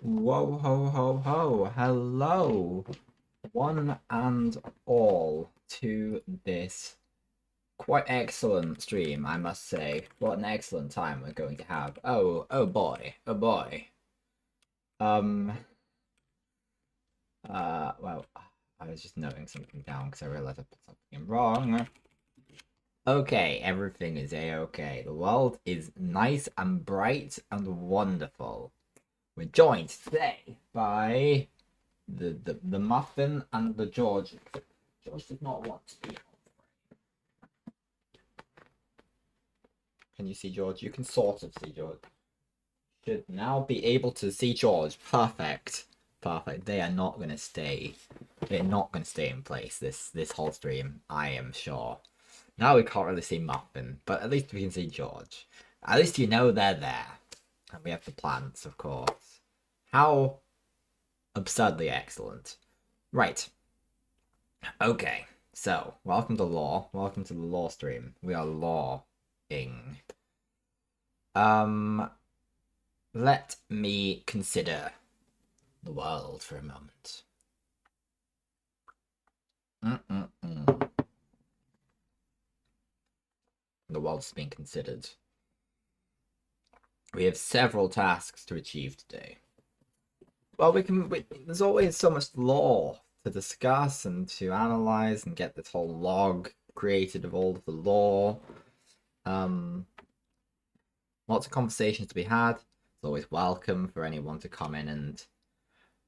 Whoa, ho, ho, ho. Hello, one and all, to this quite excellent stream, I must say. What an excellent time we're going to have. Oh boy, oh boy. Um, well, I was just noting something down because I realized I put something wrong. Okay, everything is a-okay. The world is nice and bright and wonderful. We're joined today by the Muffin and the George. George did not want to be. Can you see George? You can sort of see George. Should now be able to see George. Perfect. Perfect. They are not gonna stay. They're not gonna stay in place this whole stream, I am sure. Now we can't really see Muffin, but at least we can see George. At least you know they're there. And we have the plants, of course. How absurdly excellent. Right. Okay, so welcome to Law. Welcome to the Law stream. We are lawing. Um, let me consider the world for a moment. Mm-mm-mm. The world's being considered. We have several tasks to achieve today. Well, there's always so much law to discuss and to analyze and get this whole log created of all of the law. Lots of conversations to be had. It's always welcome for anyone to come in and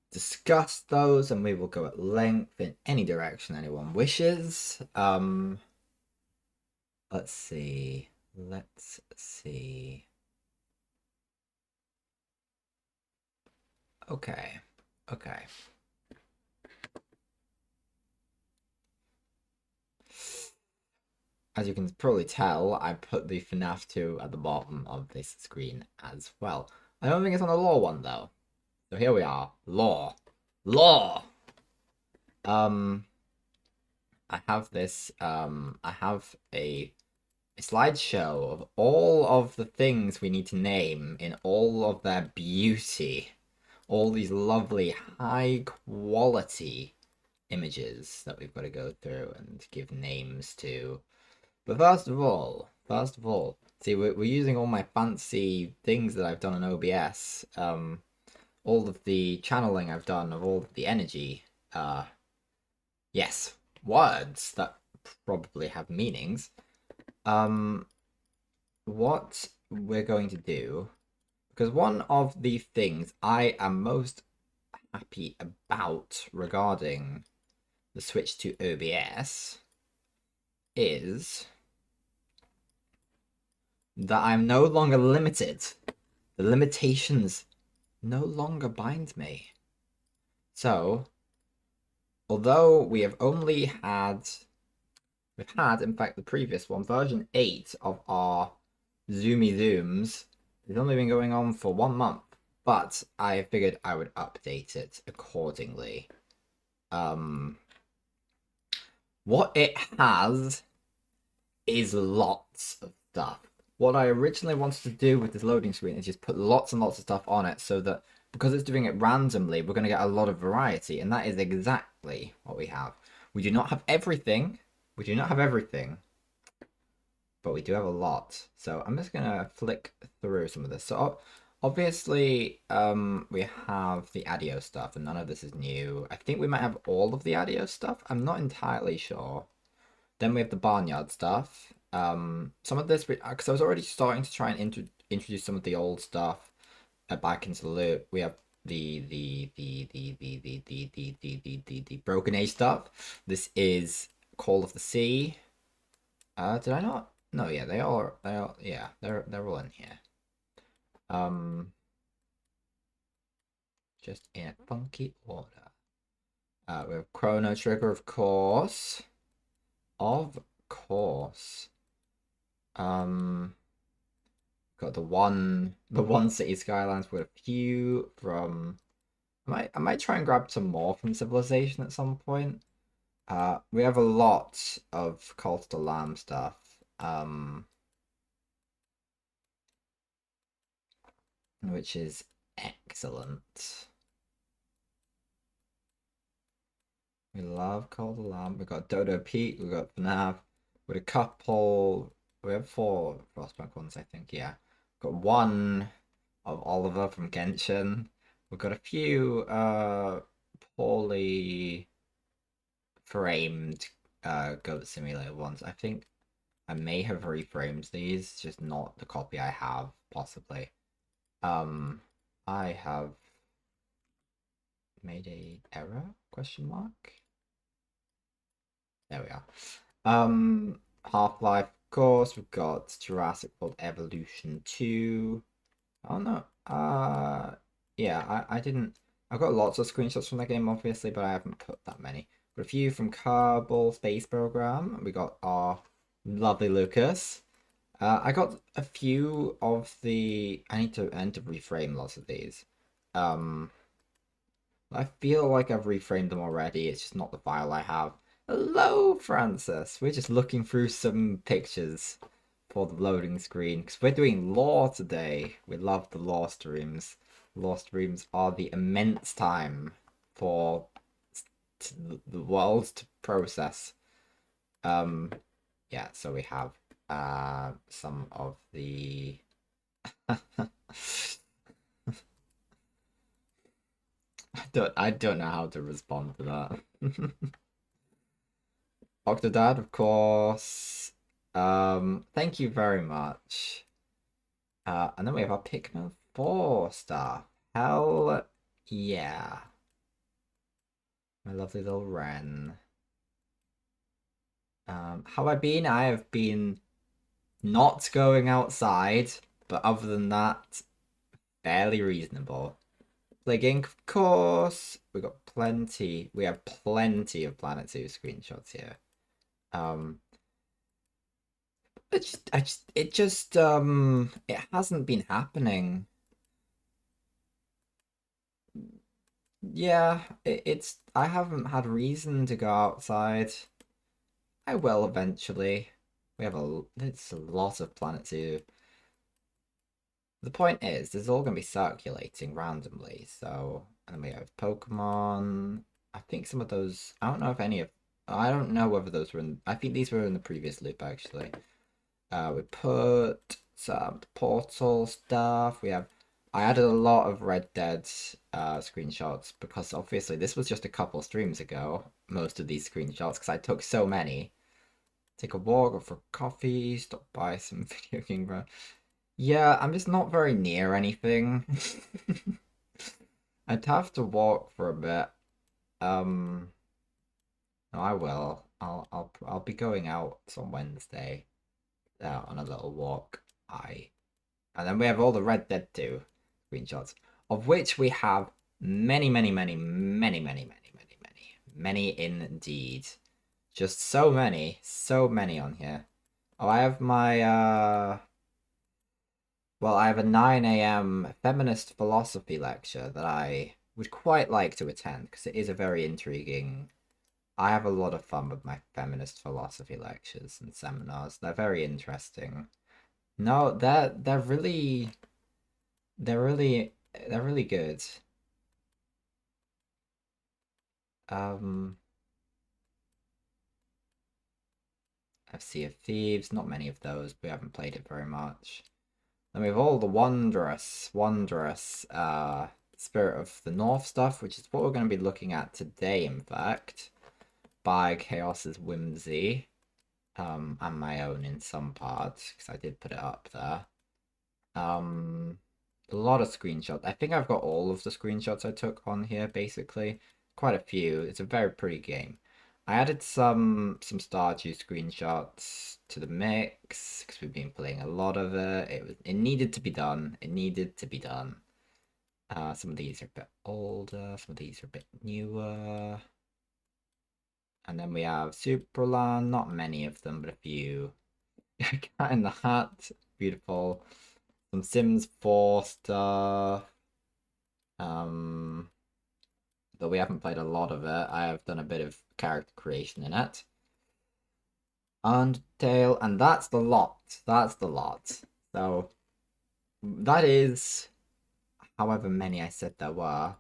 discuss those, and we will go at length in any direction anyone wishes. Let's see. Let's see. Okay. Okay. As you can probably tell, I put the FNAF 2 at the bottom of this screen as well. I don't think it's on the law one though. So here we are. Law. Law! I have this, I have a slideshow of all of the things we need to name in all of their beauty. All these lovely, high quality images that we've got to go through and give names to. But first of all, see, we're using all my fancy things that I've done on OBS. All of the channeling I've done of all of the energy. Yes, words that probably have meanings. What we're going to do, because one of the things I am most happy about regarding the switch to OBS is that I'm no longer limited. The limitations no longer bind me. So, although we've had, in fact, the previous one, version 8 of our Zoomy Zooms, it's only been going on for 1 month, but I figured I would update it accordingly. What it has is lots of stuff. What I originally wanted to do with this loading screen is just put lots and lots of stuff on it so that because it's doing it randomly, we're going to get a lot of variety, and that is exactly what we have. We do not have everything. We do not have everything, but we do have a lot. So I'm just going to flick through some of this. So obviously, we have the ADIO stuff, and none of this is new. I think we might have all of the ADIO stuff. I'm not entirely sure. Then we have the barnyard stuff. Some of this, because I was already starting to try and introduce some of the old stuff back into the loop. We have the Broken Age stuff. This is Call of the Sea. Did I not? No, yeah, they're all in here. Just in funky order. We have Chrono Trigger, of course. Of course. Got the one city skylines with a few from. I might try and grab some more from Civilization at some point. We have a lot of Cult of the Lamb stuff. Which is Excellent. We love Cold Alarm. We got Dodo Peak. We got FNAF. With a couple. We have 4 Frostpunk ones, I think. Yeah. Got one of Oliver from Genshin. We've got a few poorly framed Goat Simulator ones. I think I may have reframed these, just not the copy I have, possibly. I have made a error? Question mark. There we are. Half-Life, of course. We've got Jurassic World Evolution 2. Oh no. Yeah, I didn't. I've got lots of screenshots from that game, obviously, but I haven't put that many. But a few from Kerbal Space Program. We got our lovely Lucas. I got a few of the. I need to reframe lots of these. I feel like I've reframed them already. It's just not the file I have. Hello, Francis. We're just looking through some pictures for the loading screen because we're doing lore today. We love the lore streams. Lore streams are the immense time for the world to process. Yeah, so we have some of the I don't know how to respond to that. Octodad, of course. Thank you very much. And then we have our Pikmin 4 stuff. Hell yeah. My lovely little Ren. How I been? I have been not going outside, but other than that, fairly reasonable. Plague of course. We got plenty. We have plenty of Planet 2 screenshots here. It hasn't been happening. Yeah, I haven't had reason to go outside. I will eventually. It's a lot of Planet 2. The point is, this is all going to be circulating randomly, so, and then we have Pokemon. I think some of those, I don't know if any of, I don't know whether those were in, I think these were in the previous loop, actually. We put some Portal stuff. I added a lot of Red Dead screenshots because obviously this was just a couple streams ago, most of these screenshots, because I took so many. Take a walk, go for coffee, stop by some video game. Yeah, I'm just not very near anything. I'd have to walk for a bit. No, I will. I'll be going out on Wednesday, on a little walk. And then we have all the Red Dead 2 screenshots, of which we have many, many, many, many, many, many, many, many, many indeed. Just so many on here. Oh, I have my well, I have a 9 a.m. feminist philosophy lecture that I would quite like to attend because it is a very intriguing. I have a lot of fun with my feminist philosophy lectures and seminars. They're very interesting. No, they're really good. Um, I've Sea of Thieves, not many of those. We haven't played it very much. Then we have all the wondrous Spirit of the North stuff, which is what we're going to be looking at today, in fact, by Chaos's whimsy, and my own in some parts, because I did put it up there. A lot of screenshots. I think I've got all of the screenshots I took on here, basically. Quite a few. It's a very pretty game. I added some Stardew screenshots to the mix because we've been playing a lot of it. It needed to be done. It needed to be done. Some of these are a bit older, some of these are a bit newer. And then we have Superland, not many of them, but a few. Cat in the Hat, beautiful. Some Sims 4 stuff. Though we haven't played a lot of it, I have done a bit of character creation in it. Undertale, and that's the lot. That's the lot. So that is however many I said there were.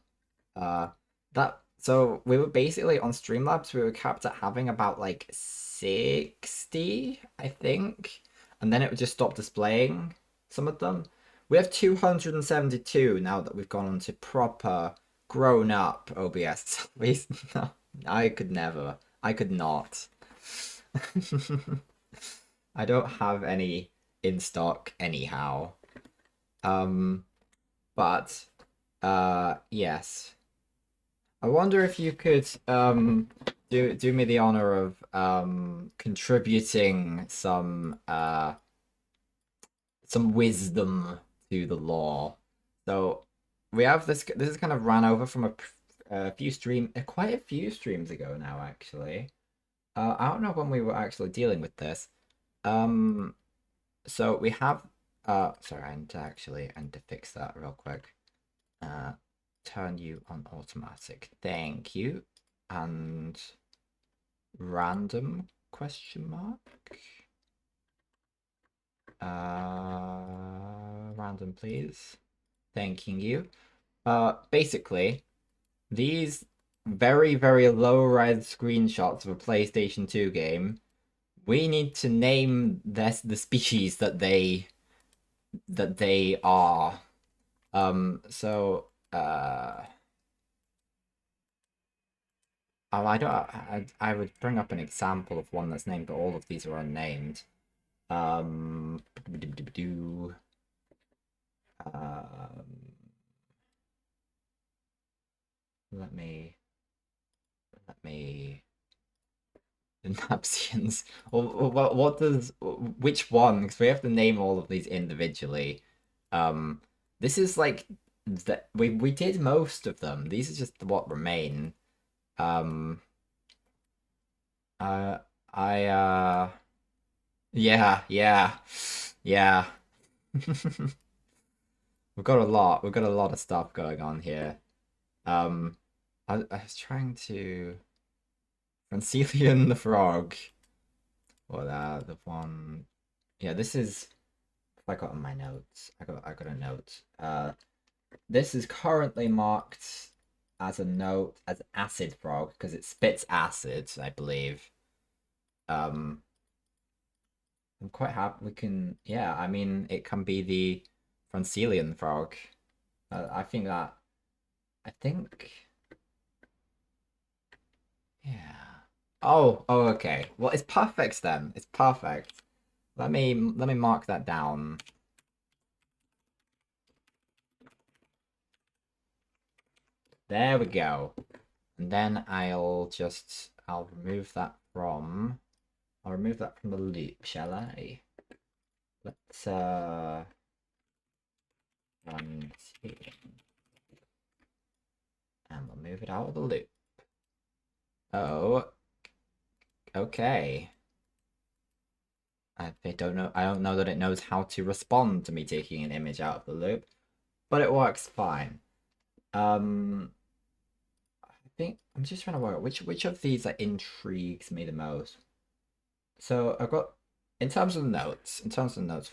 Uh, that so we were basically on Streamlabs. We were capped at having about like 60, I think, and then it would just stop displaying some of them. We have 272 now that we've gone on to proper grown up OBS. No, I could never. I could not. I don't have any in stock anyhow. Um, but yes. I wonder if you could do me the honor of contributing some wisdom to the law. So we have this. This is kind of ran over from a few quite a few streams ago now, actually. I don't know when we were actually dealing with this. Um, so we have. Sorry, I need to fix that real quick. Turn you on automatic. Thank you. And random question mark. Random, please. Thanking you. Basically, these very, very low-res screenshots of a PlayStation 2 game, we need to name the species that they are. So I don't. I would bring up an example of one that's named, but all of these are unnamed. Um, um, let me. The Napsians. What does which one? Because we have to name all of these individually. Um, this is like that we did most of them. These are just what remain. Um, uh, I yeah, yeah, yeah. We've got a lot. We've got a lot of stuff going on here. Um, I was trying to Francilian the Frog. Or the one. Yeah, this is. I got on my notes. I got a note. This is currently marked as a note as acid frog because it spits acid, I believe. Um, I'm quite happy we can. Yeah, I mean, it can be the Francilian frog. I think that. I think. Yeah. Oh, okay. Well, it's perfect then. It's perfect. Let me mark that down. There we go. And then I'll remove that from the loop, shall I? Let's run here. And we'll move it out of the loop. Oh, okay. I don't know that it knows how to respond to me taking an image out of the loop, but it works fine. I think I'm just trying to work out which of these like intrigues me the most. So I've got in terms of notes,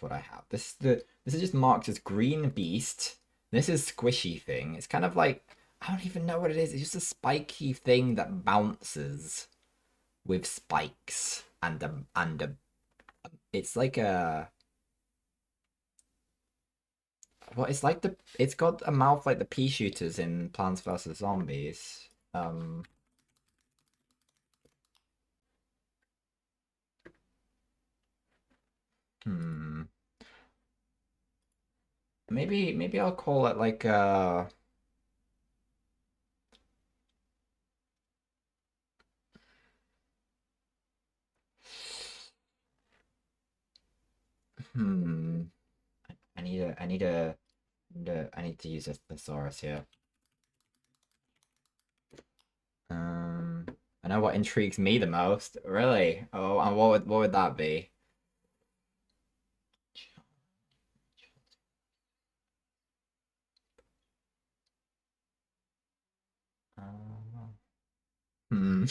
what I have. This is just marked as green beast. This is squishy thing. It's kind of like I don't even know what it is. It's just a spiky thing that bounces with spikes and it's like a it's got a mouth like the pea shooters in Plants vs Zombies. Hmm. Maybe I'll call it like hmm. I need to use a thesaurus here. Um, I know what intrigues me the most. Really? Oh, and what would that be? Hmm.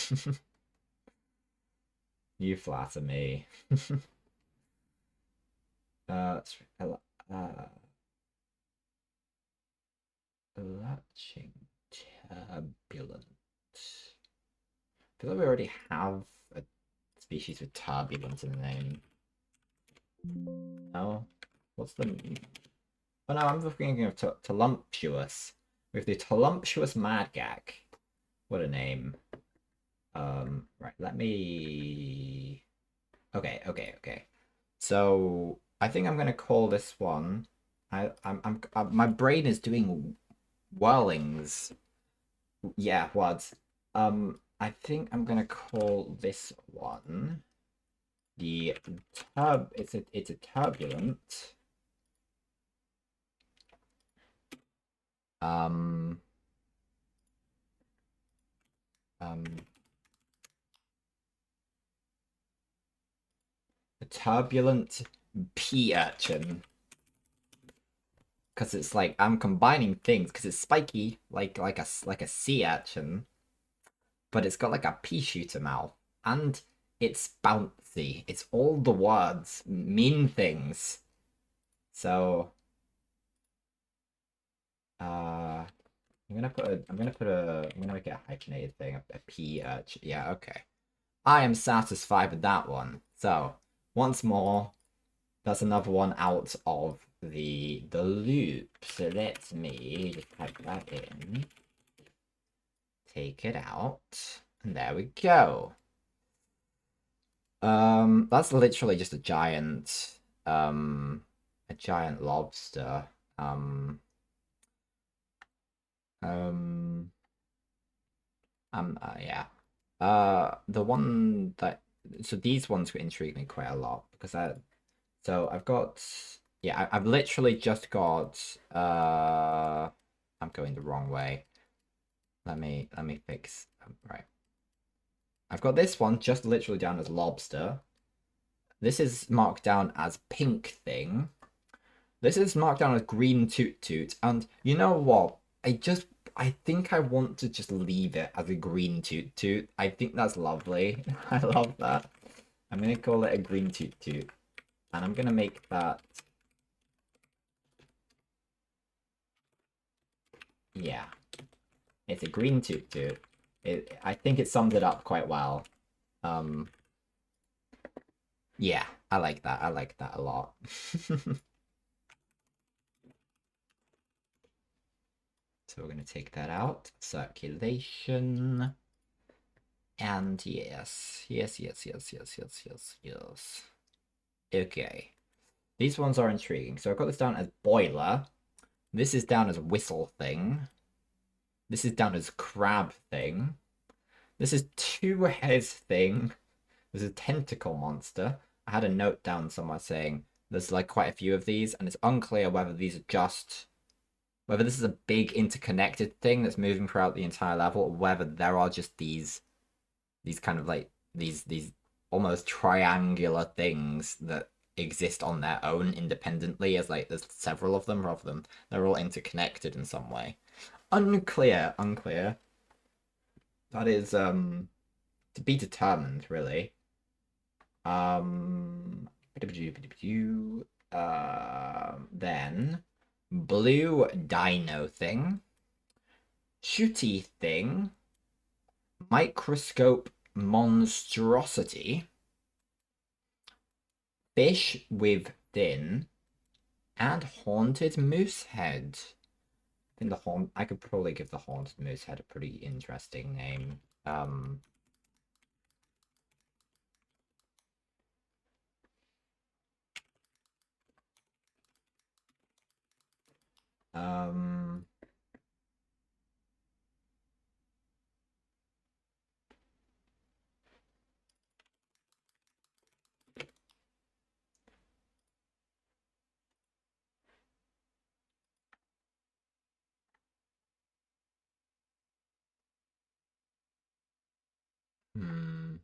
You flatter me. Uh, uh, Searching turbulent. I feel like we already have a species with turbulent in the name. No? What's the... Oh no, I'm thinking of Tolumptuous. With the Tolumptuous Madgag. What a name. Right, let me... Okay. So, I think I'm gonna call this one... my brain is doing whirlings. Yeah, what? I think I'm gonna call this one the it's a turbulent um um a turbulent pea urchin, because it's like I'm combining things because it's spiky like a sea urchin, but it's got like a pea shooter mouth and it's bouncy. It's all the words mean things. So uh I'm gonna make it a hyphenated thing, a pea urchin. Yeah, okay. I am satisfied with that one. So once more, that's another one out of the loop. So let me just type that in. Take it out. And there we go. That's literally just a giant lobster. Um, yeah. The one that so these ones intrigue me quite a lot because so I've got yeah I've literally just got I'm going the wrong way. Let me fix right. I've got this one just literally down as lobster. This is marked down as pink thing. This is marked down as green toot toot. And you know what? I think I want to just leave it as a green toot toot. I think that's lovely. I love that. I'm gonna call it a green toot toot. And I'm gonna make that yeah. It's a green toot toot. I think it sums it up quite well. Um yeah, I like that. I like that a lot. So we're going to take that out. Circulation. And yes. Okay. These ones are intriguing. So I've got this down as boiler. This is down as whistle thing. This is down as crab thing. This is two heads thing. This is tentacle monster. I had a note down somewhere saying there's like quite a few of these, and it's unclear whether these are just whether this is a big interconnected thing that's moving throughout the entire level, or whether there are just these kind of like these almost triangular things that exist on their own independently as like there's several of them rather than they're all interconnected in some way. Unclear. That is to be determined, really. Um then blue dino thing. Shooty thing. Microscope monstrosity. Fish with fin. And haunted moose head. I think I could probably give the haunted moose head a pretty interesting name. Um, hmm.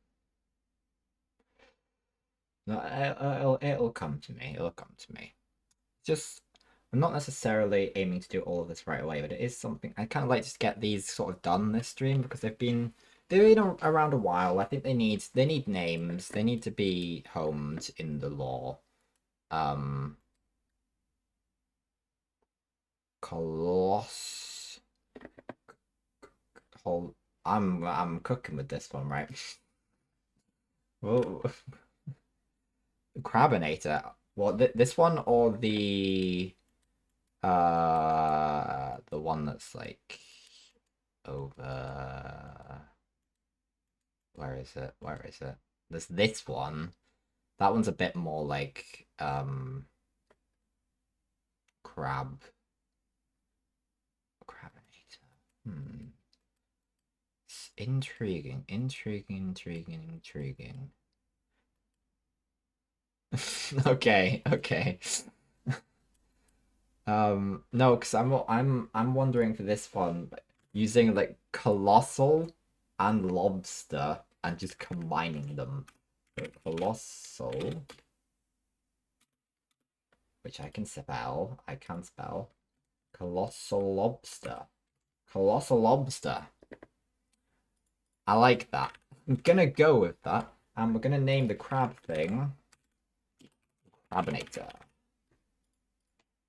No, it'll come to me. It'll come to me. Just, I'm not necessarily aiming to do all of this right away, but it is something I kind of like to get these sort of done this stream because they've been around a while. I think they need names. They need to be homed in the lore. Coloss. whole. I'm cooking with this one, right? Whoa. Crabinator. What, this one or the one that's like over, where is it? Where is it? There's this one. That one's a bit more like crab. Crabinator. It's intriguing, intriguing, intriguing, intriguing. Okay, okay. No, because I'm wondering for this one, using like colossal and lobster and just combining them. So colossal, which I can spell. I can spell. Colossal lobster. Colossal lobster. I like that. I'm gonna go with that. And we're gonna name the crab thing Crabinator.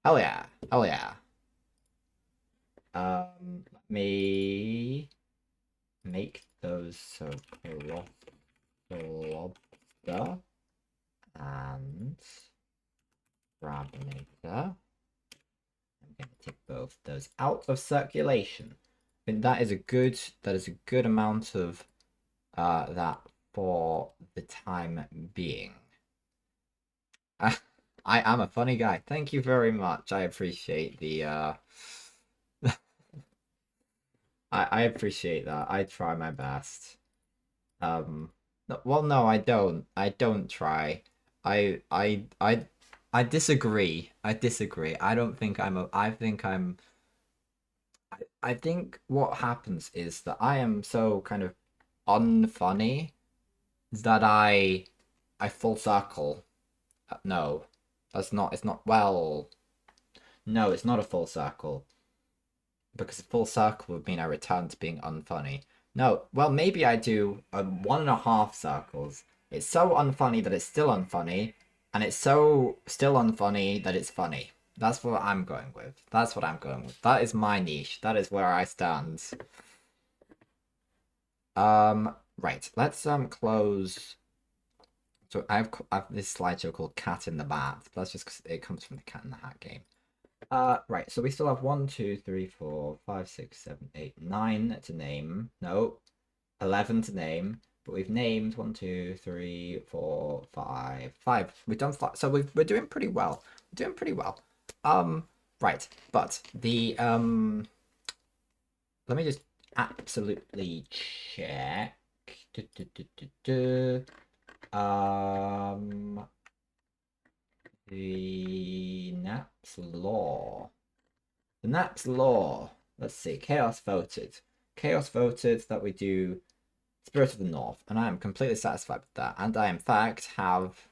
Hell yeah. Hell yeah. Let me make those so colossal lobster and Crabinator. I'm gonna take both those out of circulation. I think that is a good amount of that for the time being. I am a funny guy. Thank you very much. I appreciate the I appreciate that. I try my best. Well, no, I don't. I don't try. I I I I disagree. I disagree. I don't think I'm a. I think I'm. I think what happens is that I am so kind of unfunny that I full circle. No, that's not. It's not. Well, no, it's not a full circle because a full circle would mean I return to being unfunny. No, well, maybe I do 1.5 circles. It's so unfunny that it's still unfunny, and it's so still unfunny that it's funny. That's what I'm going with. That's what I'm going with. That is my niche. That is where I stand. Right. Let's close. So I've this slideshow called Cat in the Bat. That's just because it comes from the Cat in the Hat game. Right, so we still have 1, 2, 3, 4, 5, 6, 7, 8, 9 to name. No, 11 to name. But we've named 1, 2, 3, 4, 5, 5. We've done 5. So we're doing pretty well. We're doing pretty well. Right, but the let me just absolutely check. Du, du, du, du, du. The Naps Law. The Naps Law. Let's see. Chaos voted. Chaos voted that we do Spirit of the North, and I am completely satisfied with that. And I, in fact, have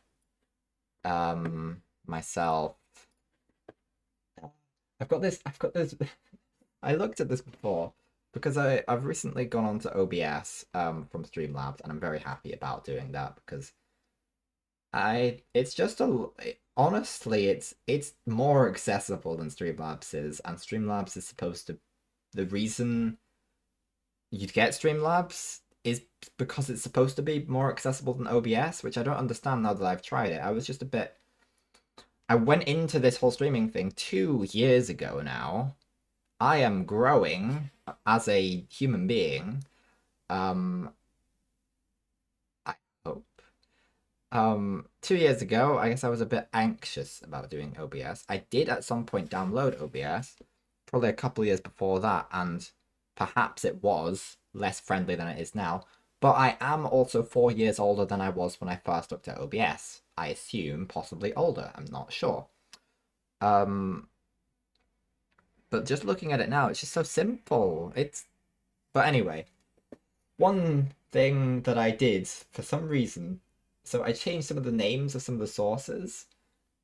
myself. I've got this. I've got this. I looked at this before because I've recently gone on to OBS from Streamlabs, and I'm very happy about doing that because it's just honestly it's more accessible than Streamlabs is, and Streamlabs is supposed to, the reason you'd get Streamlabs is because it's supposed to be more accessible than OBS, which I don't understand now that I've tried it. I was just a bit, I went into this whole streaming thing 2 years ago now. I am growing as a human being. I hope. 2 years ago, I guess I was a bit anxious about doing OBS. I did at some point download OBS, probably a couple of years before that, and perhaps it was less friendly than it is now. But I am also 4 years older than I was when I first looked at OBS. I assume possibly older. I'm not sure. Um, but just looking at it now, it's just so simple. But anyway, one thing that I did for some reason, so I changed some of the names of some of the sources.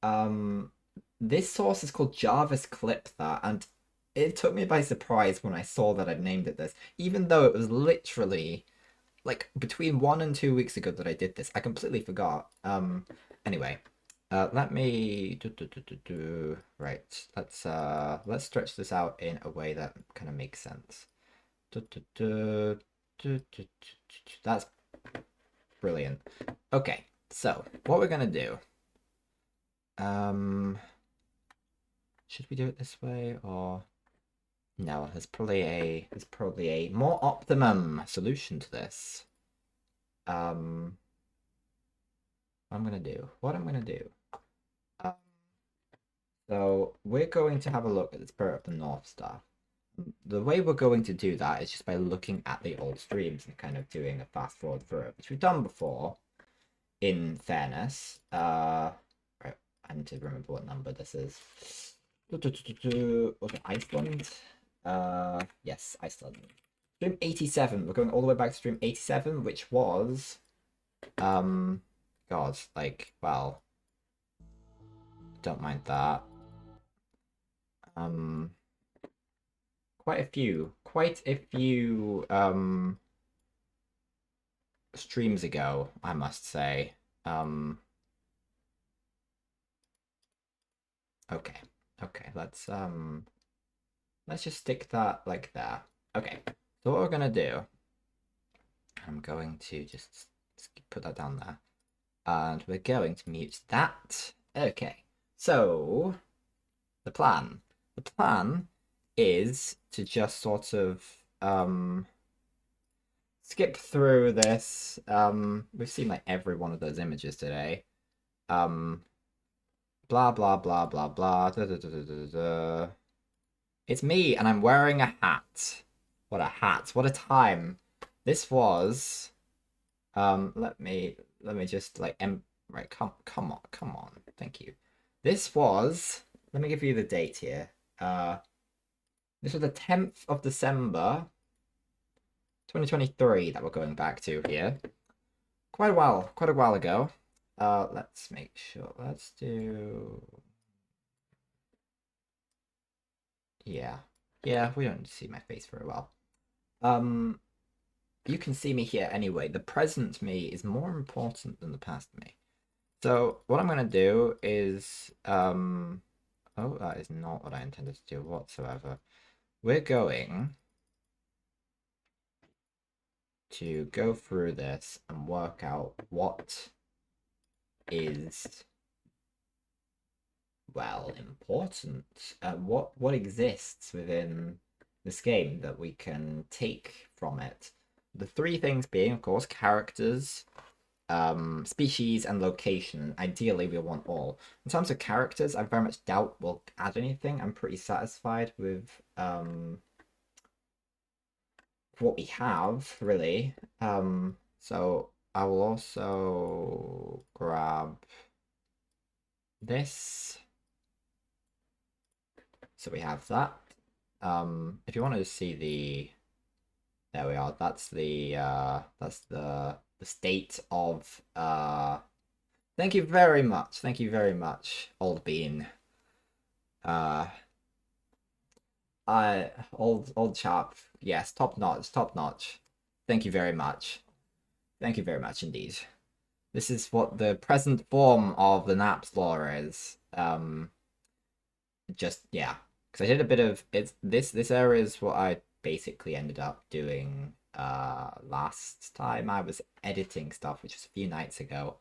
Um, this source is called Jarvis Clip That, and it took me by surprise when I saw that I'd named it this, even though it was literally like between 1 and 2 weeks ago that I did this. I completely forgot. Anyway, let me right. Let's stretch this out in a way that kind of makes sense. That's brilliant. Okay, so what we're gonna do. Should we do it this way or no? There's probably a more optimum solution to this. What I'm gonna do. Um, so we're going to have a look at the Spirit of the North stuff. The way we're going to do that is just by looking at the old streams and kind of doing a fast forward through it, which we've done before, in fairness. Right, I need to remember what number this is. Was it Iceland? Yes, Iceland. Stream 87. We're going all the way back to stream 87, which was, God, like, well, don't mind that. Quite a few streams ago, I must say. Okay, let's just stick that like there. Okay, so what we're gonna do, I'm going to just put that down there, and we're going to mute that. Okay, so the plan is to just sort of skip through this. We've seen like every one of those images today. Blah blah blah blah blah. Da, da, da, da, da, da. It's me, and I'm wearing a hat. What a hat! What a time! This was. Let me just like right. Come on. Thank you. This was. Let me give you the date here. This was the 10th of December, 2023 that we're going back to here. Quite a while ago. Let's make sure. Let's do. Yeah. Yeah, we don't see my face very well. You can see me here anyway. The present me is more important than the past me. So what I'm gonna do is oh, that is not what I intended to do whatsoever. We're going to go through this and work out what is well important. What exists within this game that we can take from it. The three things being, of course, characters, species, and location. Ideally, we want all. In terms of characters, I very much doubt we'll add anything. I'm pretty satisfied with what we have, really. So I will also grab this. So we have that. If you want to see the, there we are. That's the state of. Thank you very much. Thank you very much, Old Bean. Old chap. Yes, top notch, top notch. Thank you very much. Thank you very much indeed. This is what the present form of the Naps law is. Just yeah, because I did a bit of it's this area is what I basically ended up doing last time I was editing stuff, which was a few nights ago.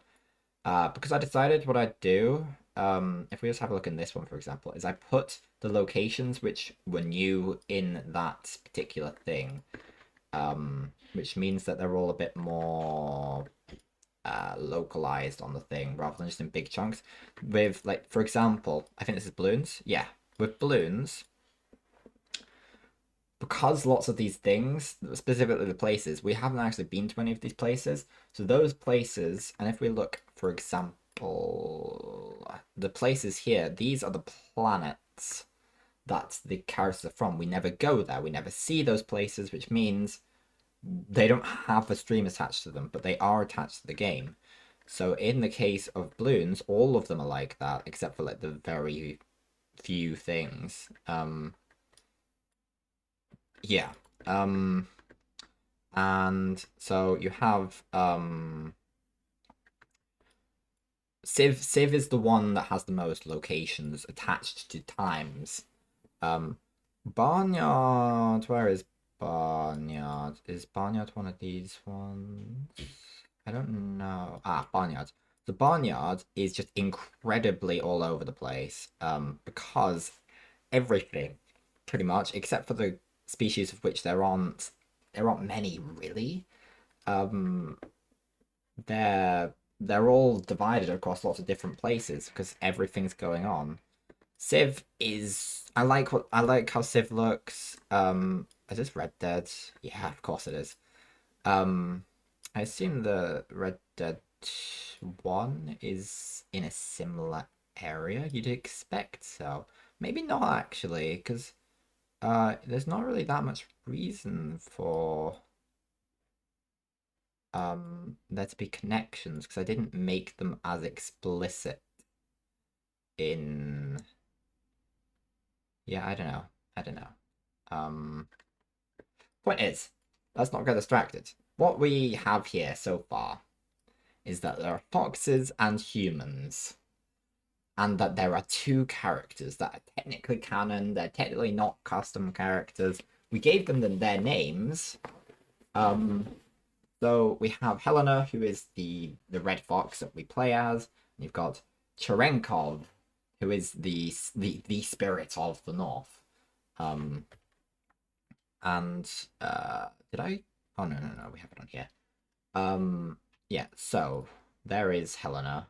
Because I decided what I'd do, if we just have a look in this one, for example, is I put the locations which were new in that particular thing, which means that they're all a bit more localized on the thing rather than just in big chunks. With, like, for example, I think this is balloons. Yeah, with balloons, because lots of these things, specifically the places, we haven't actually been to any of these places. So those places, and if we look, for example, the places here, these are the planets that the characters are from. We never go there. We never see those places, which means they don't have a stream attached to them, but they are attached to the game. So in the case of balloons, all of them are like that, except for like the very few things. Yeah. And so you have Civ is the one that has the most locations attached to times. Barnyard, where is Barnyard. Is Barnyard one of these ones? I don't know. Ah, Barnyard. The Barnyard is just incredibly all over the place. Because everything, pretty much, except for the species of which there aren't many really. Um, they're all divided across lots of different places because everything's going on. Civ is I like how Civ looks. Is this Red Dead? Yeah, of course it is. Um, I assume the Red Dead one is in a similar area. You'd expect so. Maybe not actually, because there's not really that much reason for there to be connections because I didn't make them as explicit in yeah, I don't know. I don't know. Um Point is, let's not get distracted. What we have here so far is that there are foxes and humans, and that there are two characters that are technically canon, they're technically not custom characters. We gave them their names. Um, so we have Helena, who is the red fox that we play as, and you've got Cherenkov, who is the spirit of the north. Um, and did I? Oh no, we have it on here. Yeah. So there is Helena.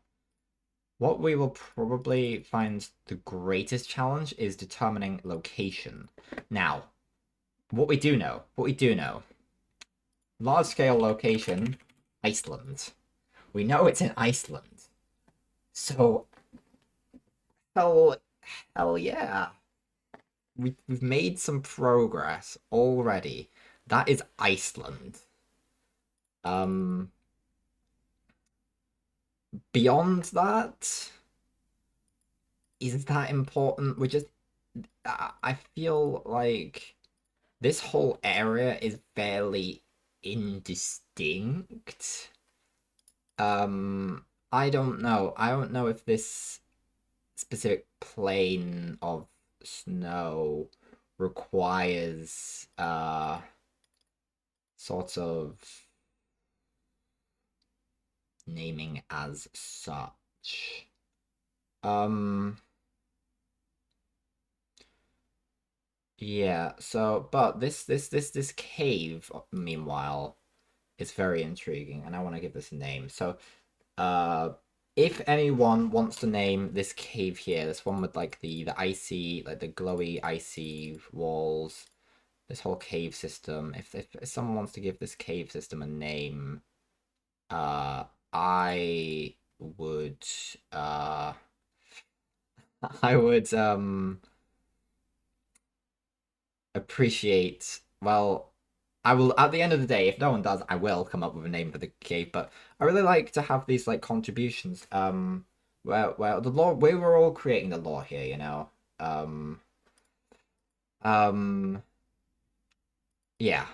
What we will probably find the greatest challenge is determining location. Now, what we do know, large scale location, Iceland. We know it's in Iceland. So hell, hell yeah, we've made some progress already. That is Iceland. Um, Beyond that, is that important? I feel like this whole area is fairly indistinct. I don't know. I don't know if this specific plane of snow requires sort of naming as such. Um yeah, so but this cave meanwhile is very intriguing and I want to give this a name. So Uh, if anyone wants to name this cave here, this one with like the icy, like the glowy icy walls, this whole cave system. If someone wants to give this cave system a name, uh, I would uh, I would appreciate. Well, I will at the end of the day, if no one does, I will come up with a name for the cave. But I really like to have these like contributions. Where the lore we were all creating the lore here, you know. Um, um, yeah,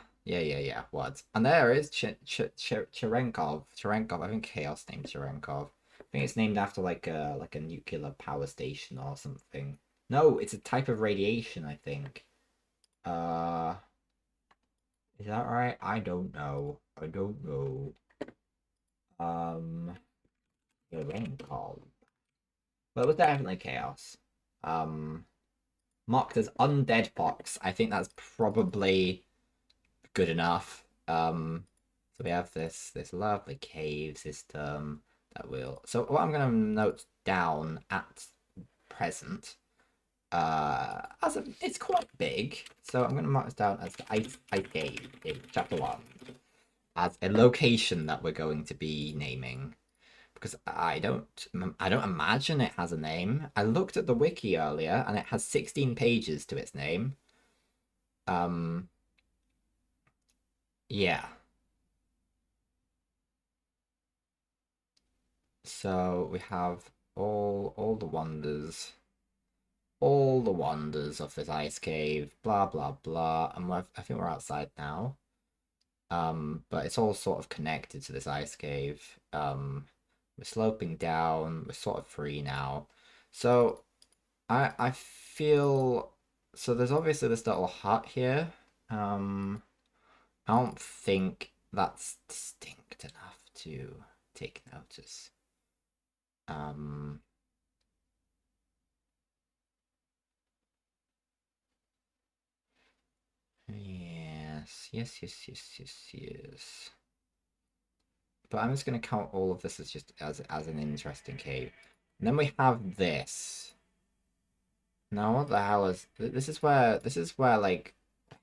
yeah. What? And there is Cherenkov. Cherenkov. I think Chaos named Cherenkov. I think it's named after like a nuclear power station or something. No, it's a type of radiation, I think. Uh. Is that right? I don't know. I don't know. Um, the rain call. But it was definitely chaos. Um, Marked as undead fox. I think that's probably good enough. So we have this lovely cave system that will. So what I'm gonna note down at present. As it's quite big, so I'm gonna mark this down as the ice cave in chapter 1. As a location that we're going to be naming because I don't imagine it has a name. I looked at the wiki earlier and it has 16 pages to its name. Um yeah. So we have all the wonders of this ice cave, blah blah blah, and I think we're outside now. But it's all sort of connected to this ice cave. We're sloping down. We're sort of free now. So I feel so. There's obviously this little hut here. I don't think that's distinct enough to take notice. Um, yes. But I'm just gonna count all of this as just as an interesting cave. And then we have this. Now what the hell is this is where like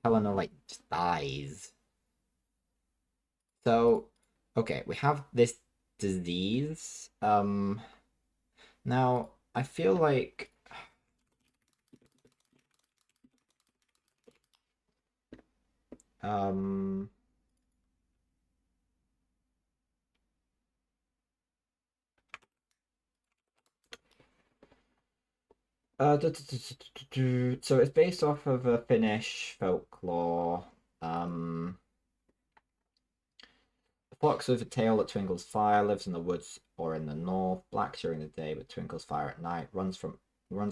Helena like just dies. So okay, we have this disease. Now I feel like um so it's based off of a Finnish folklore. Um The fox with a tail that twinkles fire lives in the woods or in the north, black during the day but twinkles fire at night, runs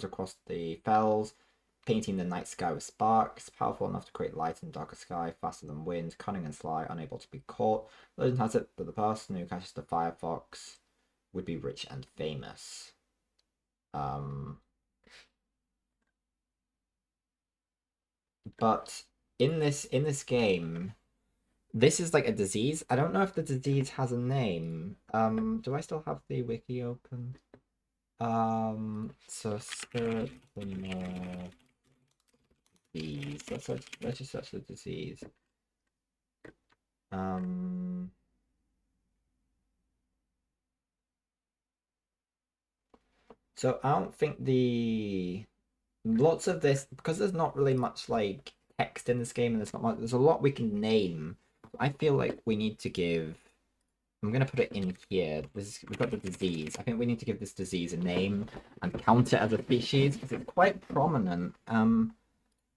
across the fells, painting the night sky with sparks, powerful enough to create light in darker sky, faster than wind, cunning and sly, unable to be caught. Legend has it that the person who catches the fire fox would be rich and famous. Um, but in this game, this is like a disease. I don't know if the disease has a name. Do I still have the wiki open? So spirit disease. Let's just search the disease. Um, so I don't think the lots of this because there's not really much like text in this game, and there's a lot we can name. I feel like we need to give. I'm gonna put it in here. We've got the disease. I think we need to give this disease a name and count it as a species because it's quite prominent.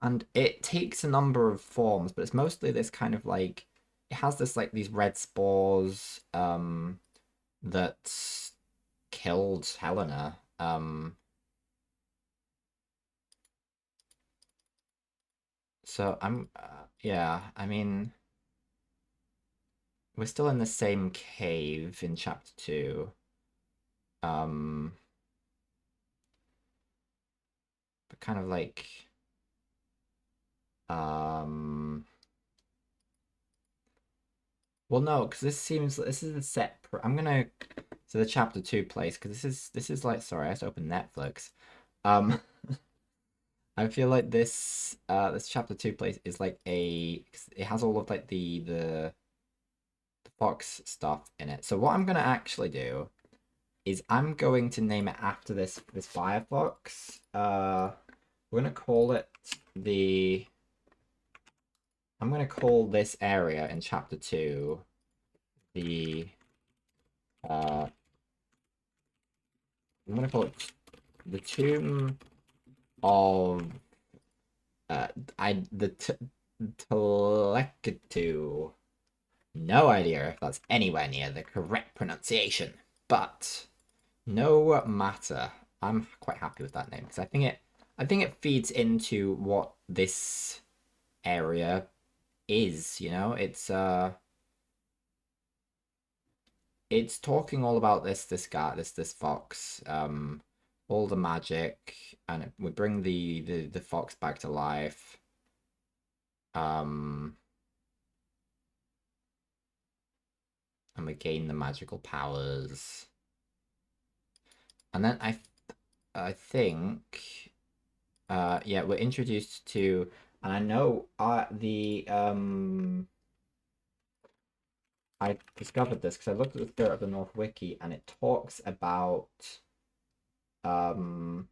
And it takes a number of forms, but it's mostly this kind of like it has this like these red spores that killed Helena. So I'm yeah, I mean we're still in the same cave in chapter 2. Um but kind of like um well no, because this is a separate I'm gonna so the chapter 2 place because this is like sorry, I have to open Netflix. Um I feel like this chapter 2 place is like it has all of like the fox stuff in it. So what I'm gonna actually do is I'm going to name it after this Firefox. We're gonna call it the I'm gonna call this area in chapter 2 the uh I'm gonna call it the tomb of uh I the Telekatu. No idea if that's anywhere near the correct pronunciation, but no matter. I'm quite happy with that name because I think it feeds into what this area is, it's talking all about this guy, this fox, all the magic, and we bring the fox back to life. Um and we gain the magical powers. And then I think yeah, we're introduced to, and I know I discovered this because I looked at the Spirit of the North wiki and it talks about um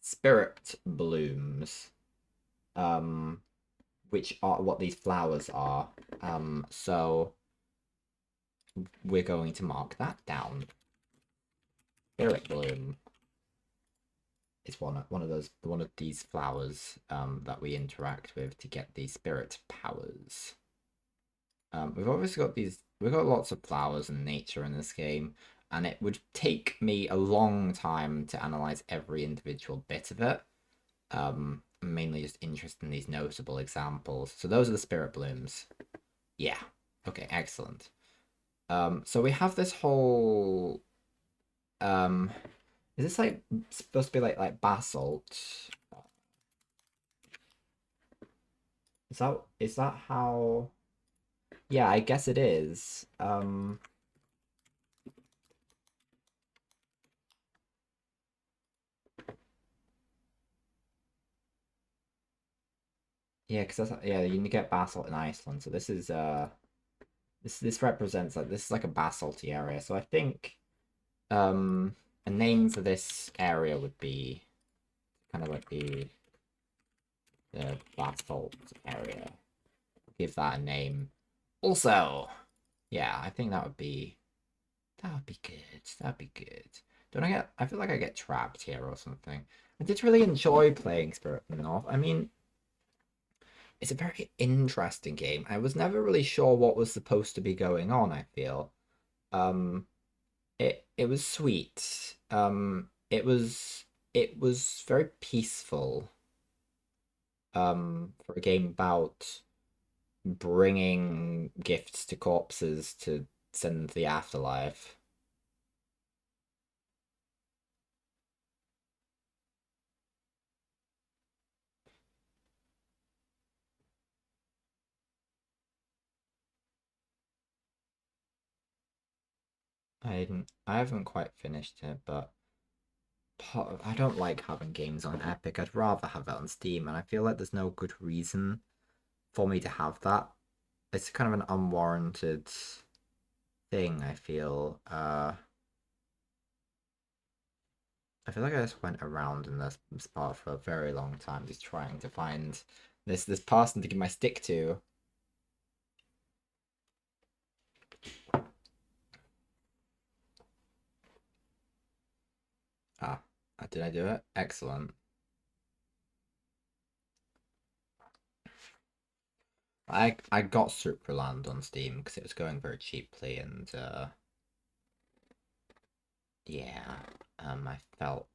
spirit blooms, um which are what these flowers are. So we're going to mark that down. Spirit bloom is one of these flowers that we interact with to get these spirit powers. We've obviously got we've got lots of flowers and nature in this game, and it would take me a long time to analyze every individual bit of it. mainly just interested in these notable examples. So those are the spirit blooms. Yeah. Okay, excellent. So we have this whole is this like supposed to be like basalt? Is that how? Yeah, I guess it is. Yeah, because that's yeah, you can get basalt in Iceland. So this is this represents like this is like a basalty area. So I think a name for this area would be kind of like the basalt area. Give that a name. Also, yeah, I think that would be good. That'd be good. Don't I get? I feel like I get trapped here or something. I did really enjoy playing Spirit of the North. I mean, it's a very interesting game. I was never really sure what was supposed to be going on, I feel. Um it was sweet. It was very peaceful. For a game about bringing gifts to corpses to send them to the afterlife. I haven't quite finished it, but I don't like having games on Epic. I'd rather have it on Steam, and I feel like there's no good reason for me to have that. It's kind of an unwarranted thing, I feel. I feel like I just went around in this spot for a very long time, just trying to find this person to give my stick to. Ah, did I do it? Excellent. I got Supraland on Steam because it was going very cheaply, and yeah, I felt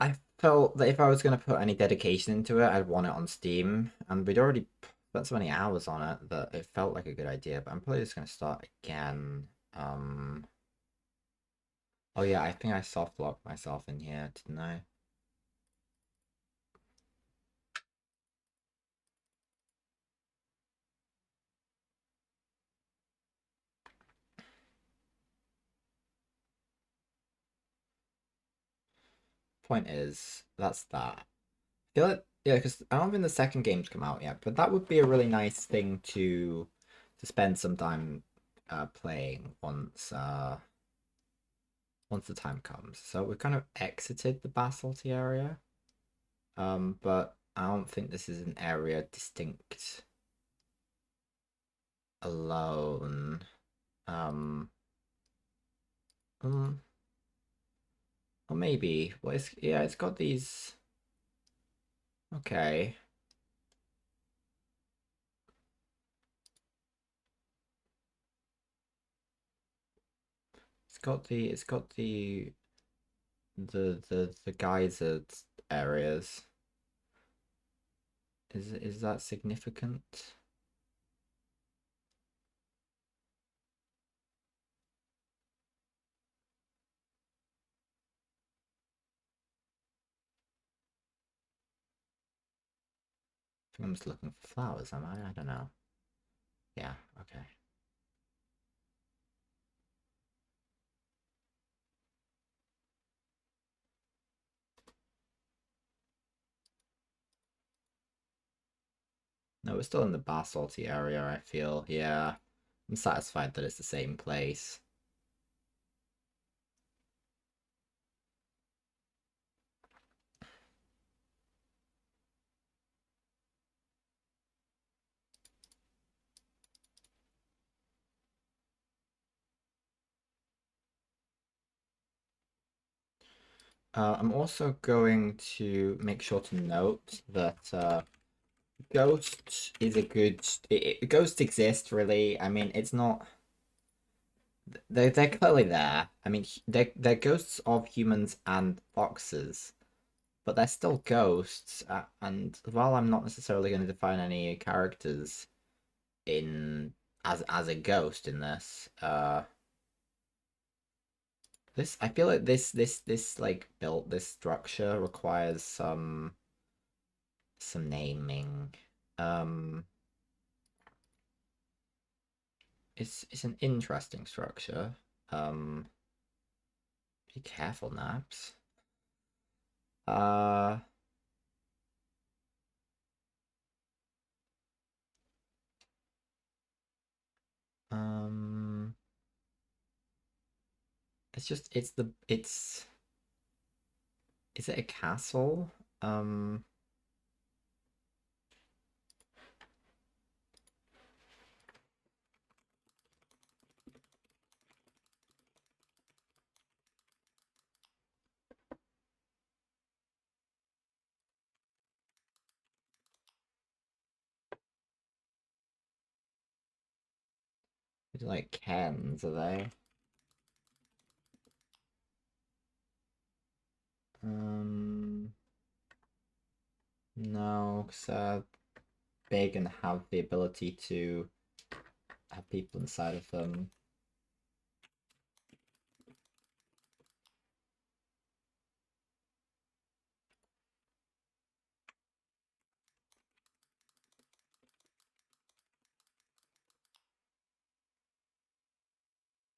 that if I was going to put any dedication into it, I'd want it on Steam, and we'd already spent so many hours on it that it felt like a good idea. But I'm probably just going to start again. Oh yeah, I think I soft locked myself in here, didn't I? Point is, that's that. I feel like yeah, because I don't think the second game's come out yet, but that would be a really nice thing to spend some time playing once the time comes. So we've kind of exited the Basalty area. But I don't think this is an area distinct alone. Um, um or maybe. Well, yeah, it's got these. Okay, it's got the geyser areas. Is that significant? I think I'm just looking for flowers, am I? I don't know. Yeah, okay. No, we're still in the basalty area, I feel. Yeah. I'm satisfied that it's the same place. I'm also going to make sure to note that Ghost is a good. Ghost exists, really. I mean, it's not. They're clearly there. I mean, they're ghosts of humans and foxes. but they're still ghosts. And while I'm not necessarily going to define any characters in as a ghost in this, this I feel like this like built this structure requires some naming. Um, it's an interesting structure. Um, be careful, Naps. Uh, um, it's just it's is it a castle? Um, it's like cans, are they? Um, no, because they're big and have the ability to have people inside of them.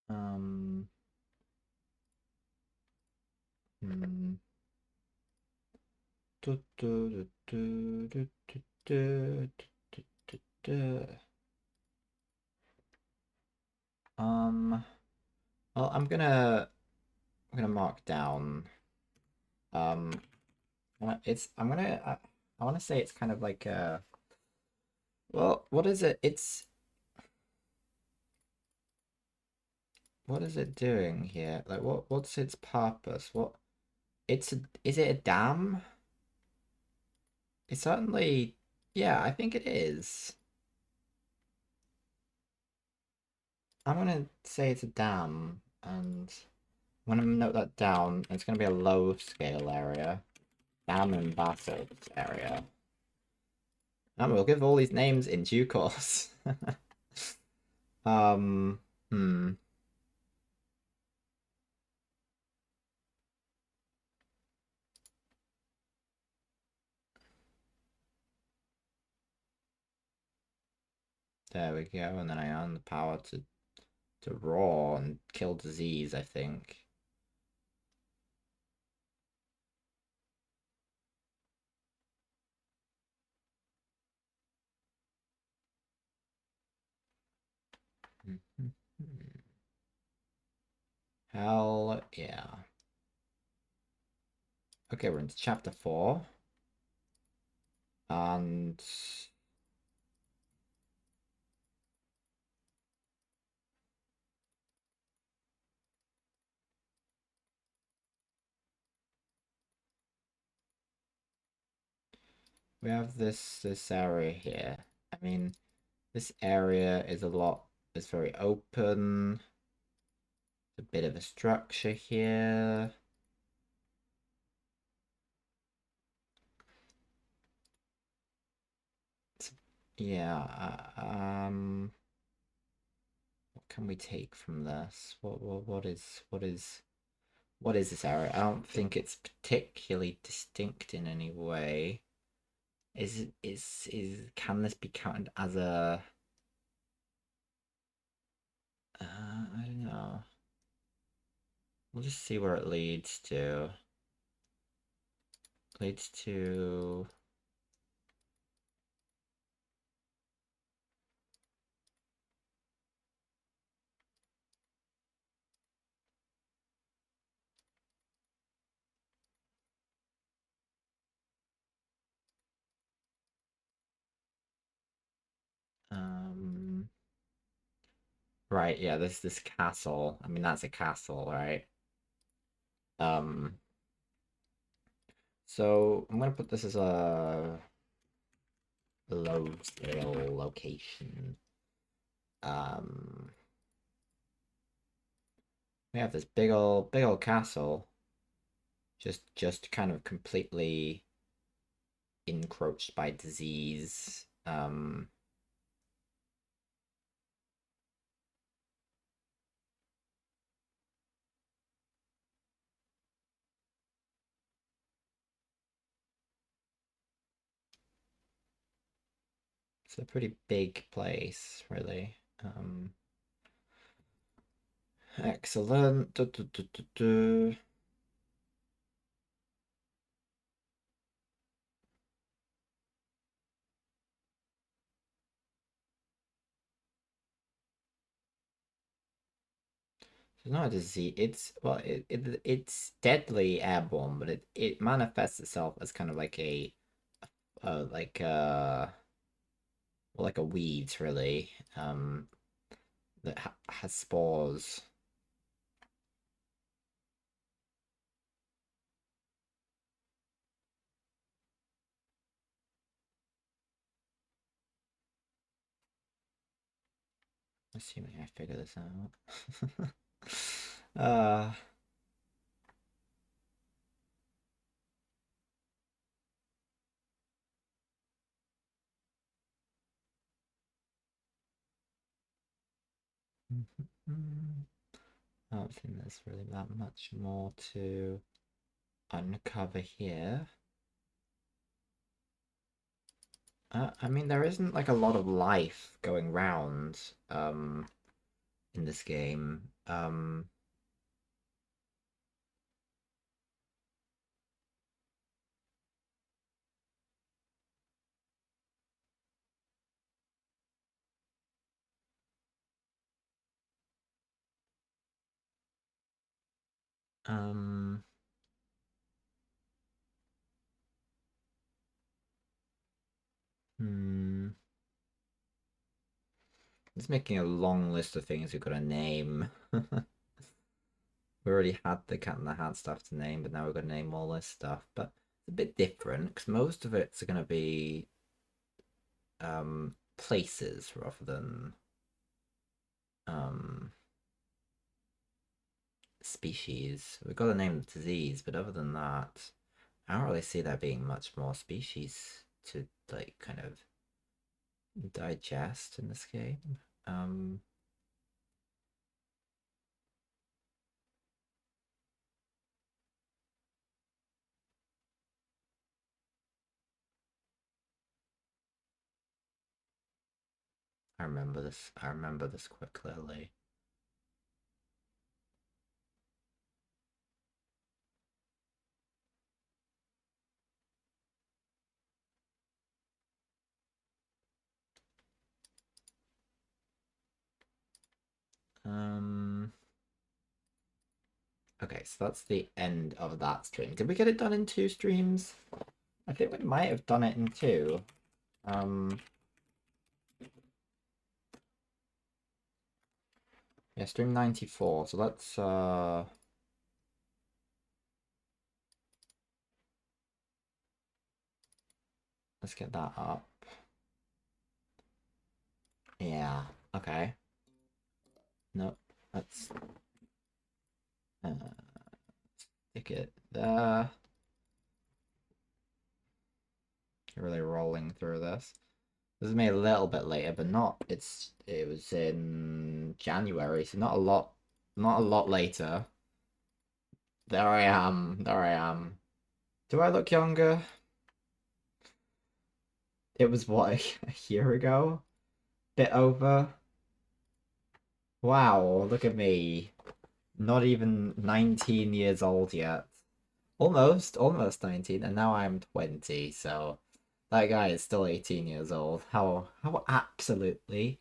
Um, hmm. Du- du- du- du- du- du- du- du- du- du. Um, well, I'm gonna mark down. Um, it's I want to say it's kind of like well, what is it? What is it doing here? Like, what's its purpose? Is it a dam? It's certainly, yeah, I think it is. I'm gonna say it's a dam, and I'm gonna note that down. It's gonna be a low scale area. Dam and basalt area. And we'll give all these names in due course. um, hmm. There we go, and then I earn the power to roar and kill disease, I think. Hell yeah. Okay, we're into chapter 4. And we have this area here. I mean, this area is very open. A bit of a structure here. It's, yeah, what can we take from this? What is this area? I don't think it's particularly distinct in any way. Can this be counted as a I don't know. We'll just see where it leads to. Leads to um right, yeah, this castle. I mean that's a castle, right? Um so I'm gonna put this as a low scale location. Um we have this big old castle. Just kind of completely encroached by disease. It's a pretty big place, really. Excellent. It's not a disease. It's well, it's deadly airborne, but it manifests itself as kind of like uh, like uh, like a weed, really. That has spores. Assuming I figure this out. uh, I don't think there's really that much more to uncover here. I mean, there isn't like a lot of life going round in this game. Um, hmm. It's making a long list of things we've got to name. We already had the Cat in the Hat stuff to name, but now we're going to name all this stuff. But it's a bit different because most of it's going to be places rather than um species. We've got to name the disease, but other than that, I don't really see there being much more species to like kind of digest in this game. I remember this. I remember this quite clearly. Um. Okay, so that's the end of that stream. Did we get it done in 2 streams? I think we might have done it in two. Um. Yeah, stream 94. So let's get that up. Yeah. Okay. No, let's uh, stick it there. Really rolling through this. This is made a little bit later, but not. It was in January, so not a lot later. There I am. There I am. Do I look younger? It was what a year ago? Bit over. Wow, look at me. Not even 19 years old yet. Almost 19, and now I'm 20, so that guy is still 18 years old. How absolutely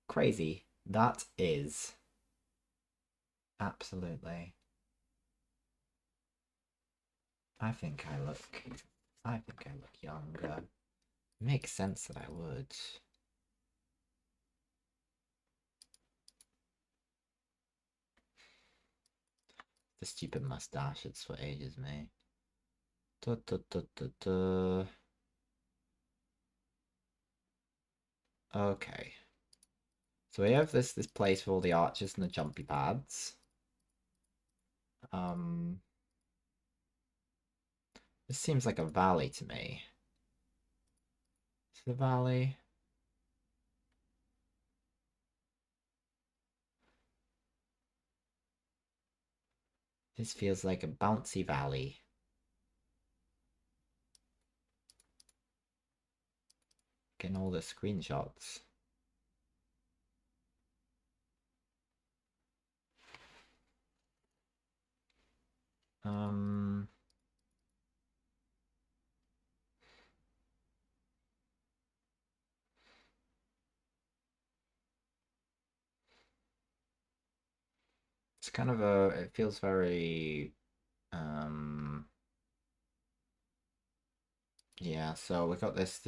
crazy that is. Absolutely. I think I look younger. It makes sense that I would. The stupid mustache, it's what ages me. Da, da, da, da, da. Okay. So we have this place for all the archers and the jumpy pads. Um This seems like a valley to me. Is it a valley? This feels like a bouncy valley. Getting all the screenshots. Um, it's kind of a, it feels very, yeah, so we got this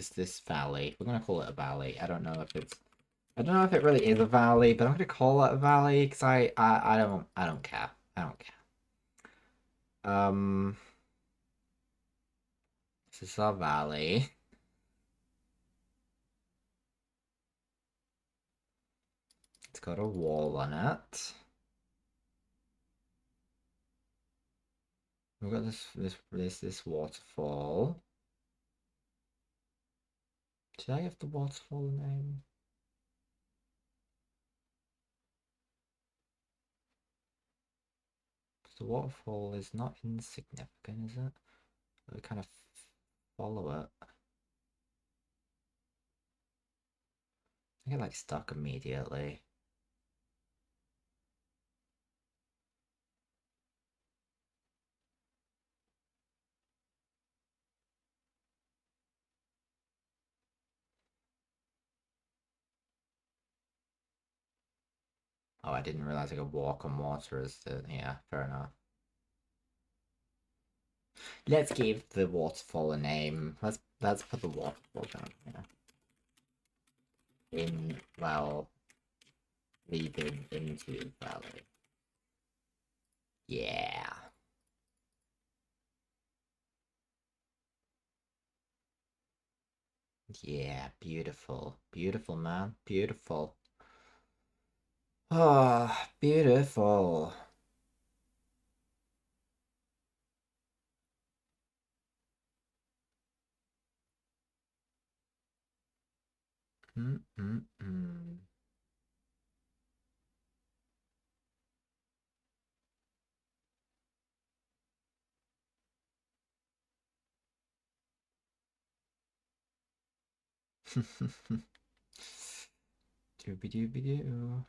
valley. We're gonna call it a valley. I don't know if it really is a valley, but I'm gonna call it a valley because I don't care. I don't care. Um, this is our valley. It's got a wall on it. We've got this waterfall. Did I have the waterfall name? The waterfall is not insignificant, is it? We kind of follow it. I get like stuck immediately. Oh, I didn't realize I could walk on water as the, yeah, fair enough. Let's give the waterfall a name. Let's put the waterfall down here. In, well, leading into valley. Yeah. Yeah, beautiful. Beautiful, man. Beautiful. Ah, beautiful. Mm-mm-mm. Dooby dooby doo.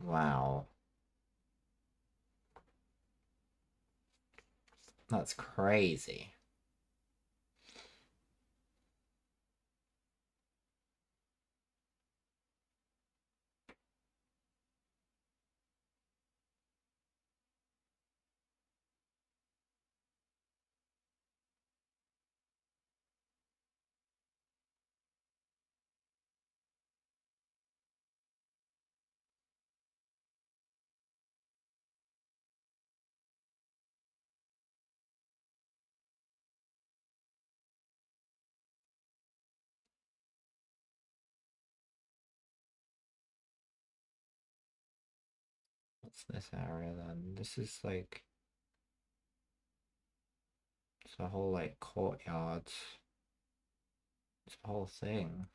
Wow. That's crazy. What's this area then? This is like it's a whole like courtyard. It's a whole thing.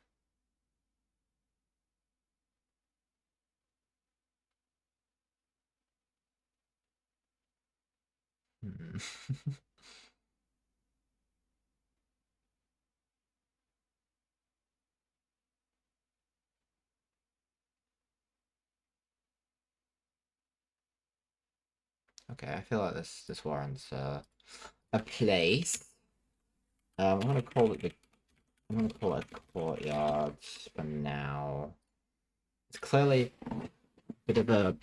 Hmm. Okay, I feel like this warrants a place. I'm gonna call it the I'm gonna call it courtyard for now. It's clearly a bit of a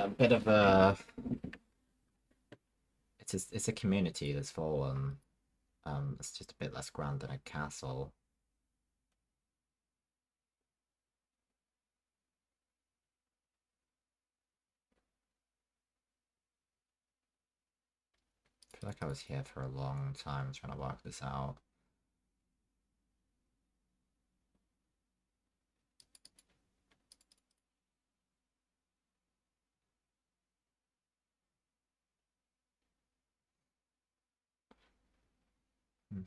bit of a it's a community that's fallen. It's just a bit less grand than a castle. I feel like I was here for a long time trying to work this out. Mhm.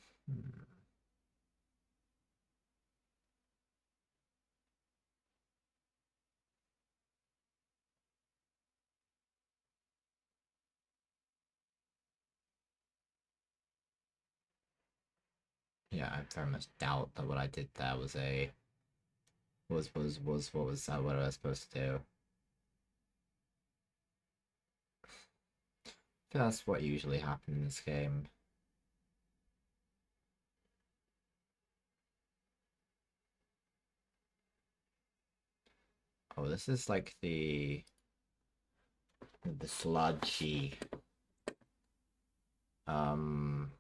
Yeah, I very much doubt that what I did there was what I was supposed to do. That's what usually happens in this game. Oh, this is like the sludgy um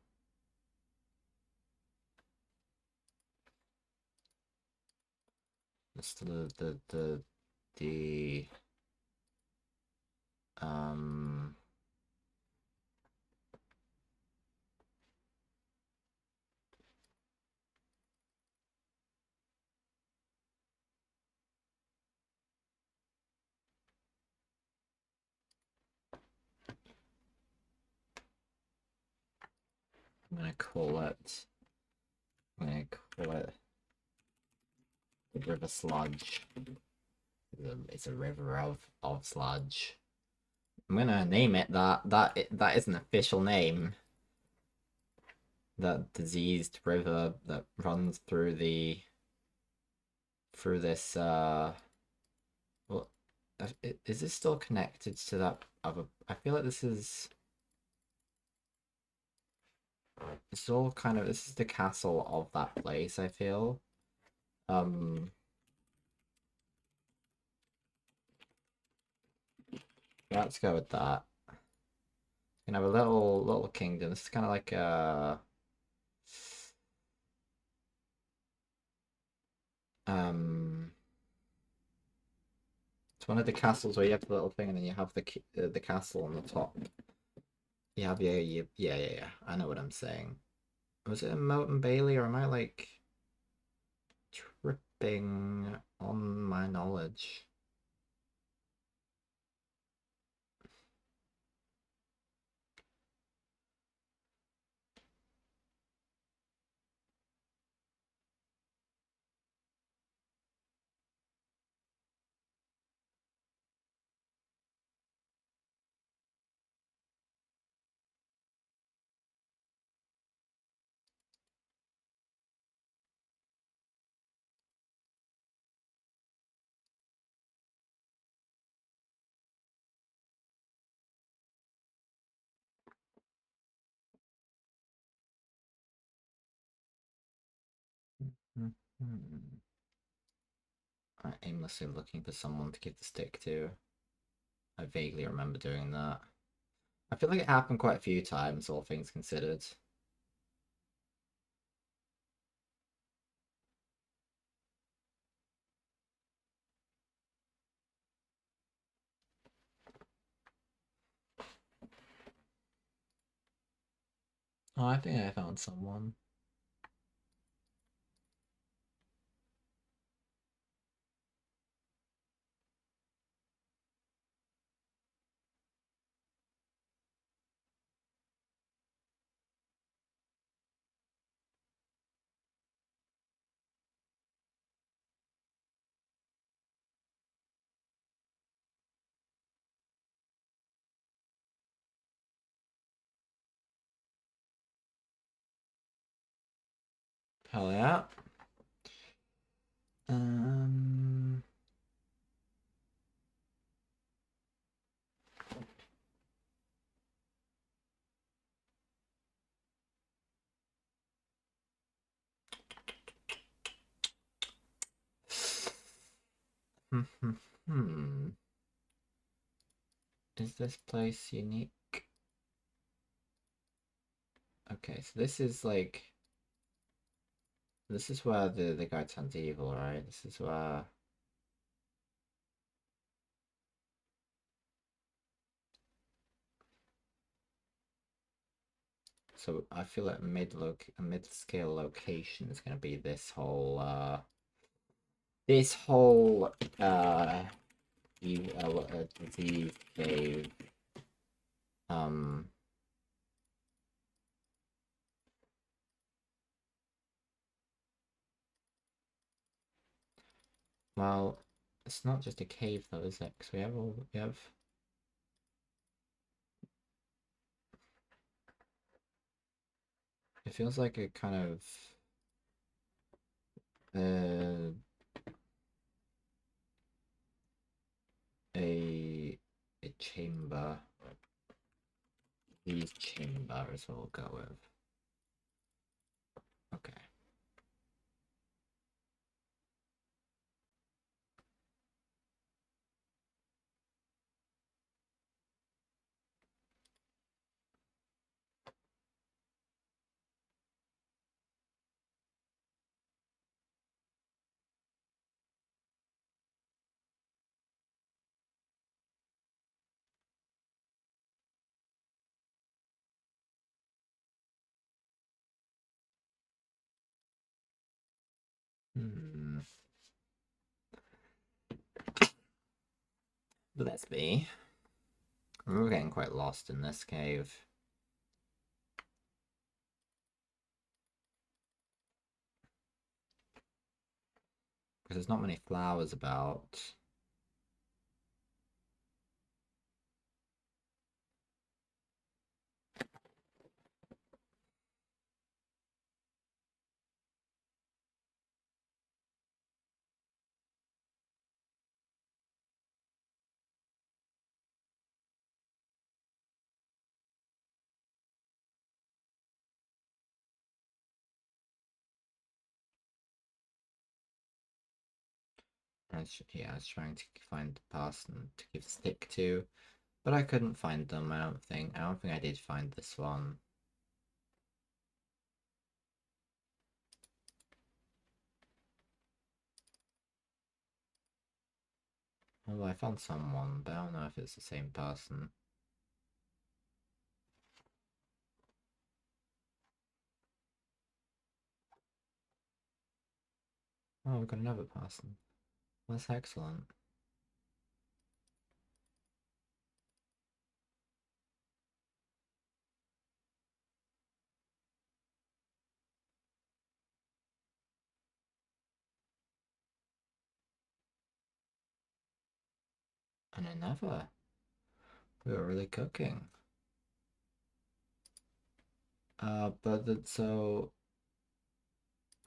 it's the um I'm gonna call it the river sludge. It's a river of sludge. I'm gonna name it that. That is an official name. That diseased river that runs through this well, is this still connected to that other? I feel like this is. It's all kind of. This is the castle of that place. I feel. Um. Let's go with that. You can have a little kingdom. This is kind of like um. It's one of the castles where you have the little thing, and then you have the castle on the top. You have yeah. I know what I'm saying. Was it a Moat and Bailey, or am I like tripping on my knowledge? Mhm. I'm aimlessly looking for someone to give the stick to. I vaguely remember doing that. I feel like it happened quite a few times, all things considered. Oh, I think I found someone. Hell yeah. Um. Hmm. Is this place unique? Okay, so this is where the guy turns evil, right? This is where. So I feel like a mid scale location is gonna be this whole disease cave. Um Well, it's not just a cave though, is it? Because we have. It feels like a kind of uh a chamber. These chambers we'll go with. Okay. Hmm. But let's be. We're getting quite lost in this cave. Because there's not many flowers about. Yeah, I was trying to find the person to give stick to, but I couldn't find them. I don't think. I don't think I did find this one. Oh, I found someone, but I don't know if it's the same person. Oh, we've got another person. That's excellent. And another. We were really cooking. So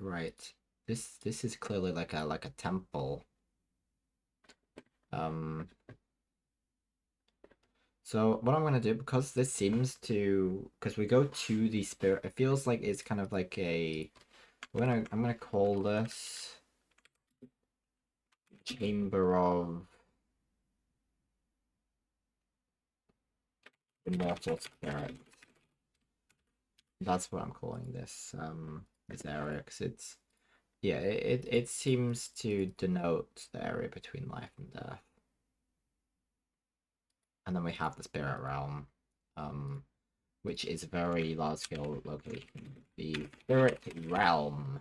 right. This is clearly like a temple. Um, so what I'm gonna do, because this seems to, because we go to the spirit, it feels like it's kind of like a, I'm gonna call this Chamber of Immortal Spirit. That's what I'm calling this area, because it's, yeah, it seems to denote the area between life and death. And then we have the spirit realm, um, which is a very large scale location. The spirit realm.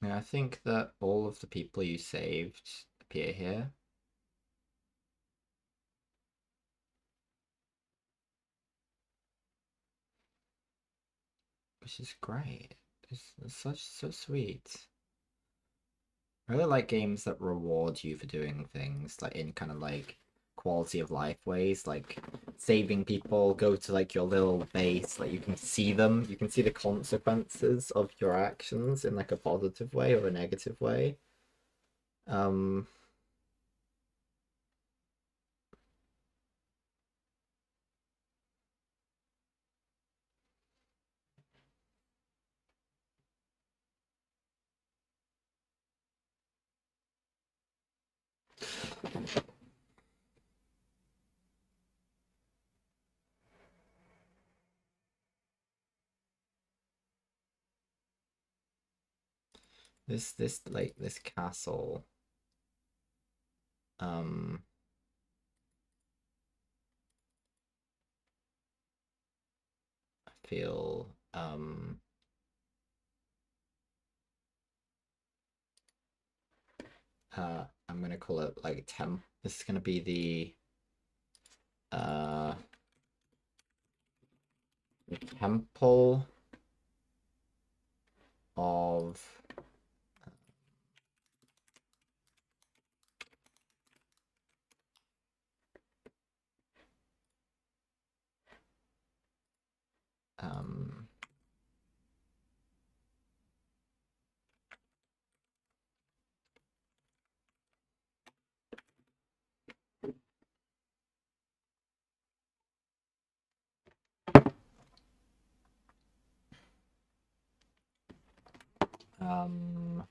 Yeah, I think that all of the people you saved appear here, which is great. It's so sweet. I really like games that reward you for doing things like in kind of like quality of life ways, like saving people, go to like your little base, like you can see them, you can see the consequences of your actions in like a positive way or a negative way. Um, this castle, um, feel I'm gonna call it like this is gonna be the temple of um um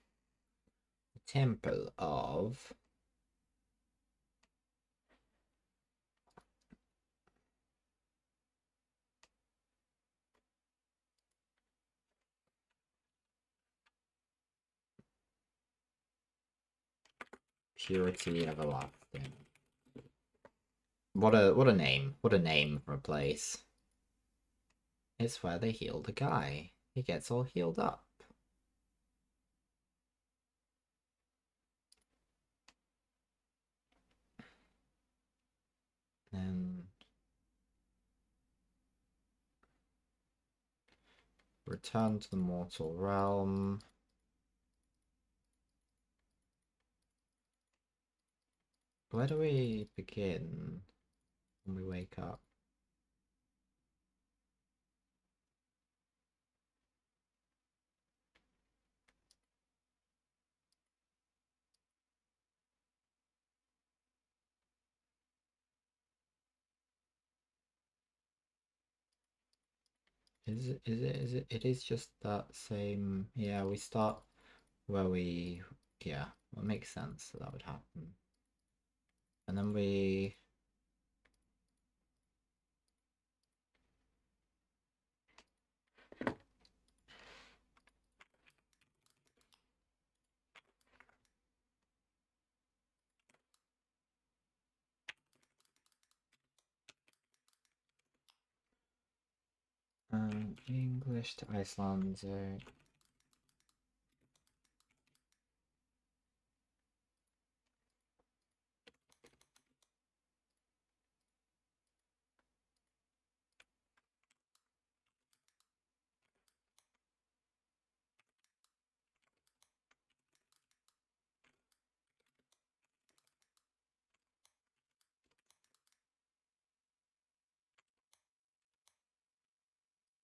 temple of purity everlasting. What a name. What a name for a place. It's where they heal the guy. He gets all healed up. And return to the mortal realm. Where do we begin when we wake up? It is just that same, yeah, we start where we, yeah, well, it makes sense that would happen. And then we English to Icelandic.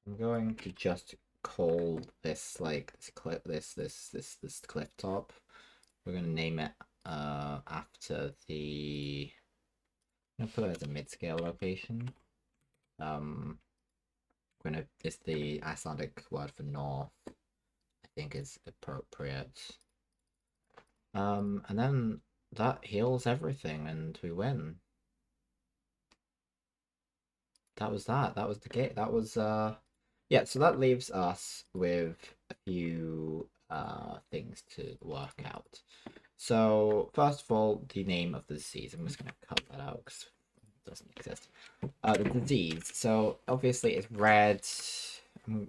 I'm going to just call this like this cliff top. We're gonna name it after the. I'm gonna put it as a mid-scale location. Gonna it's the Icelandic word for north. I think is appropriate. And then that heals everything, and we win. That was that. That was the game. That was yeah. So that leaves us with a few things to work out. So first of all, the name of the disease. I'm just gonna cut that out because it doesn't exist. The disease. So obviously it's red.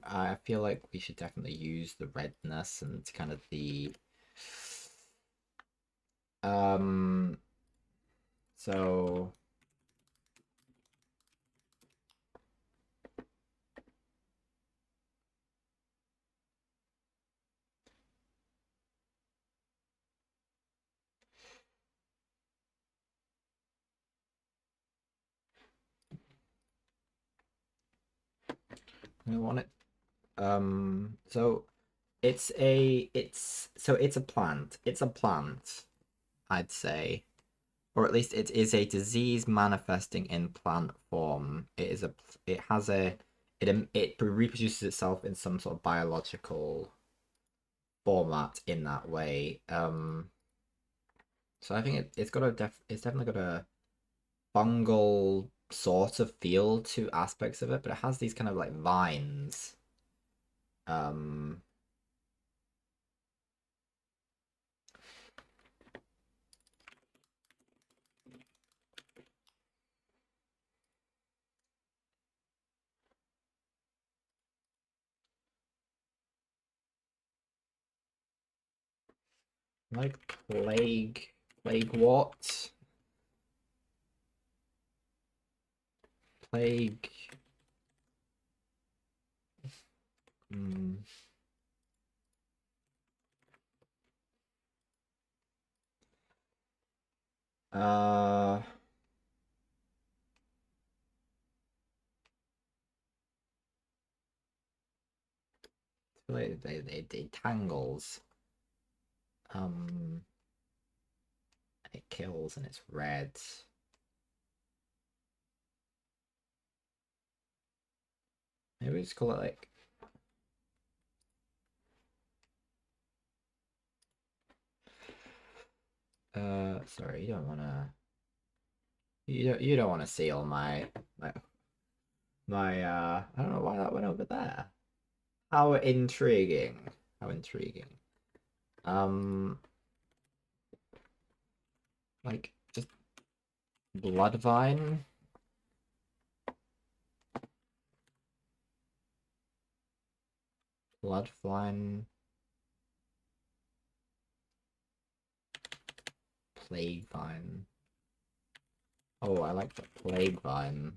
I feel like we should definitely use the redness and kind of the so we want it so it's a plant. It's a plant, I'd say. Or at least it is a disease manifesting in plant form. It has a it reproduces itself in some sort of biological format in that way. So I think it's definitely got a fungal sort of feel to aspects of it, but it has these kind of like vines. Um, Like plague. Plague what? Plague. Hmm. Uh. It tangles. Um. It kills and it's red. Maybe we just call it like. Sorry, you don't wanna. You don't want to see all my I don't know why that went over there. How intriguing. How intriguing. Um like just Bloodvine. Bloodvine. Plaguevine. Oh, I like the Plaguevine.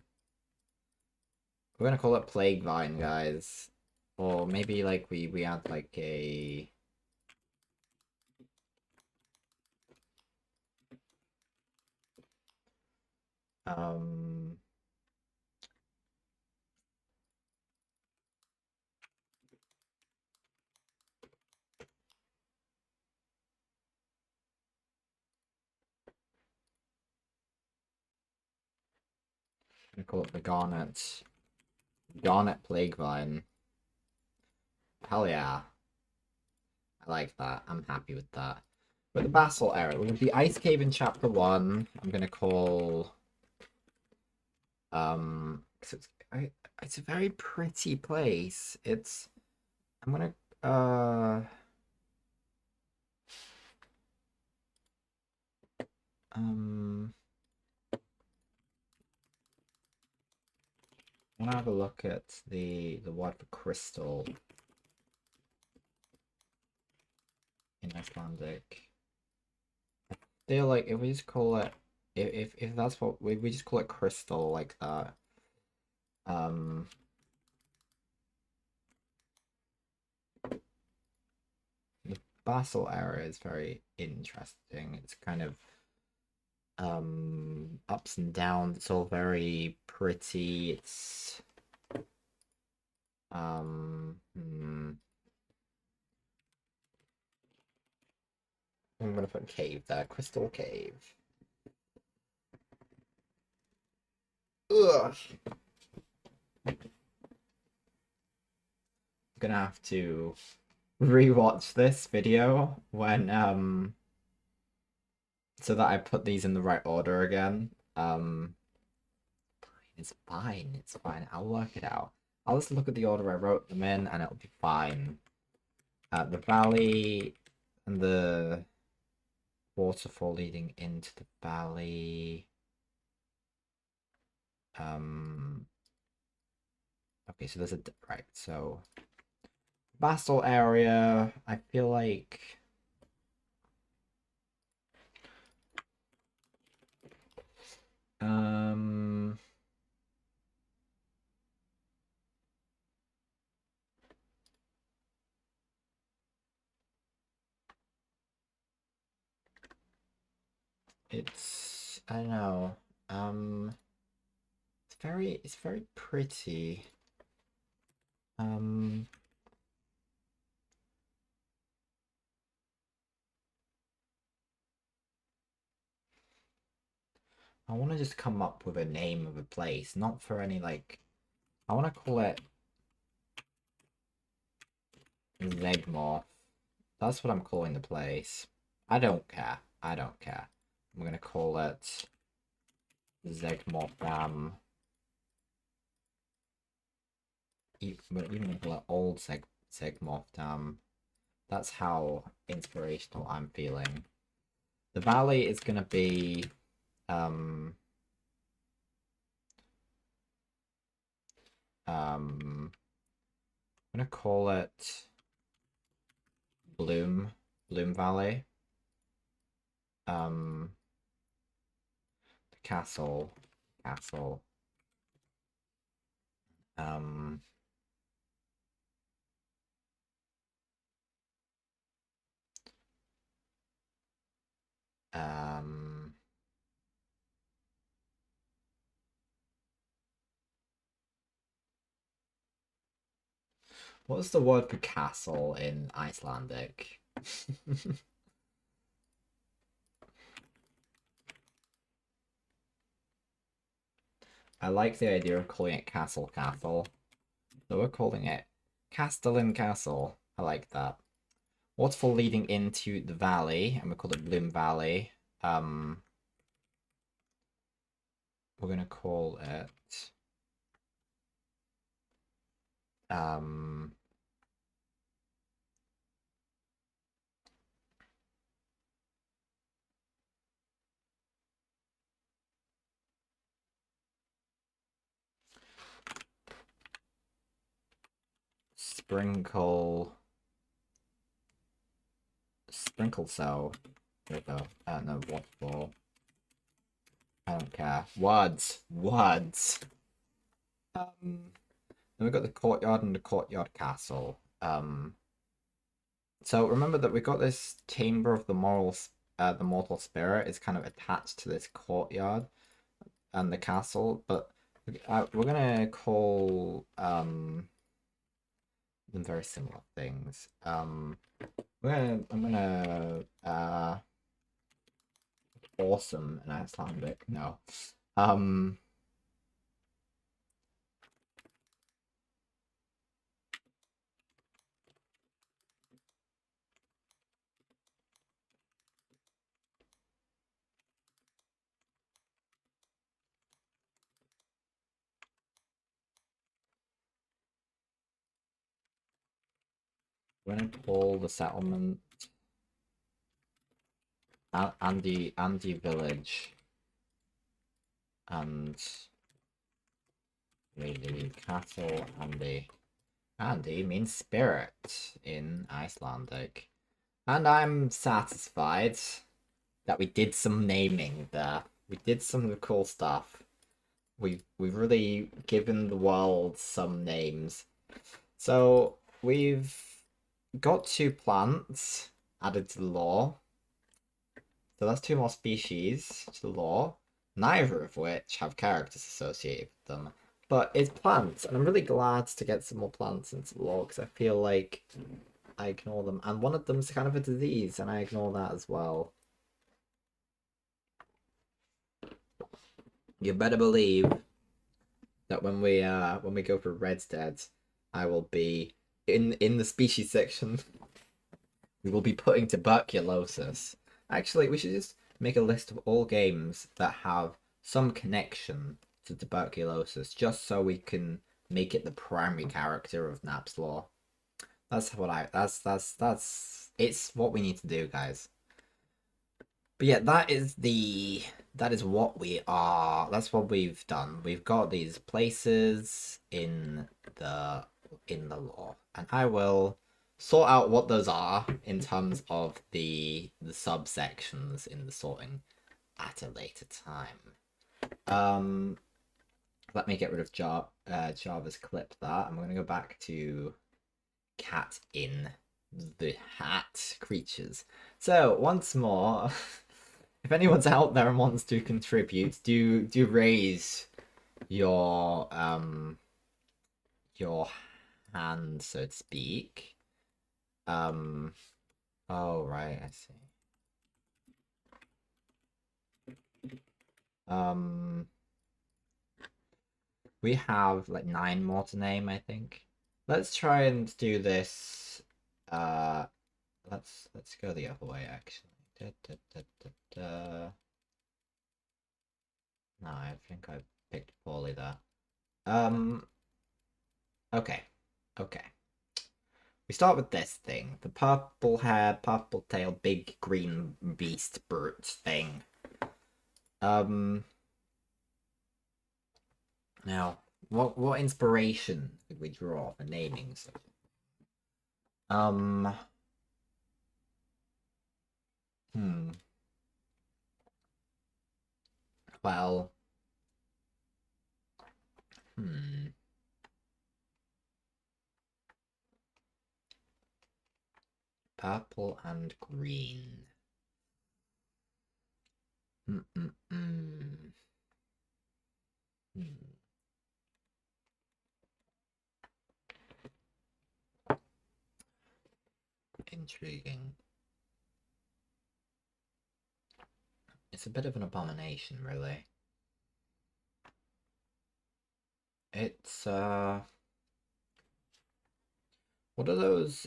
We're gonna call it Plaguevine, guys. Or maybe like we add like a um I'm gonna call it the Garnet. Garnet Plaguevine. Hell yeah. I like that. I'm happy with that. But the Basalt area, with the Ice Cave in Chapter 1, I'm gonna call 'cause it's a very pretty place. I'm gonna um I wanna have a look at the word for crystal in Icelandic. I feel like if we just call it if that's what we just call it crystal like that. Um the Basalt area is very interesting. It's kind of ups and downs. It's all very pretty. It's I'm gonna put cave there, crystal cave. Ugh. I'm gonna have to rewatch this video when so that I put these in the right order again. It's fine, it's fine. I'll work it out. I'll just look at the order I wrote them in and it'll be fine. The valley and the waterfall leading into the valley. Okay, so there's a right. So Basalt area. I feel like um it's I don't know. It's very pretty. Um I want to just come up with a name of a place, not for any like I want to call it Zegmoth. That's what I'm calling the place. I don't care. I don't care. I'm gonna call it Zegmoth Dam. We're even gonna call it Old Zegmoth Dam. That's how inspirational I'm feeling. The valley is gonna be um I'm gonna call it Bloom Valley. The castle. Castle. Um, um, what's the word for castle in Icelandic? I like the idea of calling it Castle Castle. So we're calling it Castellan Castle. I like that. Waterfall leading into the valley, and we call it Bloom Valley. We're gonna call it Sprinkle Cell. There we go. No, Waterfall. I don't care. Words. Words. Then we've got the courtyard and the courtyard castle. So remember that we've got this chamber of the the mortal spirit is kind of attached to this courtyard and the castle, but we're gonna call them very similar things. I'm gonna awesome in Icelandic. No. We're gonna call the settlement Andy Village and the castle Andy. Andy means spirit in Icelandic. And I'm satisfied that we did some naming there. We did some cool stuff. We've really given the world some names. So we've got 2 plants added to the lore. So that's 2 more species to the lore, neither of which have characters associated with them. But it's plants, and I'm really glad to get some more plants into the lore because I feel like I ignore them. And one of them's kind of a disease, and I ignore that as well. You better believe that when we go for Red's Dead, I will be in the species section. We will be putting tuberculosis. Actually, we should just make a list of all games that have some connection to tuberculosis, just so we can make it the primary character of Nap's lore. That's what I. That's. It's what we need to do, guys. But yeah, that is what we are. That's what we've done. We've got these places in the lore, and I will sort out what those are in terms of the subsections in the sorting at a later time. Let me get rid of Java's clip that. I'm gonna go back to cat in the hat creatures. So once more. If anyone's out there and wants to contribute, do raise your your hand, so to speak. Oh right, I see. We have like 9 more to name, I think. Let's try and do this. Let's go the other way actually. No, I think I picked poorly there. Okay. Okay. We start with this thing. The purple hair, purple tail, big green beast brute thing. Now, what inspiration did we draw for naming such? Hmm. Well, hmm. Purple and green. Mm-mm-mm. Hmm. Intriguing. It's a bit of an abomination, really. It's what are those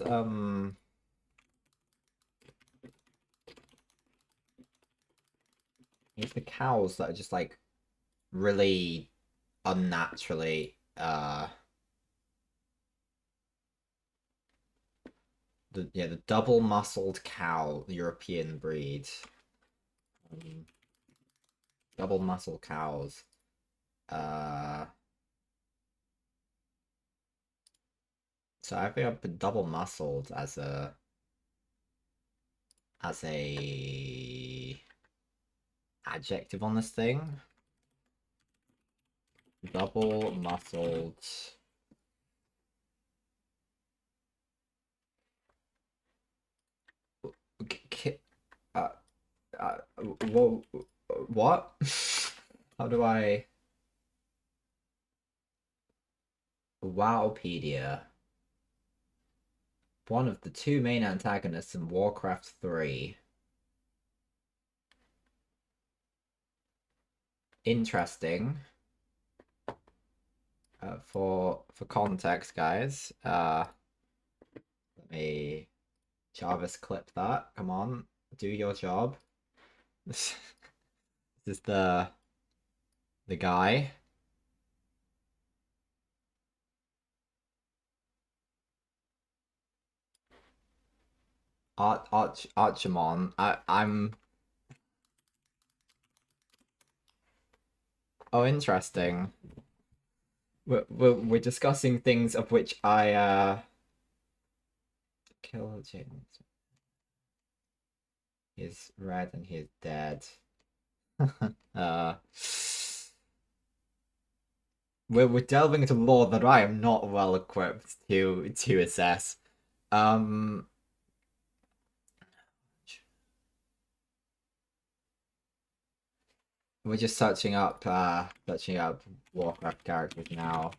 it's the cows that are just like really unnaturally the double muscled cow, the European breed. Um, Double muscle cows. Uh so I think I've been double muscled as a adjective on this thing. Double muscled. Uh, whoa, what? How do I? Wowpedia. One of the two main antagonists in Warcraft 3. Interesting. For context, guys. Let me Jarvis clip that. Come on, do your job. This is the guy. Archimon. I'm. Oh, interesting. We're discussing things of which I kill James. He's red and he's dead. uh, we're delving into lore that I am not well equipped to assess. Um, we're just searching up Warcraft characters now.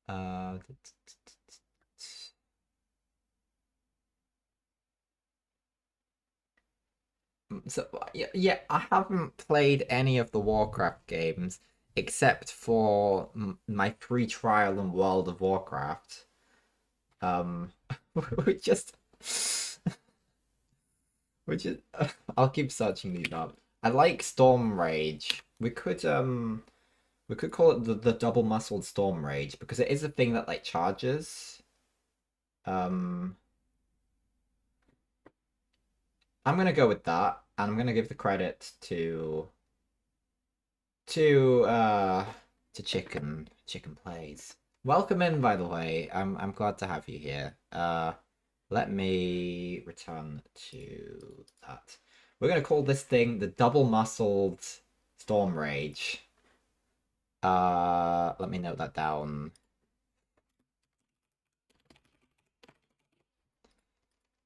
Uh, so yeah, I haven't played any of the Warcraft games except for my free trial in World of Warcraft. Um, we just, which is, I'll keep searching these up. I like Storm Rage. We could call it the double muscled Storm Rage because it is a thing that like charges. Um, I'm gonna go with that, and I'm gonna give the credit to uh to Chicken Plays. Welcome in, by the way. I'm glad to have you here. Let me return to that. We're gonna call this thing the double muscled Storm Rage. Let me note that down.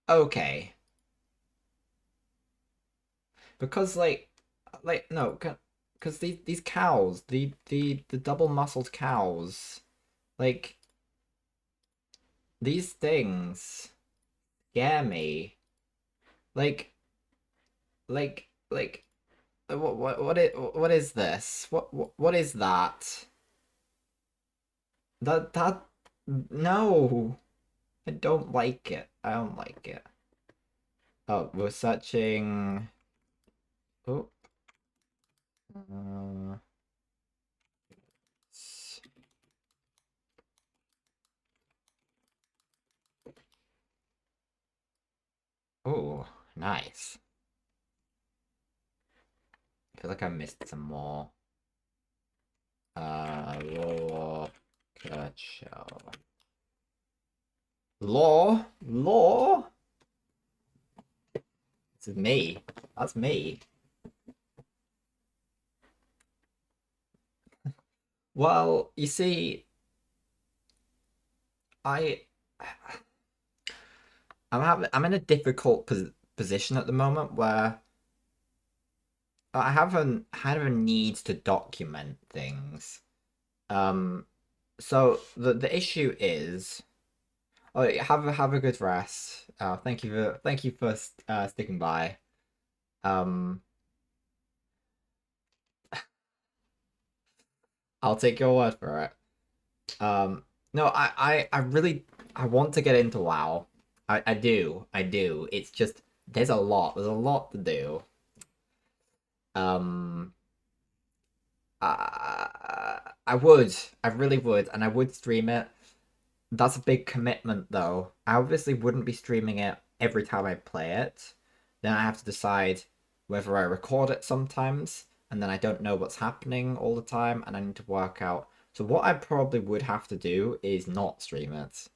Okay, because like no, because these cows, the double muscled cows, like these things scare me. Like like what is this? What is that? That no, I don't like it. I don't like it. Oh, we're searching. Oh, uh, oh, nice. I feel like I missed some more. Law, Show. Law. This is me. That's me. Well, you see, I I'm in a difficult position at the moment where I have a kind of a need to document things. Um, so the issue is, oh, have a good rest. Thank you for sticking by. Um, I'll take your word for it. No, I really I want to get into WoW. I do. It's just there's a lot to do. Um, I really would, and I would stream it. That's a big commitment, though. I obviously wouldn't be streaming it every time I play it. Then I have to decide whether I record it sometimes, and then I don't know what's happening all the time, and I need to work out. So what I probably would have to do is not stream it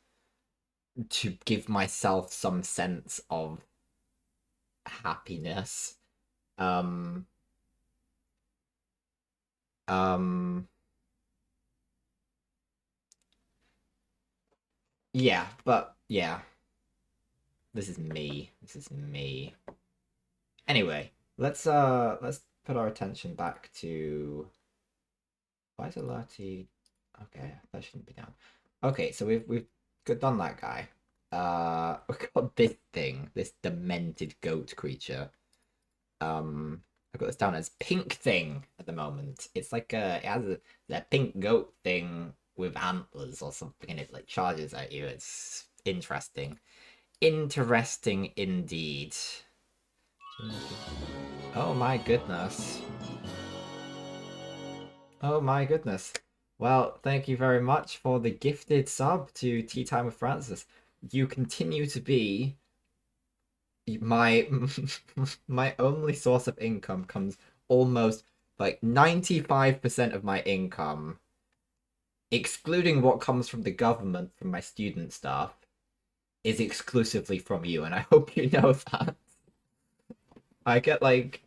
to give myself some sense of happiness. Um, um, yeah, but yeah, this is me. This is me. Anyway, let's put our attention back to why is Alati. Okay, that shouldn't be down. Okay, so we've done that guy. We've got this thing, this demented goat creature. I've got this down as pink thing at the moment. It's like it has a pink goat thing with antlers or something, and it like charges at you. It's interesting. Interesting indeed. Oh my goodness. Oh my goodness. Well, thank you very much for the gifted sub to Tea Time with Francis. You continue to be my my only source of income comes almost like 95% of my income, excluding what comes from the government from my student stuff, is exclusively from you, and I hope you know that. I get like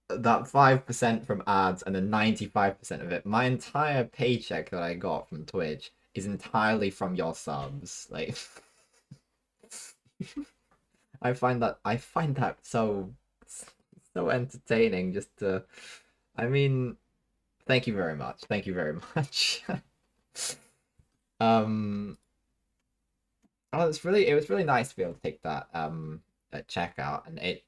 that 5% from ads and then 95% of it. My entire paycheck that I got from Twitch is entirely from your subs. Like I find that so entertaining just to I mean, thank you very much. Thank you very much. um oh, it was really nice to be able to take that checkout, and it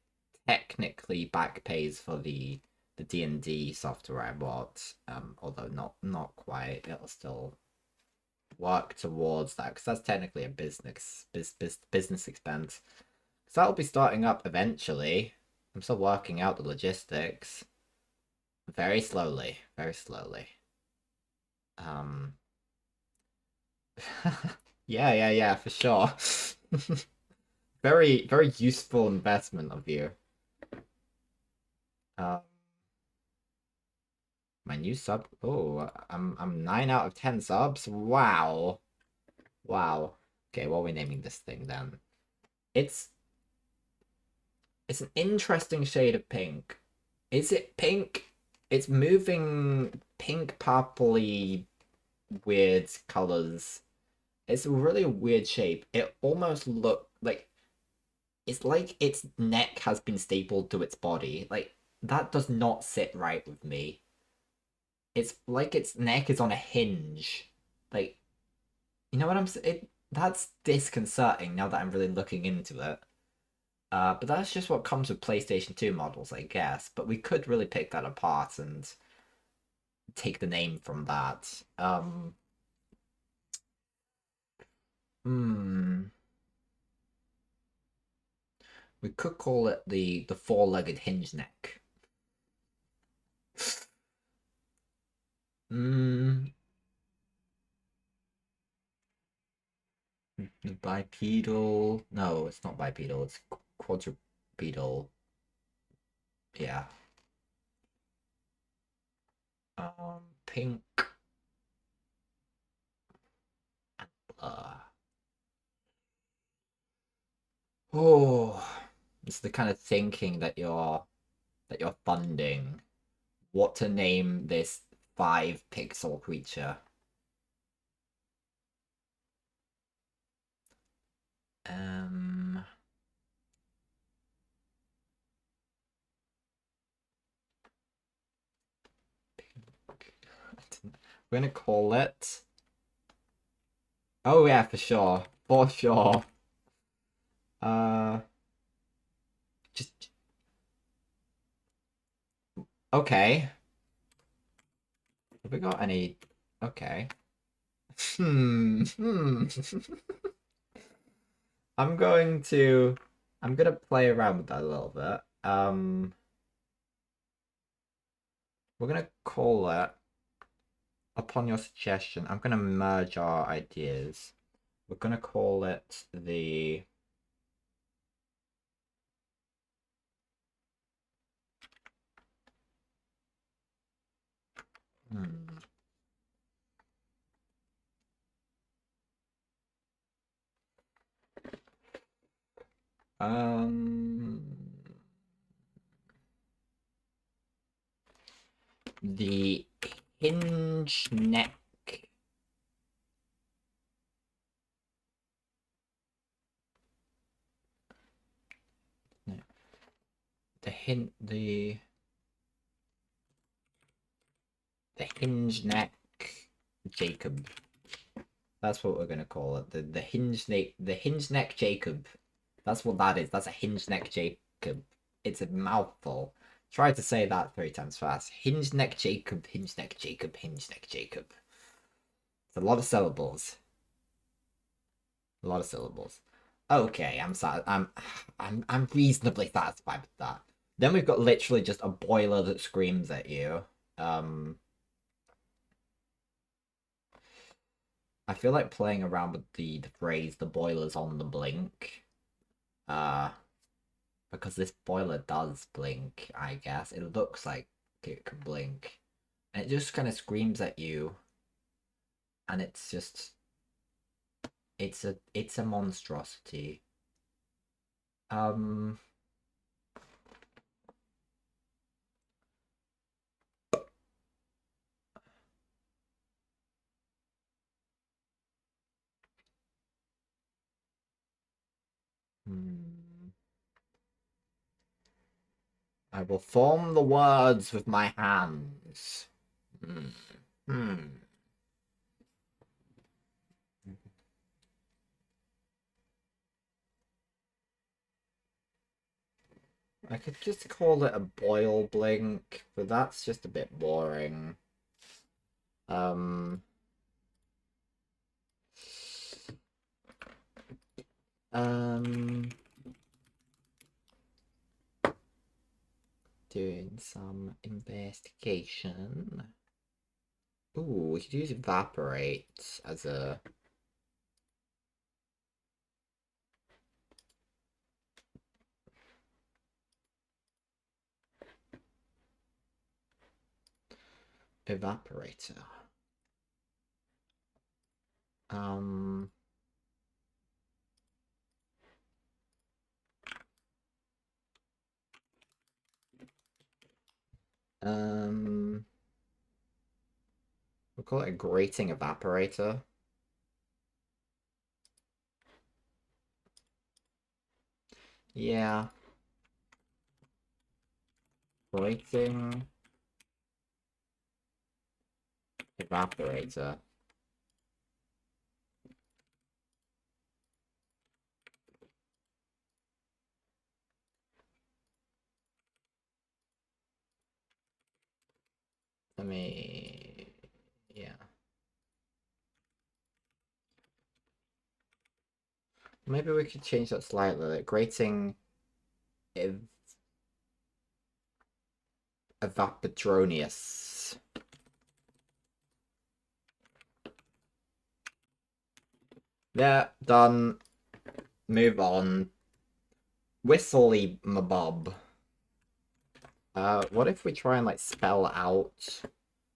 technically back pays for the D&D software I bought, although not quite. It'll still work towards that because that's technically a business expense. So that'll be starting up eventually. I'm still working out the logistics very slowly, very slowly. Um, yeah, for sure. Very useful investment of you. Um, my new sub. Oh, I'm 9 out of 10 subs. Wow, wow. Okay, what are we naming this thing then? It's it's an interesting shade of pink. Is it pink? It's moving pink, purpley, weird colors. It's a really weird shape. It almost look like it's like its neck has been stapled to its body. Like that does not sit right with me. It's like its neck is on a hinge. Like, you know what I'm saying? That's disconcerting now that I'm really looking into it. But that's just what comes with PlayStation 2 models, I guess. But we could really pick that apart and take the name from that. Hmm. We could call it the four-legged hinge neck. Hmm. Bipedal. No, it's not bipedal. It's quadrupedal. Yeah. Pink. Uh, oh. It's the kind of thinking that you're funding. What to name this 5-pixel creature? Um, we're gonna call it. Oh yeah, for sure, for sure. Uh, just okay. Have we got any? Okay. Hmm. I'm going to. I'm gonna play around with that a little bit. We're gonna call it. Upon your suggestion, I'm gonna merge our ideas. We're gonna call it the. Hmm. Um, the hinge neck. No, the hinge neck Jacob. That's what we're gonna call it. The hinge neck Jacob. That's what that is. That's a hinge neck Jacob. It's a mouthful. Try to say that 3 times fast. Hinge neck Jacob, hinge neck Jacob, hinge neck Jacob. It's a lot of syllables. A lot of syllables. Okay, I'm reasonably satisfied with that. Then we've got literally just a boiler that screams at you. Um, I feel like playing around with the phrase "the boiler's on the blink." Uh, because this boiler does blink. I guess it looks like it can blink, and it just kind of screams at you, and it's a monstrosity. Um, hmm. I will form the words with my hands. Hmm. Hmm. I could just call it a boil blink, but that's just a bit boring. Um. Um. Doing some investigation. Ooh, we could use evaporate as a. Evaporator. Um. Um. We'll call it a grating evaporator. Yeah. Grating evaporator. Let me. Yeah. Maybe we could change that slightly. Like grating ev evapotronius. Yeah, done. Move on. Whistly mabob. What if we try and like spell out?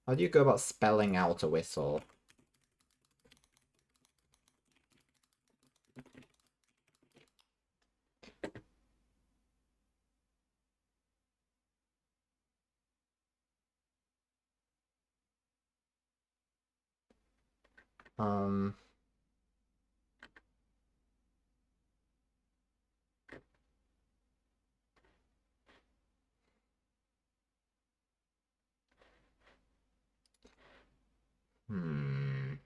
How do you go about spelling out a whistle? Um. Hmm.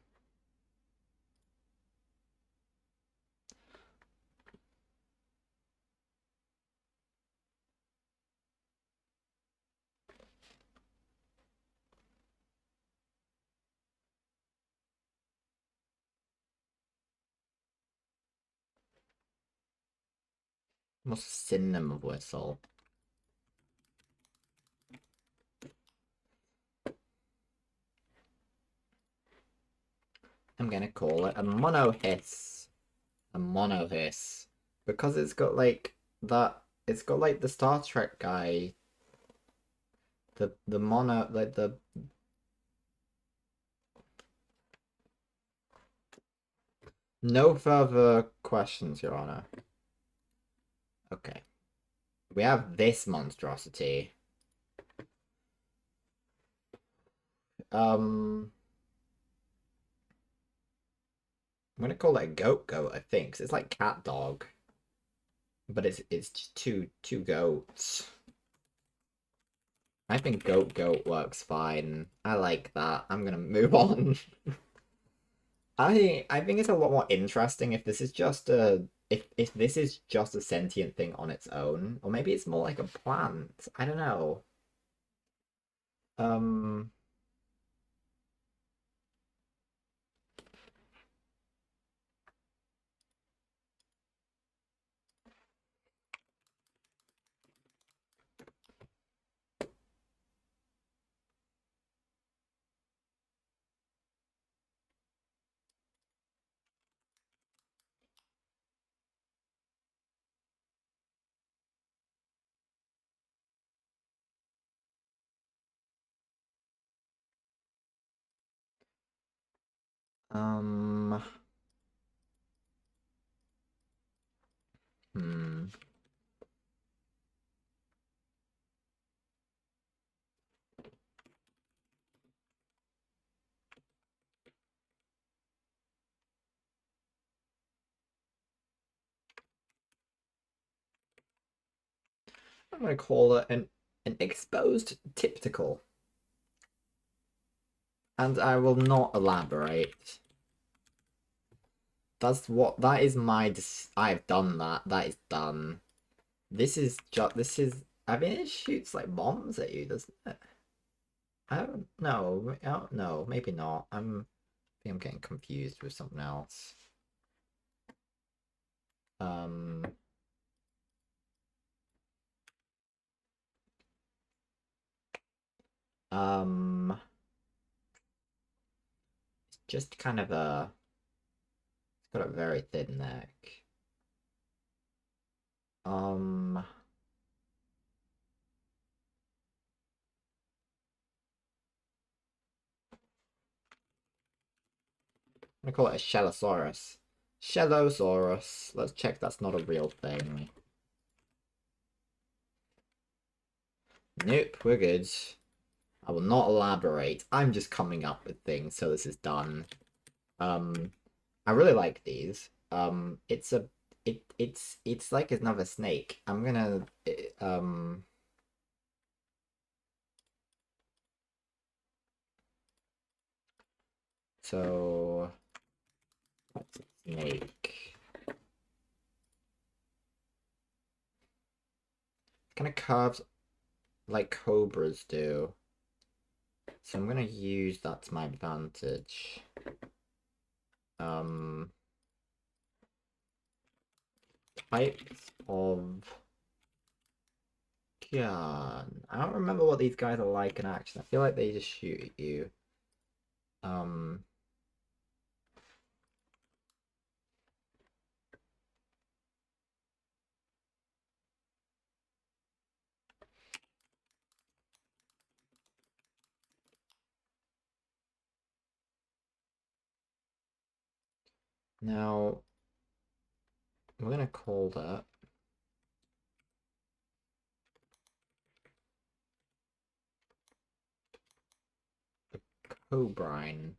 What's Cinema Whistle? I'm gonna call it a Monohiss. A Monohiss. Because it's got like that. It's got like the Star Trek guy. The mono like the. No further questions, Your Honor. Okay. We have this monstrosity. I'm gonna call it a goat goat, I think. 'Cause it's like cat dog. But it's just two goats. I think goat goat works fine. I like that. I'm gonna move on. I think it's a lot more interesting if this is just a if this is just a sentient thing on its own, or maybe it's more like a plant. I don't know. Um, um, hmm. I'm gonna call it an exposed typical, and I will not elaborate. That is my. I've done that. That is done. This is. I mean, it shoots like bombs at you, doesn't it? I don't know. I don't know. Maybe not. I think I'm getting confused with something else. Um. Um. Just kind of a. It's got a very thin neck. I'm gonna call it a Shellosaurus. Shellosaurus. Let's check that's not a real thing. Nope, we're good. I will not elaborate. I'm just coming up with things, so this is done. Um, I really like these. It's a it's like another snake. I'm gonna so what's a snake? Kind of curves like cobras do. So I'm gonna use that to my advantage. Um, types of gun. I don't remember what these guys are like in action. I feel like they just shoot at you. Um, now we're gonna call that Cobrine.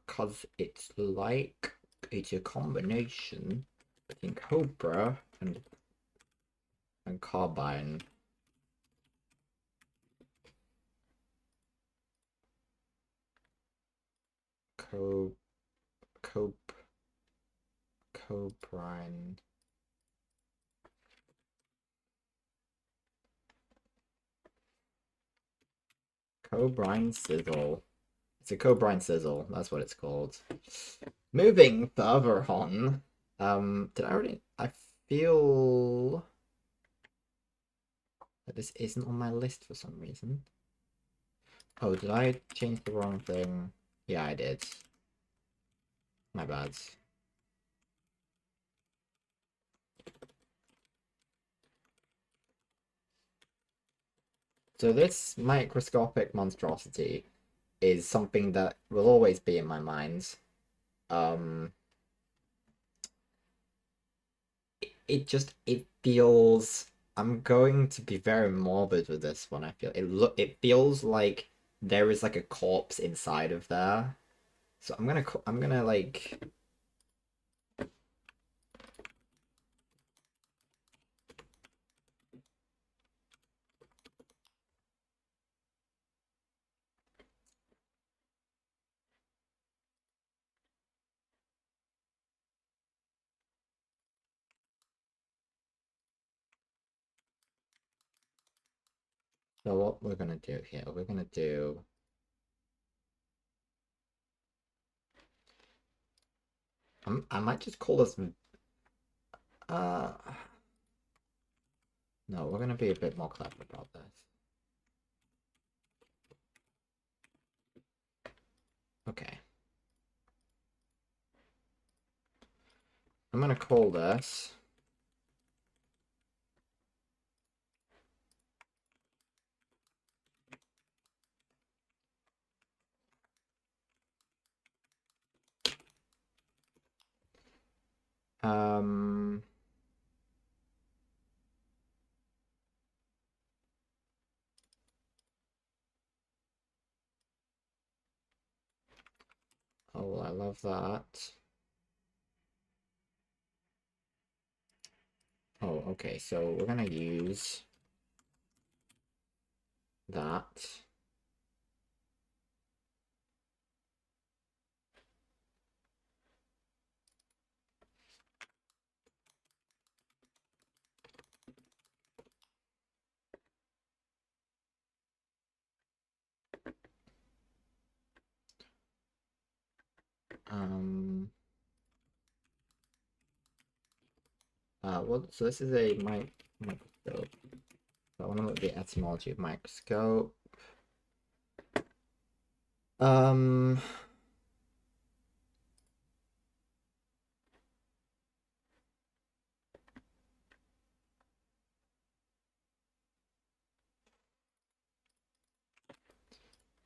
because it's like it's a combination between Cobra and Carbine. Cobrine. Cobrine Sizzle. It's a Cobrine Sizzle. That's what it's called. Moving further on. Did I already? I feel that this isn't on my list for some reason. Oh, did I change the wrong thing? Yeah, I did. My bad. So this microscopic monstrosity is something that will always be in my mind. Um, it feels. I'm going to be very morbid with this one. I feel it feels like there is like a corpse inside of there. So I'm gonna like. So what we're gonna do here? We're gonna do. I might just call this. Uh, no, we're gonna be a bit more clever about this. Okay. I'm gonna call this. Um. Oh, I love that. Oh, okay. So we're gonna use that. Um. Well, so this is a microscope. So I want to look at the etymology of microscope. Um.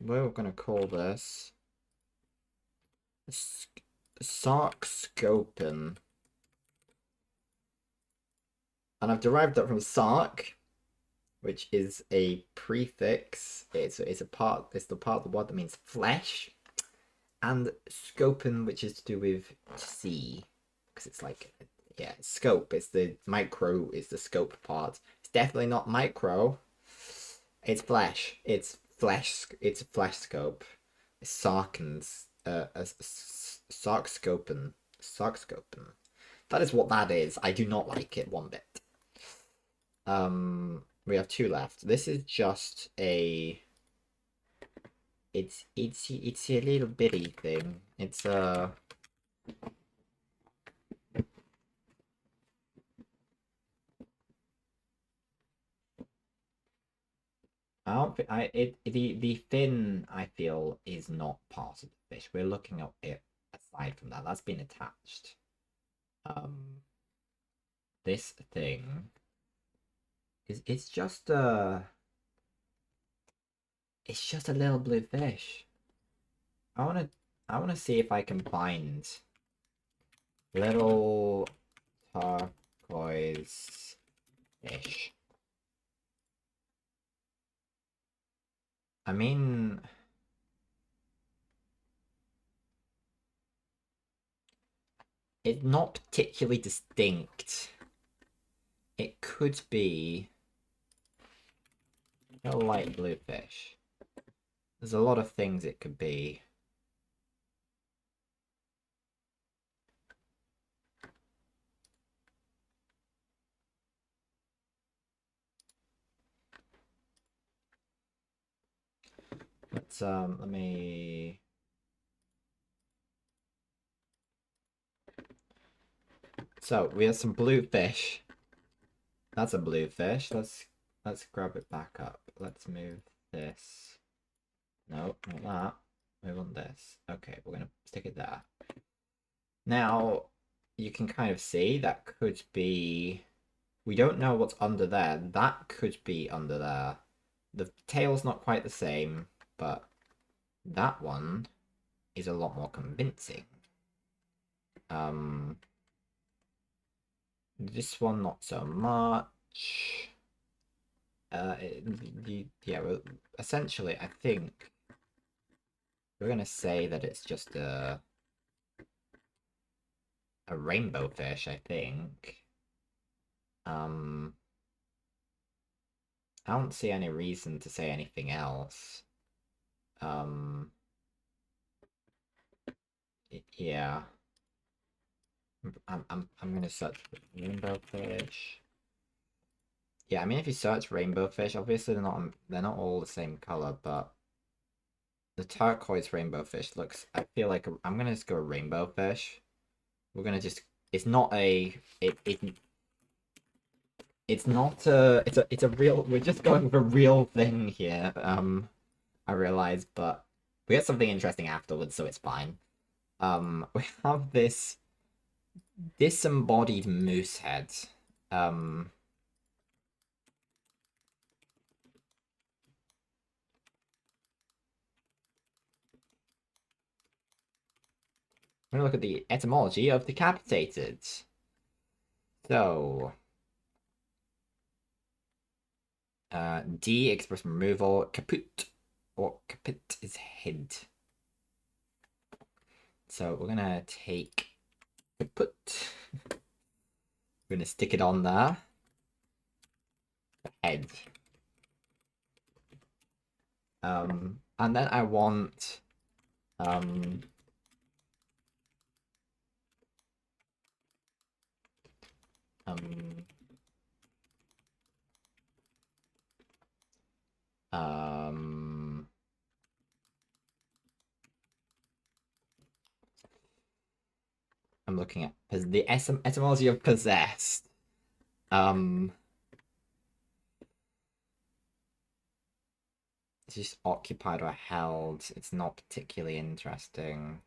We're gonna call this Sarkscopen. And I've derived that from sark, which is a prefix. It's a part. It's the part of the word that means flesh, and scopen, which is to do with see, because it's like yeah, scope. It's the micro. Is the scope part. It's definitely not micro. It's flesh. It's flesh. It's a flesh scope. It's sarkens. Sarkscopen. Sarkscopen. That is what that is. I do not like it one bit. We have two left. This is just a. It's a little bitty thing. It's a. I don't think the fin I feel is not part of the fish. We're looking at it aside from that. That's been attached. This thing is it's just a little blue fish. I wanna I wanna see if I can find little turquoise fish. I mean, It's not particularly distinct. It could be a light blue fish. There's a lot of things it could be. Let me. So we have some blue fish. That's a blue fish. Let's grab it back up. Let's move this. No, not that. Move on this. Okay, we're gonna stick it there. Now you can kind of see that could be. We don't know what's under there. That could be under there. The tail's not quite the same, but that one is a lot more convincing. This one not so much. Yeah, well, essentially, I think we're gonna say that it's just a rainbow fish. I think. I don't see any reason to say anything else. Yeah. I'm gonna search for rainbow fish. Yeah, I mean if you search rainbow fish, obviously they're not all the same color, but the turquoise rainbow fish looks. I feel like I'm gonna just go rainbow fish. We're gonna just. It's not a. It's not a. It's a real. We're just going for a real thing here. I realize, but we get something interesting afterwards, so it's fine. We have this disembodied moose head. Um, I'm gonna look at the etymology of decapitated. So, D express removal, kaput, or kaput is head. So we're gonna take kaput. We're gonna stick it on there. Head. And then I want um um um I'm looking at the etymology of possessed. It's just occupied or held. It's not particularly interesting.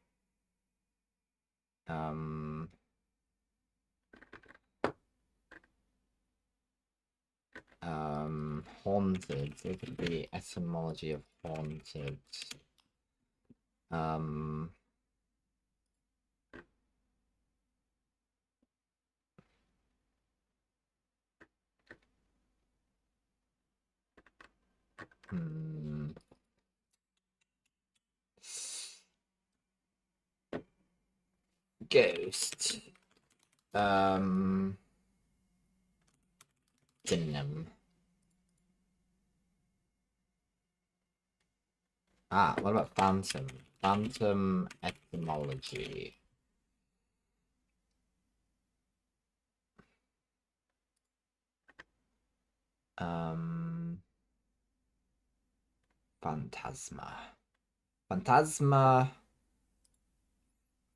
Haunted. So it could be etymology of haunted. Um, hmm. Ghost. Synonym. Ah, what about phantom? Phantom etymology. Phantasma. Phantasma.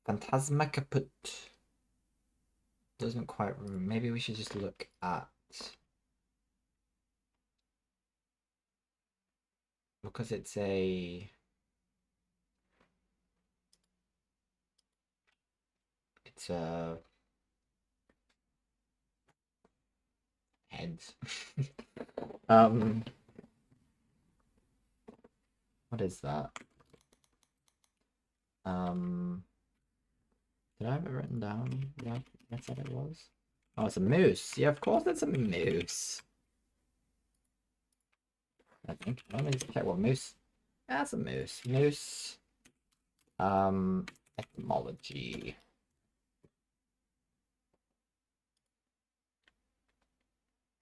Phantasma kaput. Doesn't quite. Maybe we should just look at. Because it's a. It's a. Heads. What is that? Did I have it written down? Yeah, I said it was. Oh, it's a moose. Yeah, of course it's a moose. I think. Let me just check what moose. That's a moose. Moose. Etymology.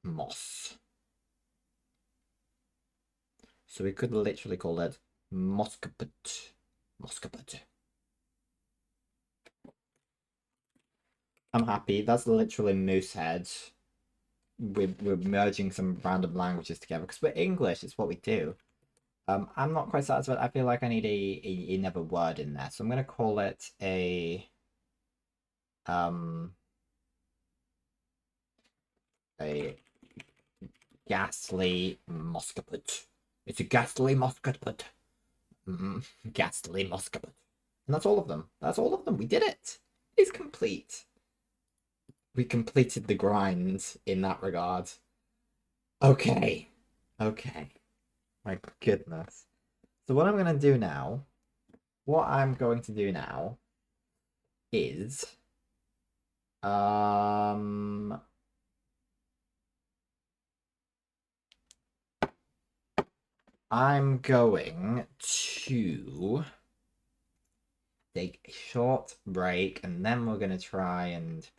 moss. So we could literally call it Moskoput. Moskoput. I'm happy. That's literally Moosehead. We're merging some random languages together because we're English. It's what we do. I'm not quite satisfied. I feel like I need another word in there, so I'm gonna call it um a ghastly Moskoput. It's a ghastly Moskoput. Ghastly Moskoput. And that's all of them. That's all of them. We did it. It's complete. We completed the grind in that regard. Okay. Okay. My goodness. So what I'm gonna do now, what I'm going to do now is I'm going to take a short break and then we're gonna try and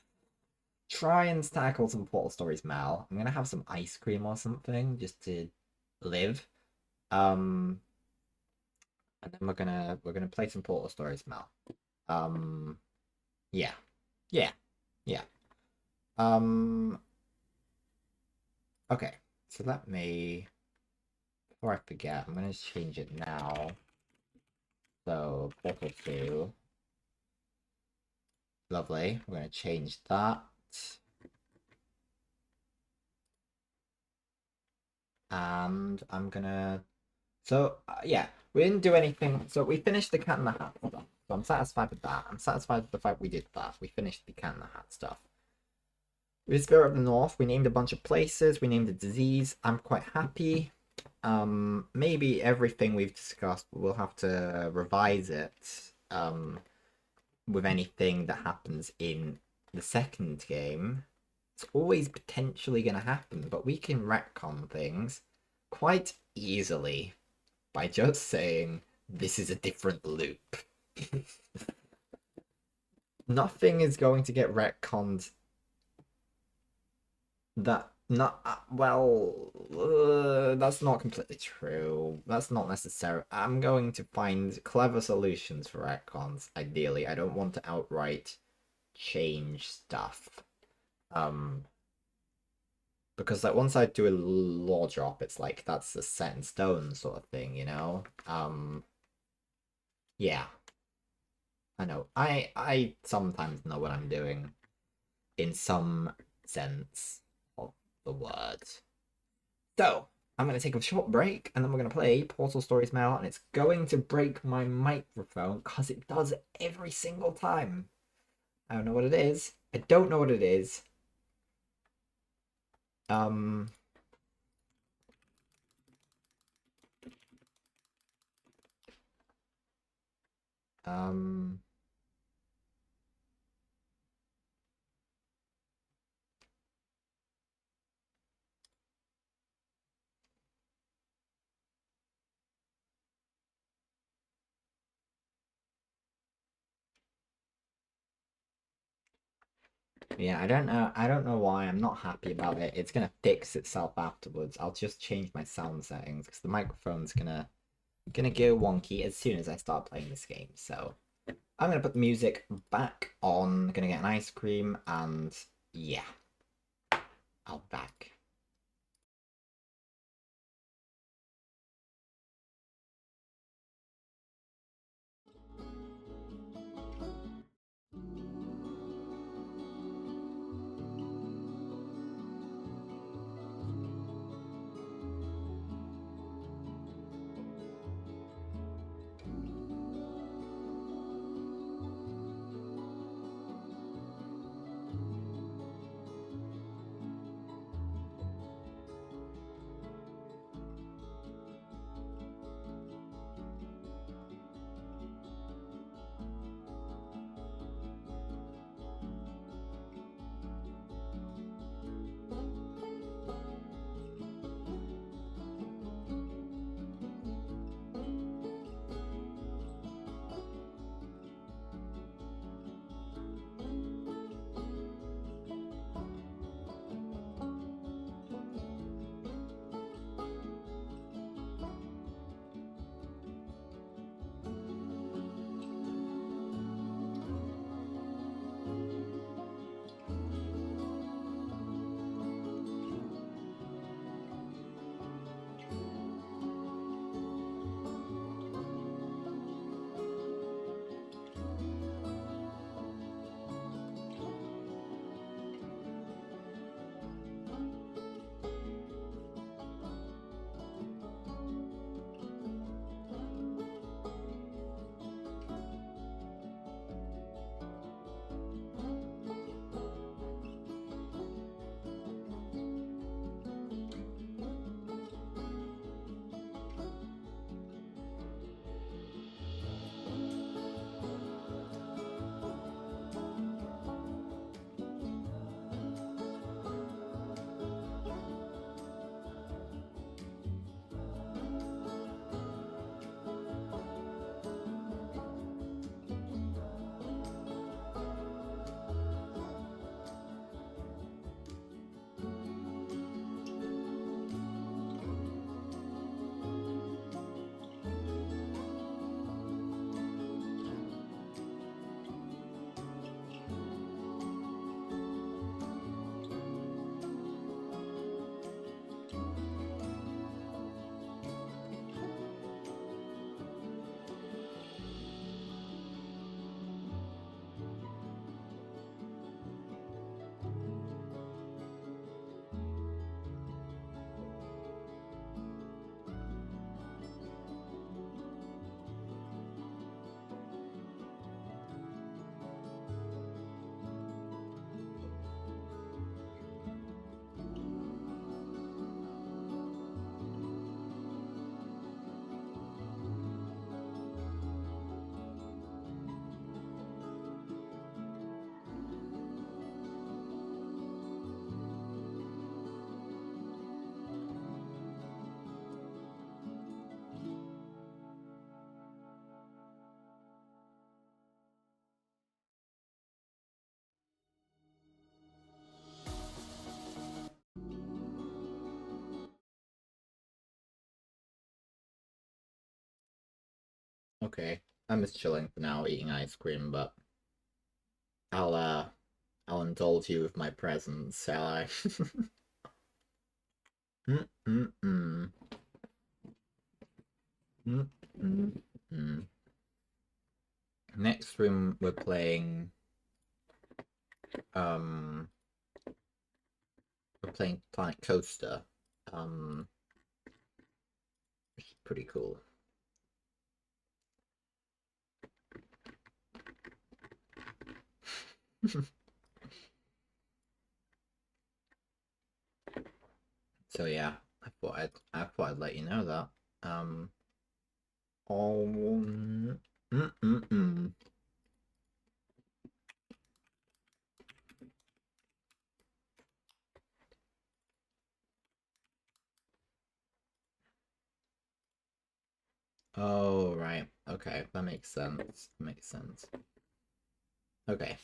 tackle some Portal Stories Mal. I'm gonna have some ice cream or something just to live. And then we're gonna play some Portal Stories Mal. Um yeah. Yeah. Yeah. Um okay. So let me before I forget, I'm gonna change it now. So Portal 2. Lovely. We're gonna change that. And I'm gonna so yeah, we didn't do anything. So we finished the Cat in the Hat stuff. So I'm satisfied with that. I'm satisfied with the fact we did that. We finished the Cat in the Hat stuff. With Spirit of the North, we named a bunch of places. We named a disease. I'm quite happy. Maybe everything we've discussed, we'll have to revise it. With anything that happens in the second game, it's always potentially going to happen, but we can retcon things quite easily by just saying this is a different loop. Nothing is going to get retconned that not that's not completely true. That's not necessary. I'm going to find clever solutions for retcons. Ideally, I don't want to outright change stuff. Because like once I do a lore drop, it's like that's a set in stone sort of thing, you know. Yeah, I know. I sometimes know what I'm doing in some sense of the word. So I'm gonna take a short break and then we're gonna play Portal Stories Mail, and it's going to break my microphone because it does every single time. I don't know what it is. I don't know what it is. Um um Yeah, I don't know. I don't know why I'm not happy about it. It's gonna fix itself afterwards. I'll just change my sound settings because the microphone's gonna go wonky as soon as I start playing this game. So I'm gonna put the music back on. Gonna get an ice cream and yeah, I'll be back. Okay. I'm just chilling for now, eating ice cream, but I'll indulge you with my presence, shall I? Mm-mm-mm. Mm-mm-mm. Next room we're playing um Planet Coaster. Which is pretty cool. So yeah, I thought I'd let you know that. Oh, mm. Oh, right. Okay, that makes sense. Makes sense. Okay.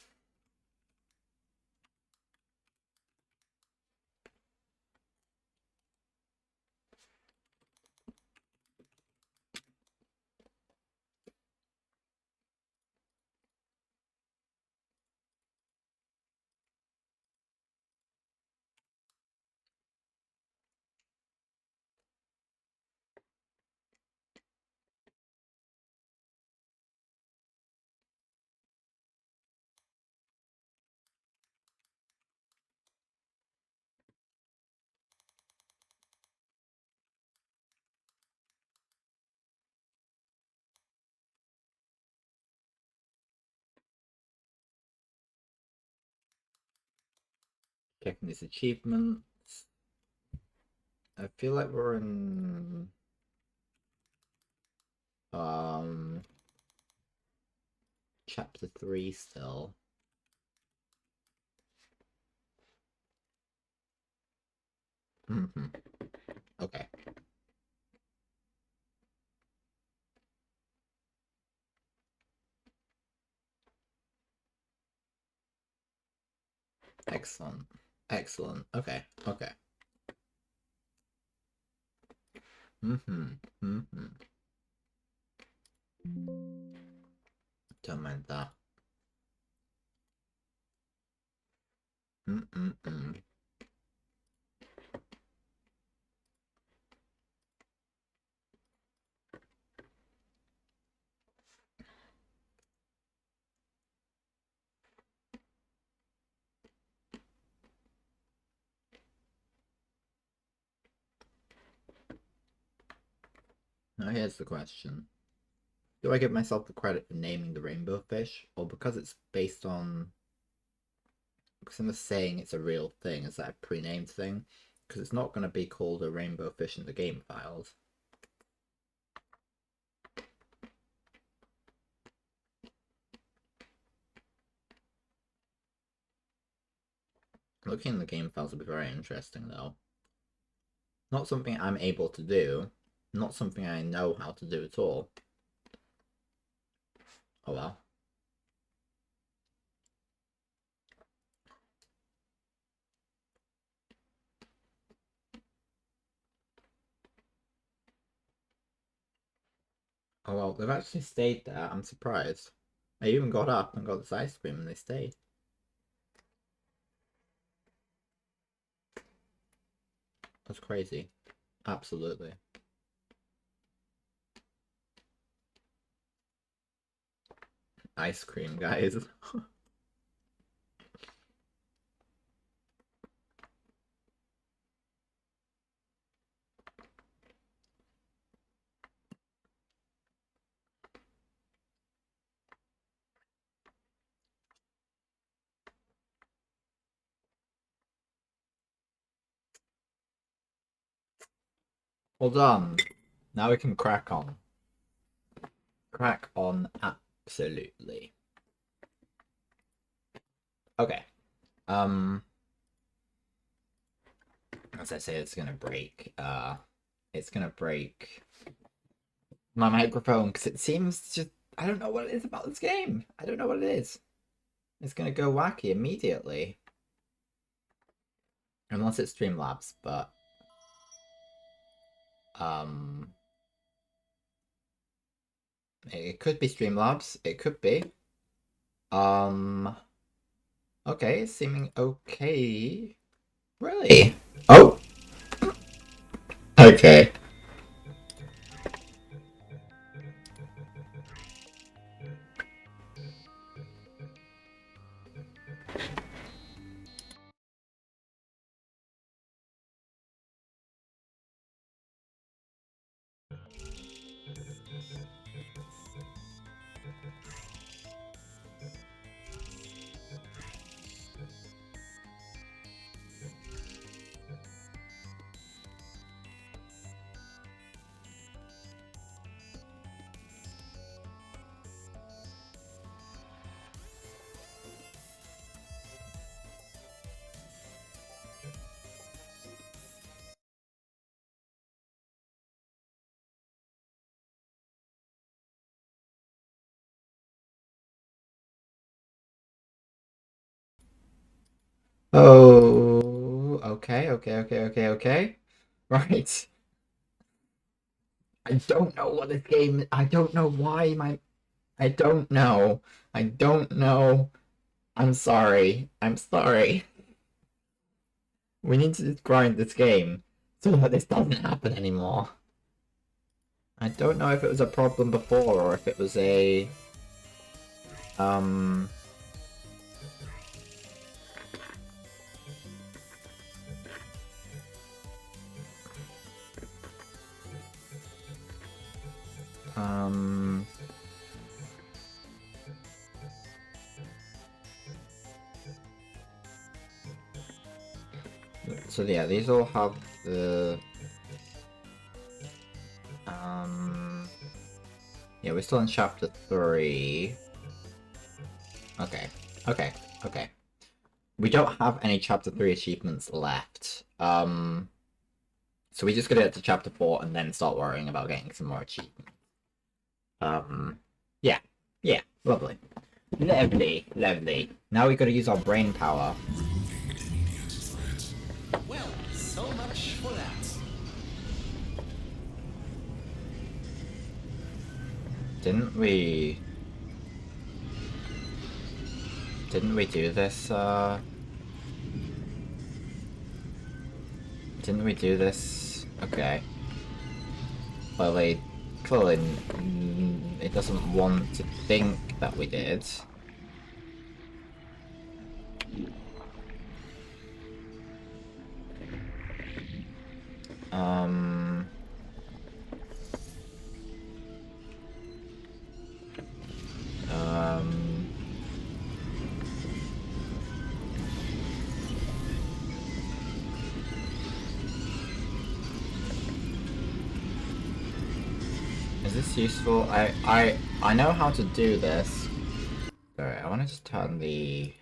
Checking these achievements. I feel like we're in um chapter 3 still. Mm-hmm. Okay. Excellent. Excellent. Okay. Okay. Mm-hmm. Mm-hmm. Don't mind that. Mm-mm-mm. Now here's the question. Do I give myself the credit for naming the rainbow fish, or because it's based on because I'm just saying it's a real thing, is that a pre-named thing? Because it's not going to be called a rainbow fish in the game files. Looking in the game files would be very interesting, though. Not something I'm able to do, not something I know how to do at all. Oh well. Oh well, they've actually stayed there. I'm surprised. I even got up and got this ice cream and they stayed. That's crazy. Absolutely. Ice cream, guys. Well done. Now we can crack on. Crack on, absolutely. Okay. Um, as I say, it's gonna break. It's gonna break my microphone because it seems just. I don't know what it is about this game. I don't know what it is. It's gonna go wacky immediately. Unless it's Streamlabs, but um It could be Streamlabs. It could be. Okay, seeming okay. Really? Oh, okay. Oh, okay. Right. I don't know what this game. I don't know why my. I don't know. I don't know. I'm sorry. I'm sorry. We need to grind this game so that this doesn't happen anymore. I don't know if it was a problem before or if it was a um um so yeah, these all have the yeah, we're still in chapter 3. Okay. Okay. Okay. We don't have any chapter 3 achievements left. So we just gotta get to chapter 4 and then start worrying about getting some more achievements. Yeah. Yeah, lovely. Lovely, lovely. Now we gotta use our brain power. Well, so much for that. Didn't we... Didn't we do this, Didn't we do this? Okay. Clearly, it doesn't want to think that we did. Um... Um... Is this useful? I know how to do this. Alright, I want to just turn it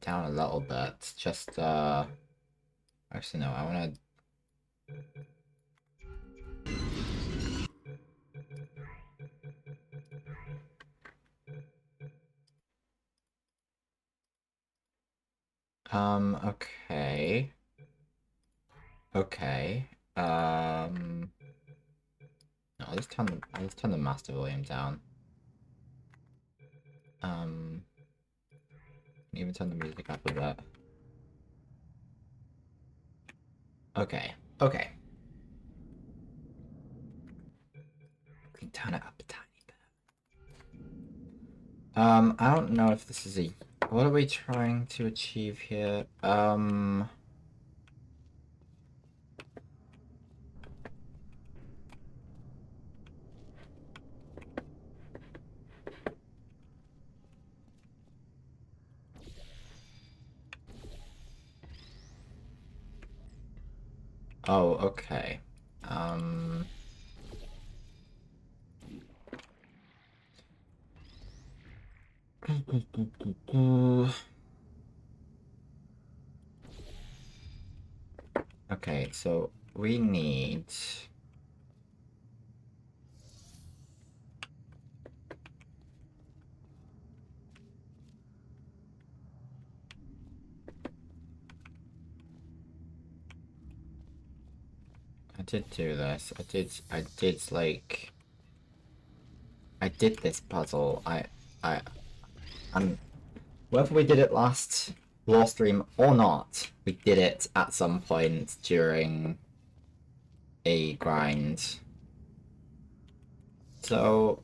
down a little bit. Just actually no, I want to. Okay. Okay. No, I'll just turn the master volume down. Even turn the music up a bit. Okay. Okay. We can turn it up a tiny bit. I don't know if this is a. What are we trying to achieve here? Oh, okay. Okay, so we need. I did do this. I did this puzzle. And whether we did it last Law stream or not, we did it at some point during a grind. So,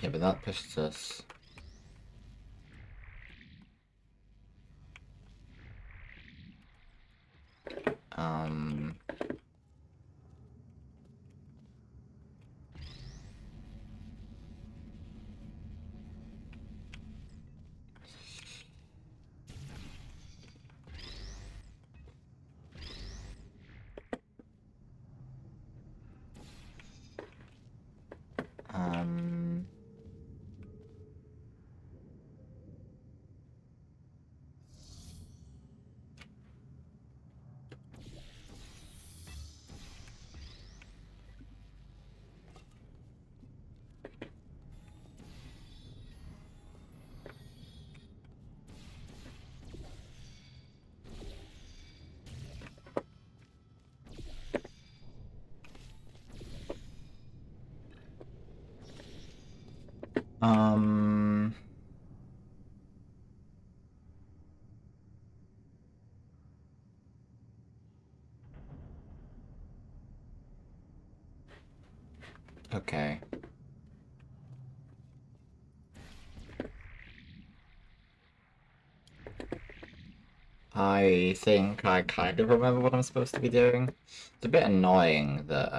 yeah, but that pushes us. Um, um, um, okay. I think I kind of remember what I'm supposed to be doing. It's a bit annoying that,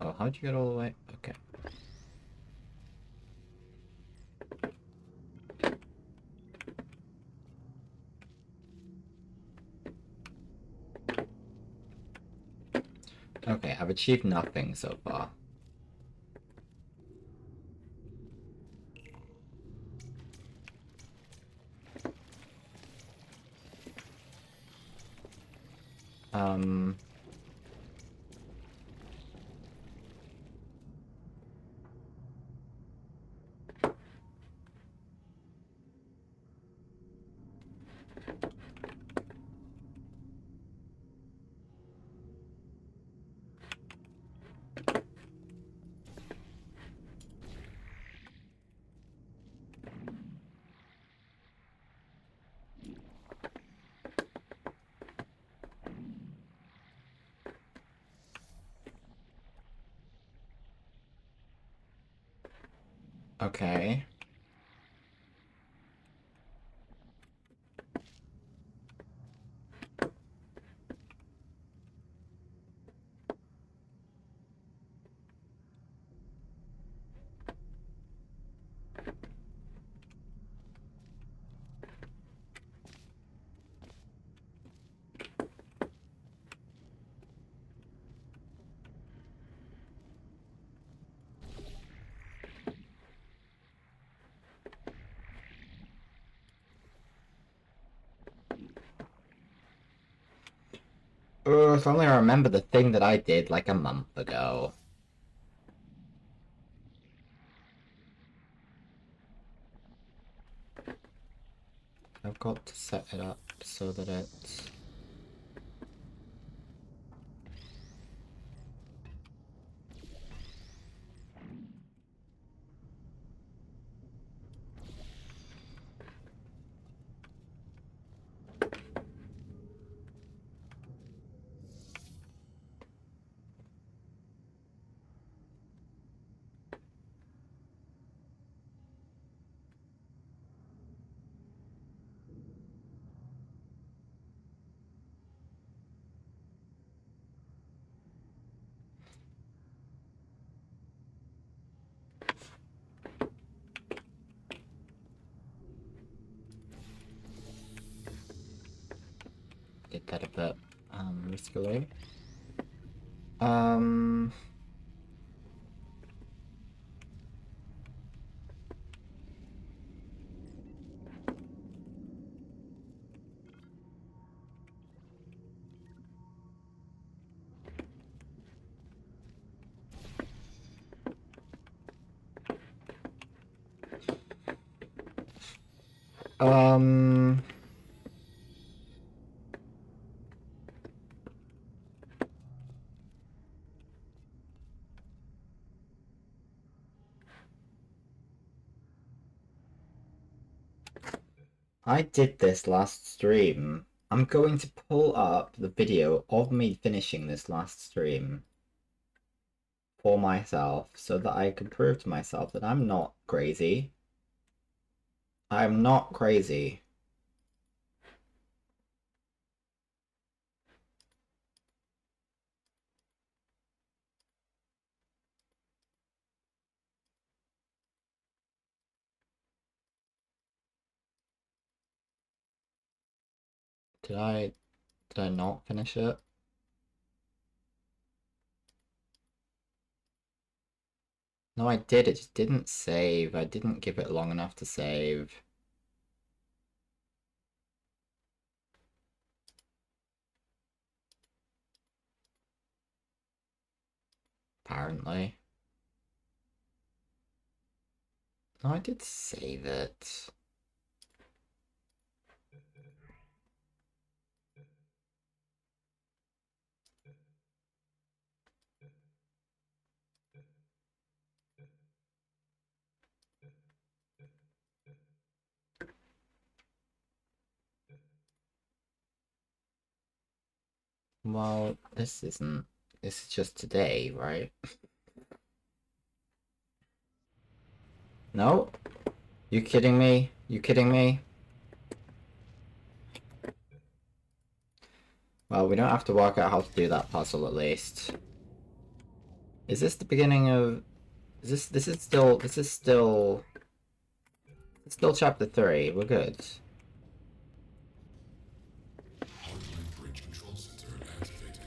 oh, how'd you get all the way? Okay. Okay, I've achieved nothing so far. Um, okay. If only I remember the thing that I did like a month ago. I've got to set it up so that it's... did that a bit riskily. Um. Um. I did this last stream. I'm going to pull up the video of me finishing this last stream for myself so that I can prove to myself that I'm not crazy. I'm not crazy. Did I not finish it? No, I did. It just didn't save. I didn't give it long enough to save. Apparently. No, I did save it. Well, this isn't. This is just today, right? No? You kidding me? You kidding me? Well, we don't have to work out how to do that puzzle at least. Is this the beginning of... This is still... It's still chapter 3. We're good. Hardline bridge control center activating.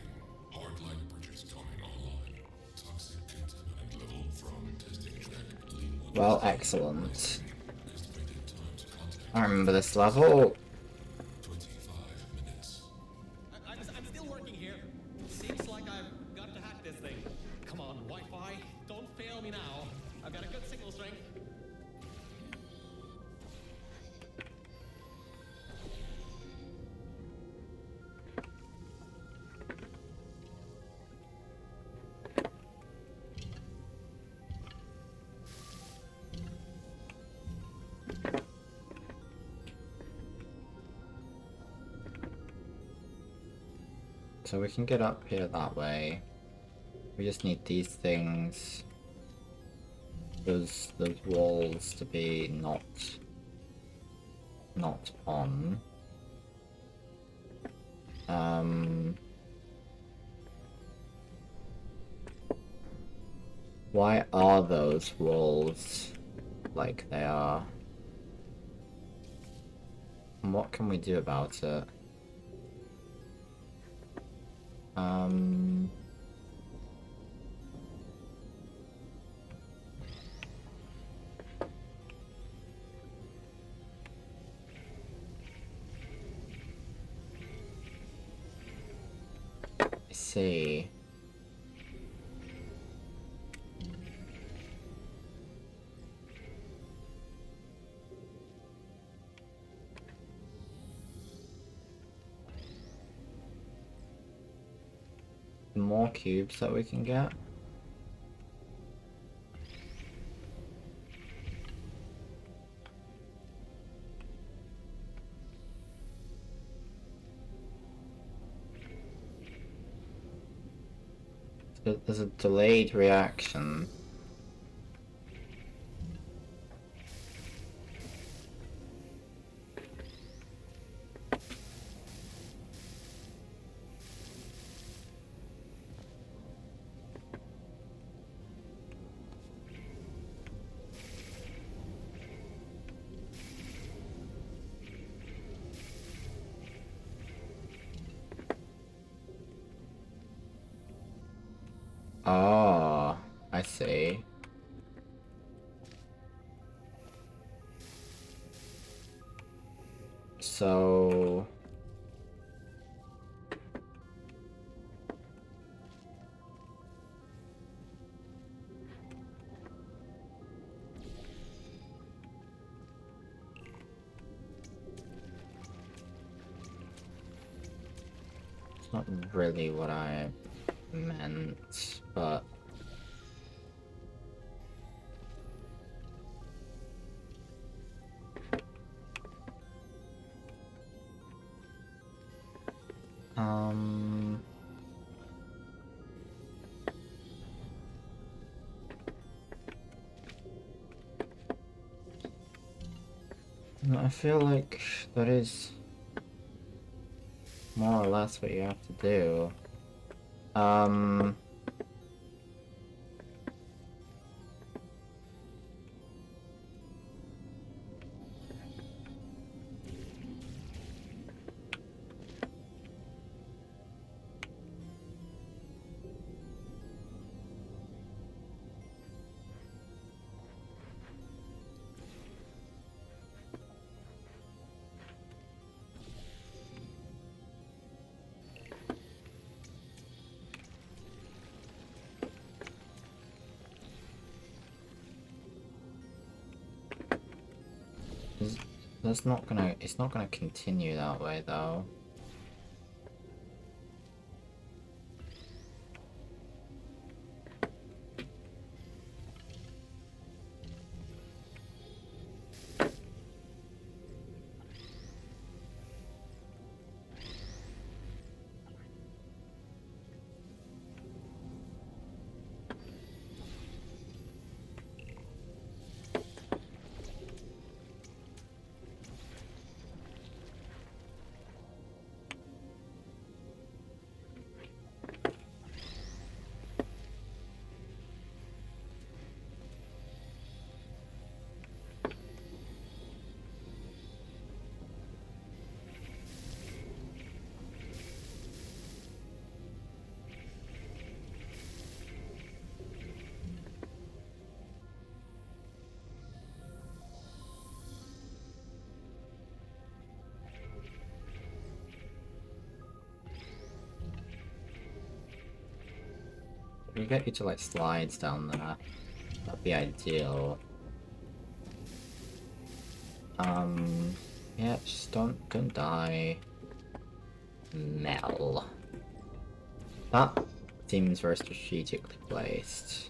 Hardline bridges coming online. Toxic contaminant level from testing track. Well, excellent. Estimated time to contact. I remember this level. 25 minutes. I'm still working here. Seems like I've got to hack this thing. Come on, Wi-Fi, don't fail me now. I've got a good signal strength. So we can get up here that way. We just need these things. Those walls to be not on. Why are those walls like they are? And what can we do about it? I see. More cubes that we can get. There's a delayed reaction. Oh, I see. So... It's not really what I meant, but... Um... I feel like that is more or less what you have to do. Um... That's not gonna, it's not gonna continue that way though. We get you to like slides down there. That'd be ideal. Yeah, just don't die. Mel. That seems very strategically placed.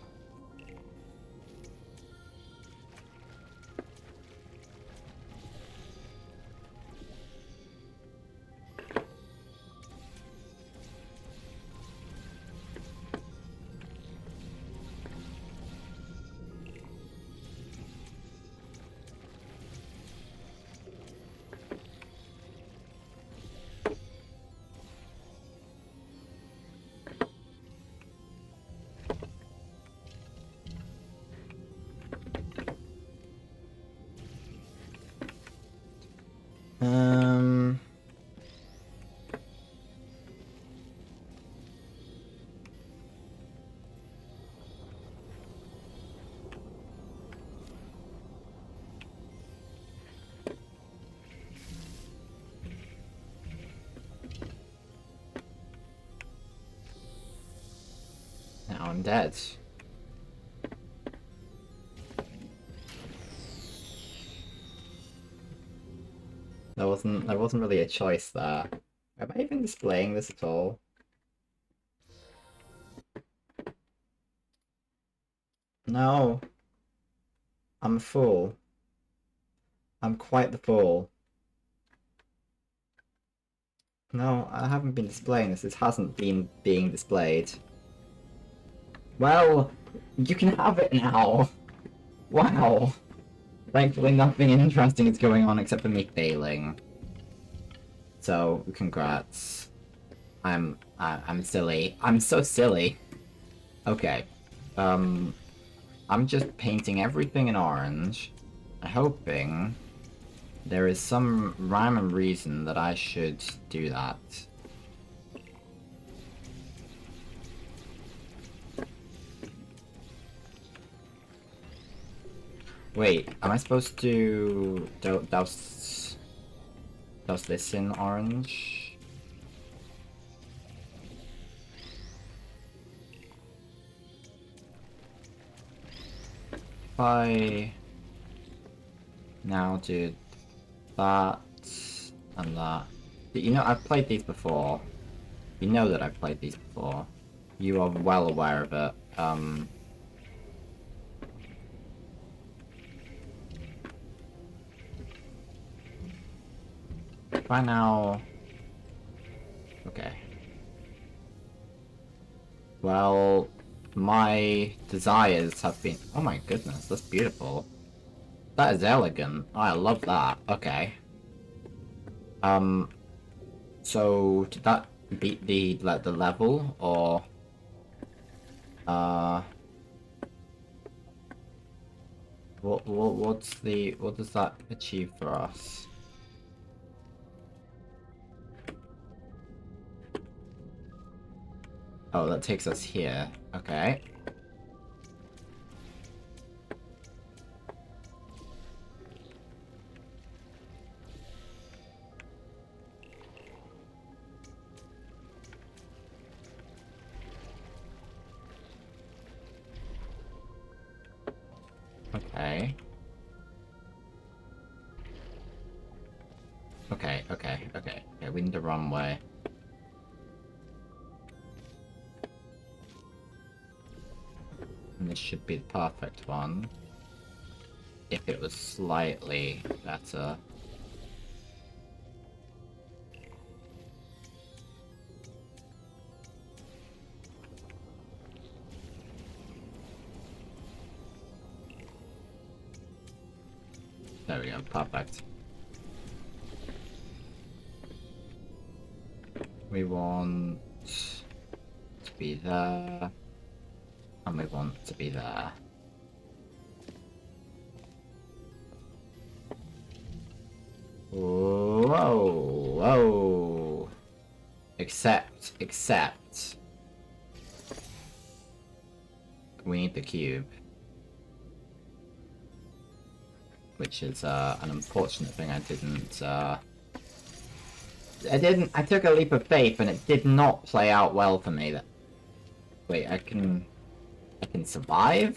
Um... Now I'm dead. There wasn't really a choice there. Am I even displaying this at all? No. I'm a fool. I'm quite the fool. No, I haven't been displaying this. This hasn't been being displayed. Well, you can have it now. Wow. Thankfully nothing interesting is going on except for me failing. So, congrats. I'm silly. I'm so silly. Okay. I'm just painting everything in orange, hoping there is some rhyme and reason that I should do that. Wait, am I supposed to douse this in orange? If I now do that and that. You know, I've played these before. You know that I've played these before. You are well aware of it. By now... Okay. Well, my desires have been... Oh my goodness, that's beautiful. That is elegant. I love that. Okay. So did that beat the level, or what does that achieve for us? Oh, that takes us here. Okay. Okay. Okay, we need the runway. And this should be the perfect one. If it was slightly better. There we go, perfect. We want to be there, and we want to be there. Whoa, whoa. Except. We need the cube. Which is an unfortunate thing I took a leap of faith and it did not play out well for me. Wait, I can survive?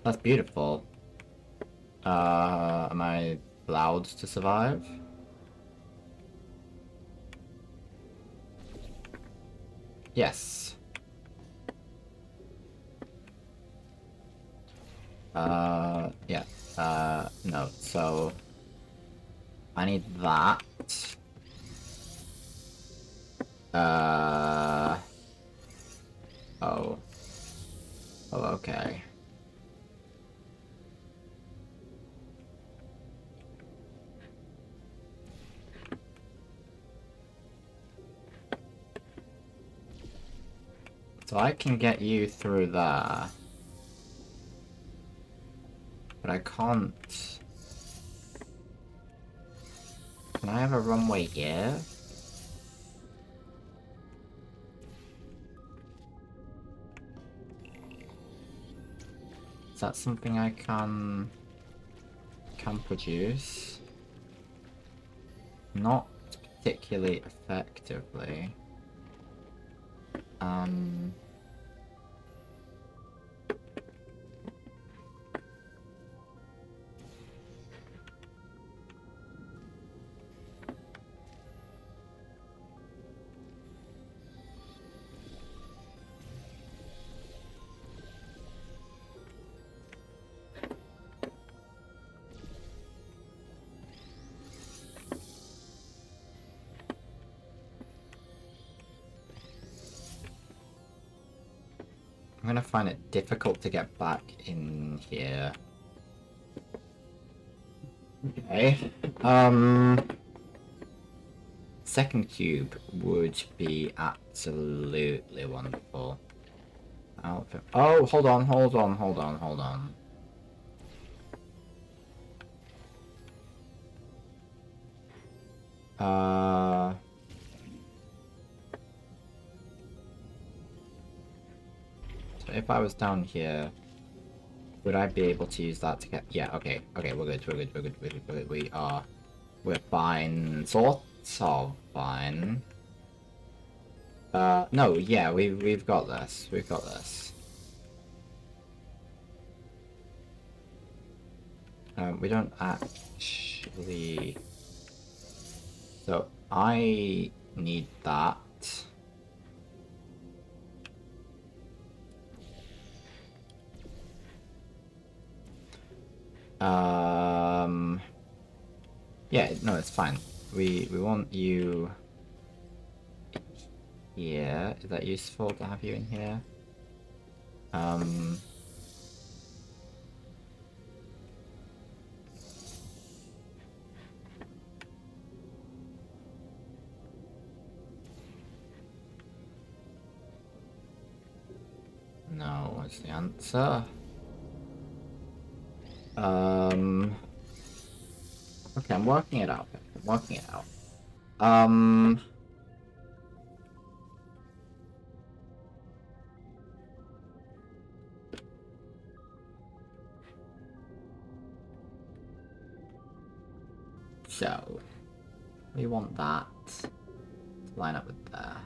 That's beautiful. Am I allowed to survive? Yes. Yeah. No, so... I need that. Oh. Oh, okay. So I can get you through there. But I can't... Can I have a runway here? Is that something I can produce? Not particularly effectively. I'm gonna find it difficult to get back in here. Okay. Second cube would be absolutely wonderful. Outfit. Oh, hold on. So if I was down here, Would I be able to use that to get... Yeah, okay. Okay, we're good, we're good, we're good, we're good, we're good. We are... We're fine. Sort of fine. No, yeah, we've got this. We've got this. We don't actually... So, I need that. Yeah, no, it's fine. We want you here. Is that useful to have you in here? No, what's the answer? Okay, I'm working it out. I'm working it out. So, we want that to line up with there.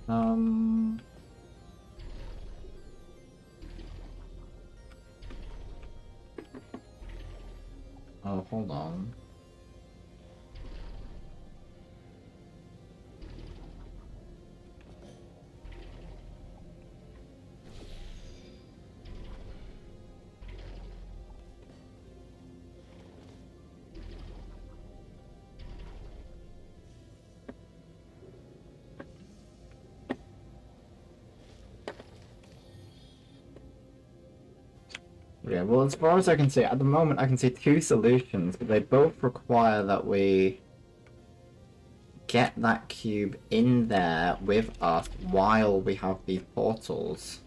Um... Oh, hold on. Yeah, well, as far as I can see, at the moment I can see two solutions, but they both require that we get that cube in there with us while we have these portals.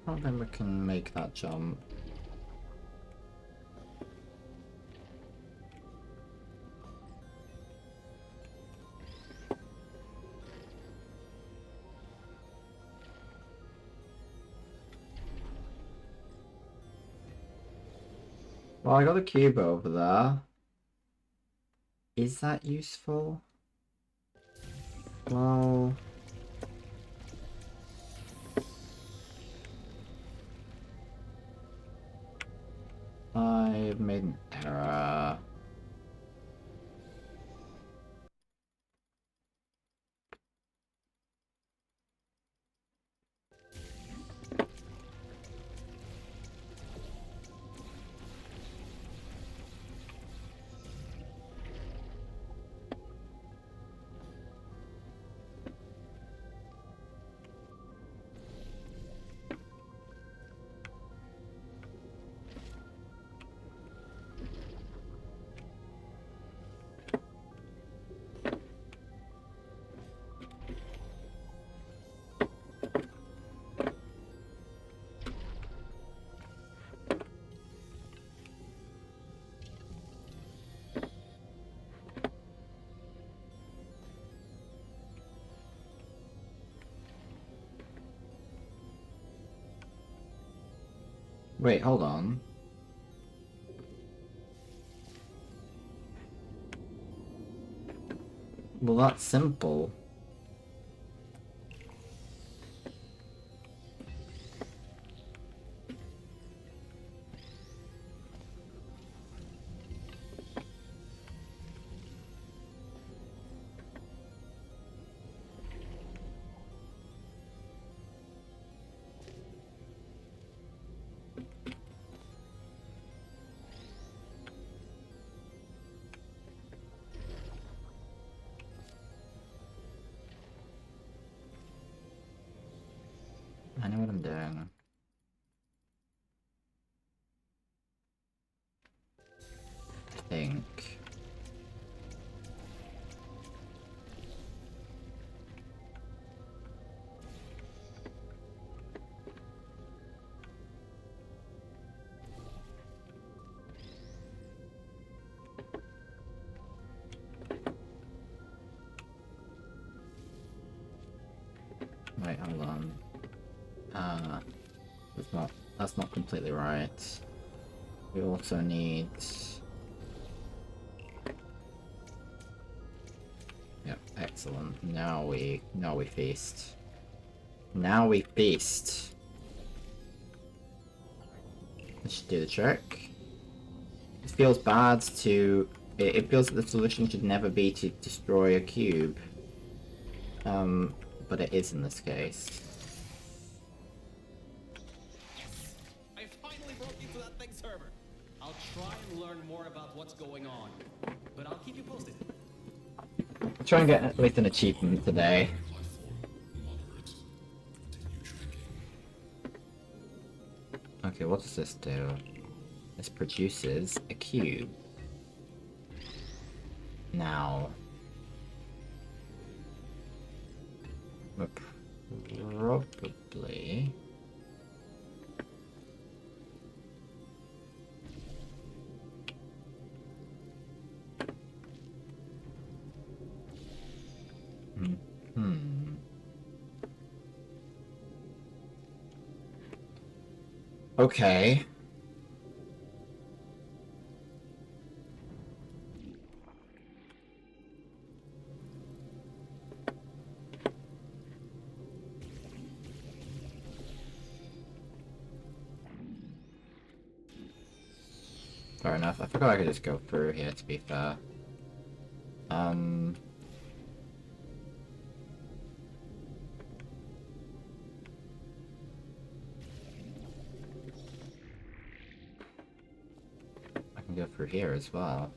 Well, then we can make that jump. Well, I got a cube over there. Is that useful? Well... I've made an error. Wait, hold on. Well, that's simple. I know what I'm doing. I think. Wait, hold on. That's not completely right. We also need... Yep, excellent. Now we feast. Now we feast. This should do the trick. It feels bad to... It feels that the solution should never be to destroy a cube. But it is in this case. I finally broke into that thing server. I'll try and learn more about what's going on, but I'll keep you posted. I'll try and get at least an achievement today. Life form. Moderate. Continue tracking. Okay, what does this do? This produces a cube. Now... we're probably... Okay. Fair enough. I forgot I could just go through here, to be fair. I can go through here as well.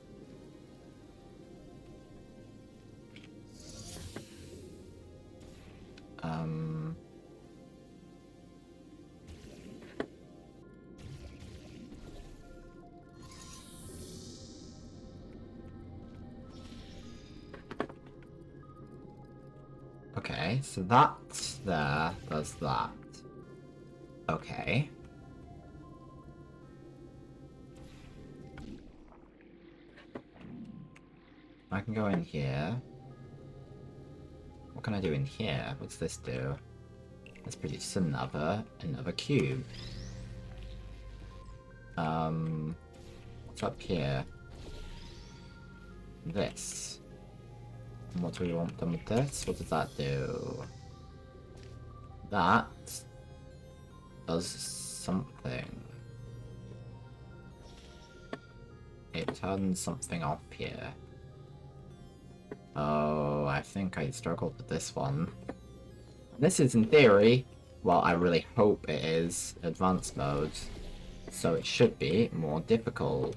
Okay, so that there does that. Okay. I can go in here. What can I do in here? What's this do? Let's produce another cube. What's up here? This. And what do we want done with this? What does that do? That does something. It turns something off here. Oh, I think I struggled with this one. This is, in theory, well, I really hope it is, advanced mode. So it should be more difficult.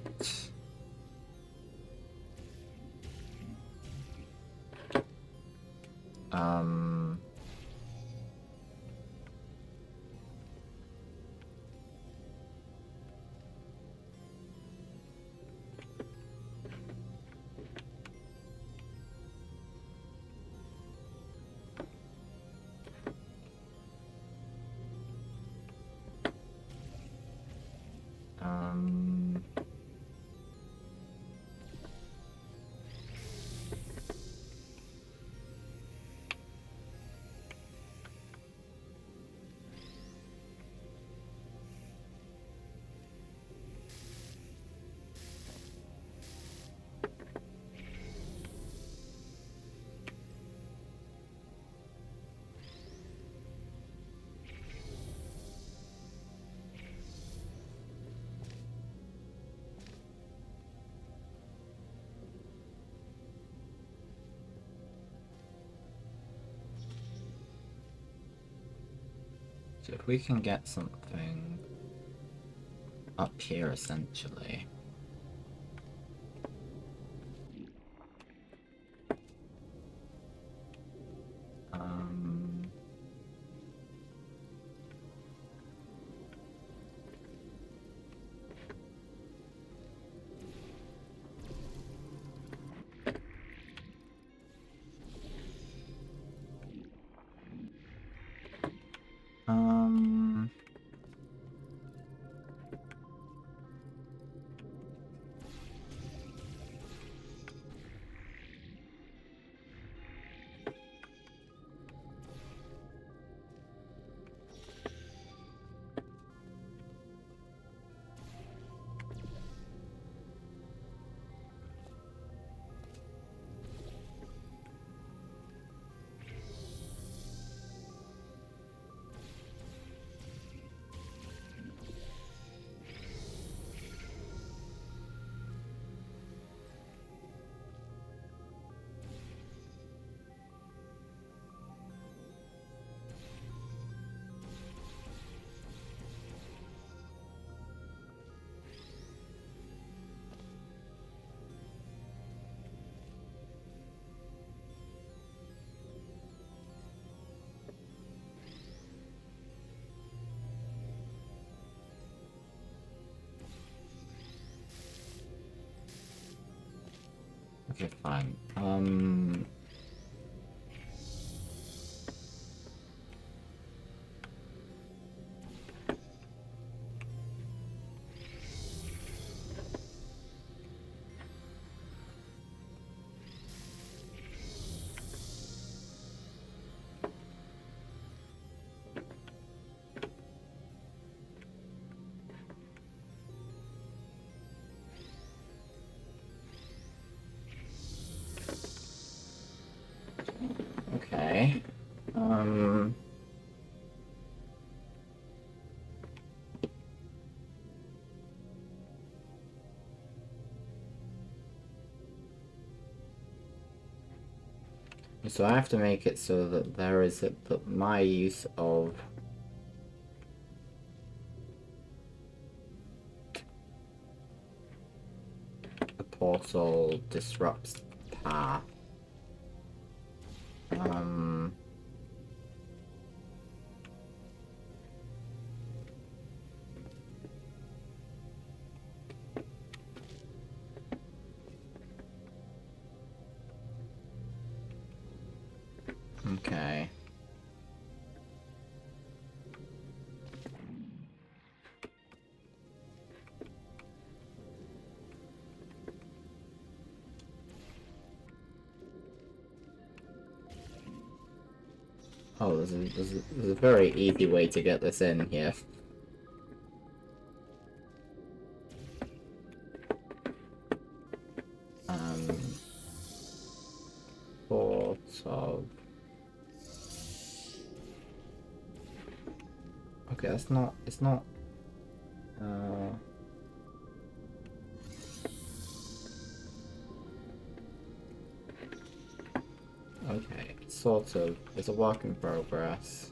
So if we can get something up here, essentially. Um, um, okay, fine. Okay. Um, so I have to make it so that there is that my use of the portal disrupts path. Um, okay. Oh, there's a very easy way to get this in here. Sort of. Okay, that's not. It's not. Okay, sort of. It's a work in progress.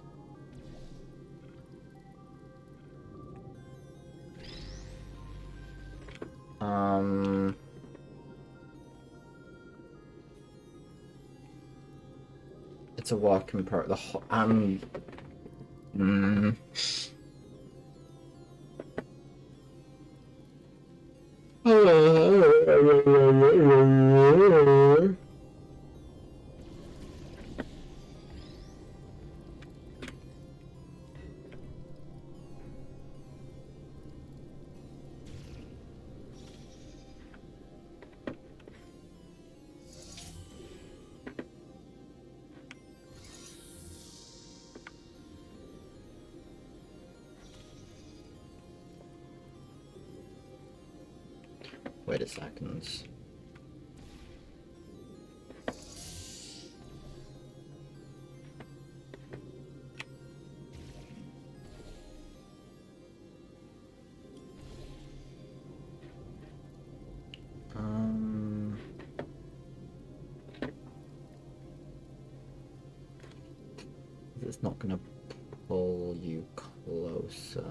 It's a work in pro. Mm, Wait a second. It's not gonna pull you closer.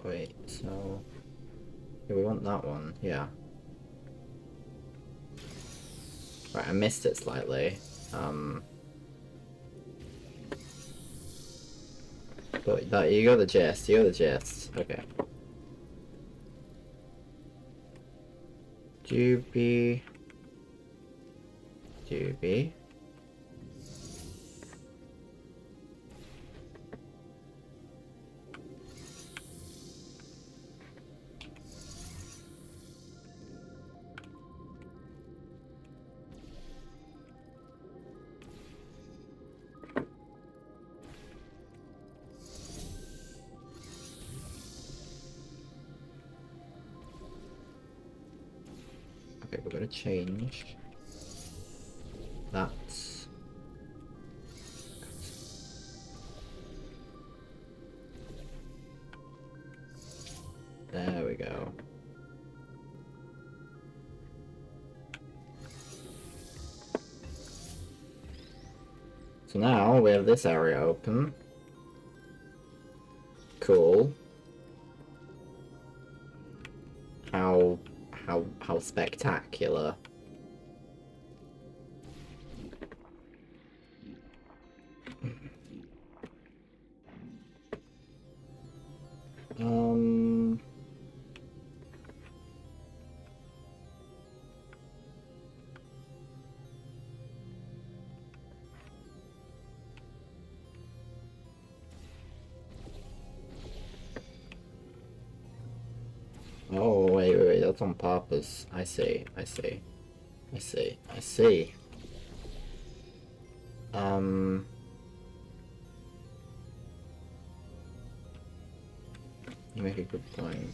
Wait, so... Yeah, we want that one, yeah. Right, I missed it slightly. But that, you got the gist, you got the gist. Okay. Doobie. Doobie. Okay, we're gonna change that. There we go. So now we have this area open. Cool. How spectacular. Um Oh wait, that's on purpose. I see. You make a good point.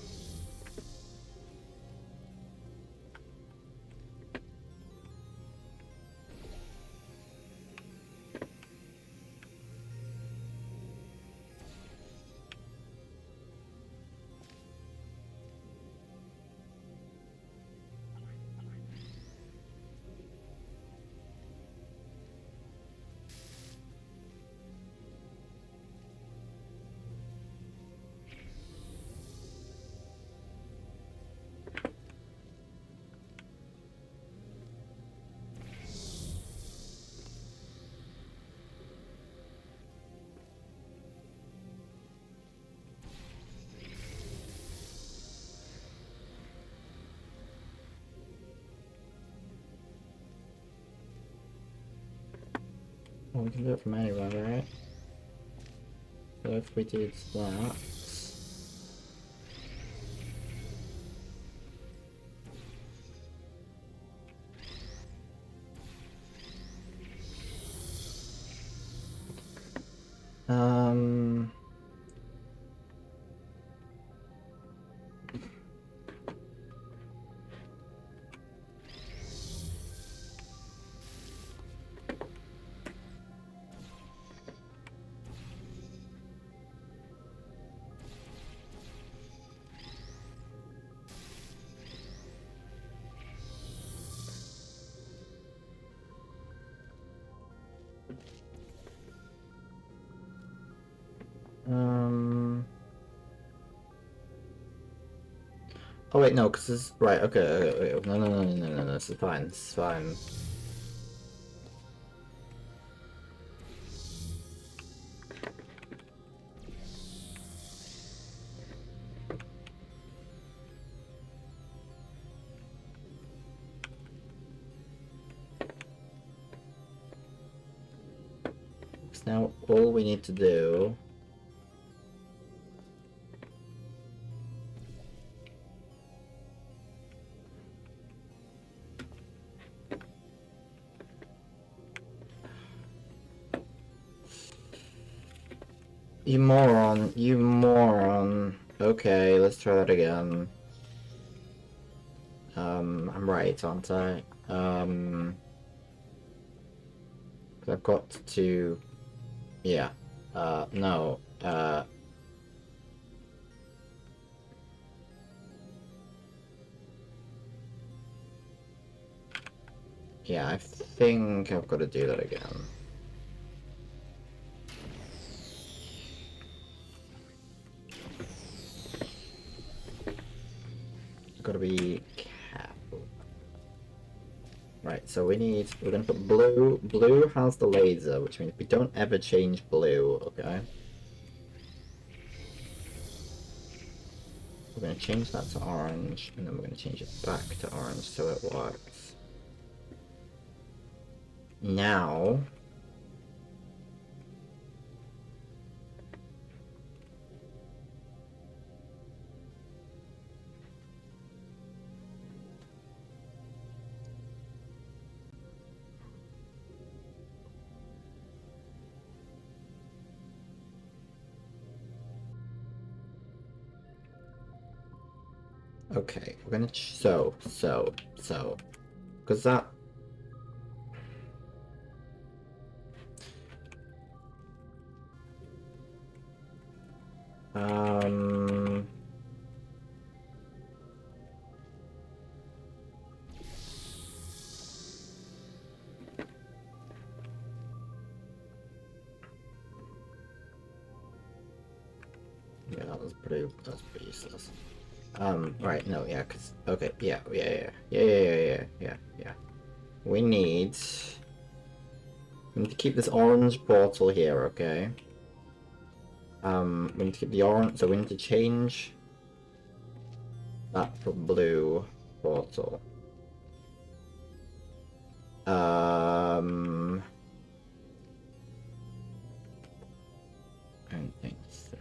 Well, we can do it from anywhere, right? So if we did that... Um... Oh wait, no, because this... Right, okay, no, this is fine, this is fine. So now all we need to do... You moron, you moron. Okay, let's try that again. I'm right, aren't I? I've got to... Yeah. No. Yeah, I think I've got to do that again. I've got to be careful. Right, so we're gonna put blue. Blue has the laser, which means we don't ever change blue, okay? We're gonna change that to orange, and then we're gonna change it back to orange so it works. Now, okay, we're gonna because that um yeah, that's pretty useless. Right, no, yeah, cause okay, yeah. We need to keep this orange portal here, okay? We need to keep the orange, so we need to change that for blue portal. I don't think so.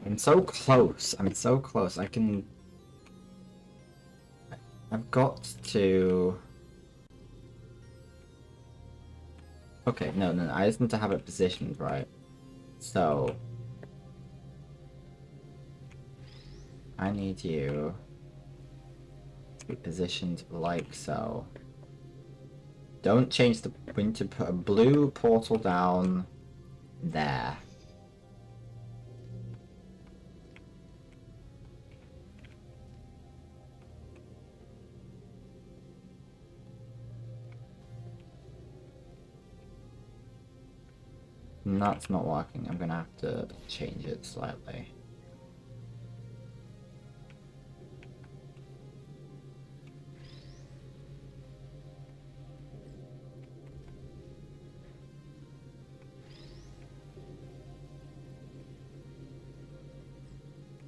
I'm so close. I'm so close. I've got to. Okay, no. I just need to have it positioned right. So I need you to be positioned like so. Don't change the. We need to put a blue portal down there. And that's not working. I'm gonna have to change it slightly.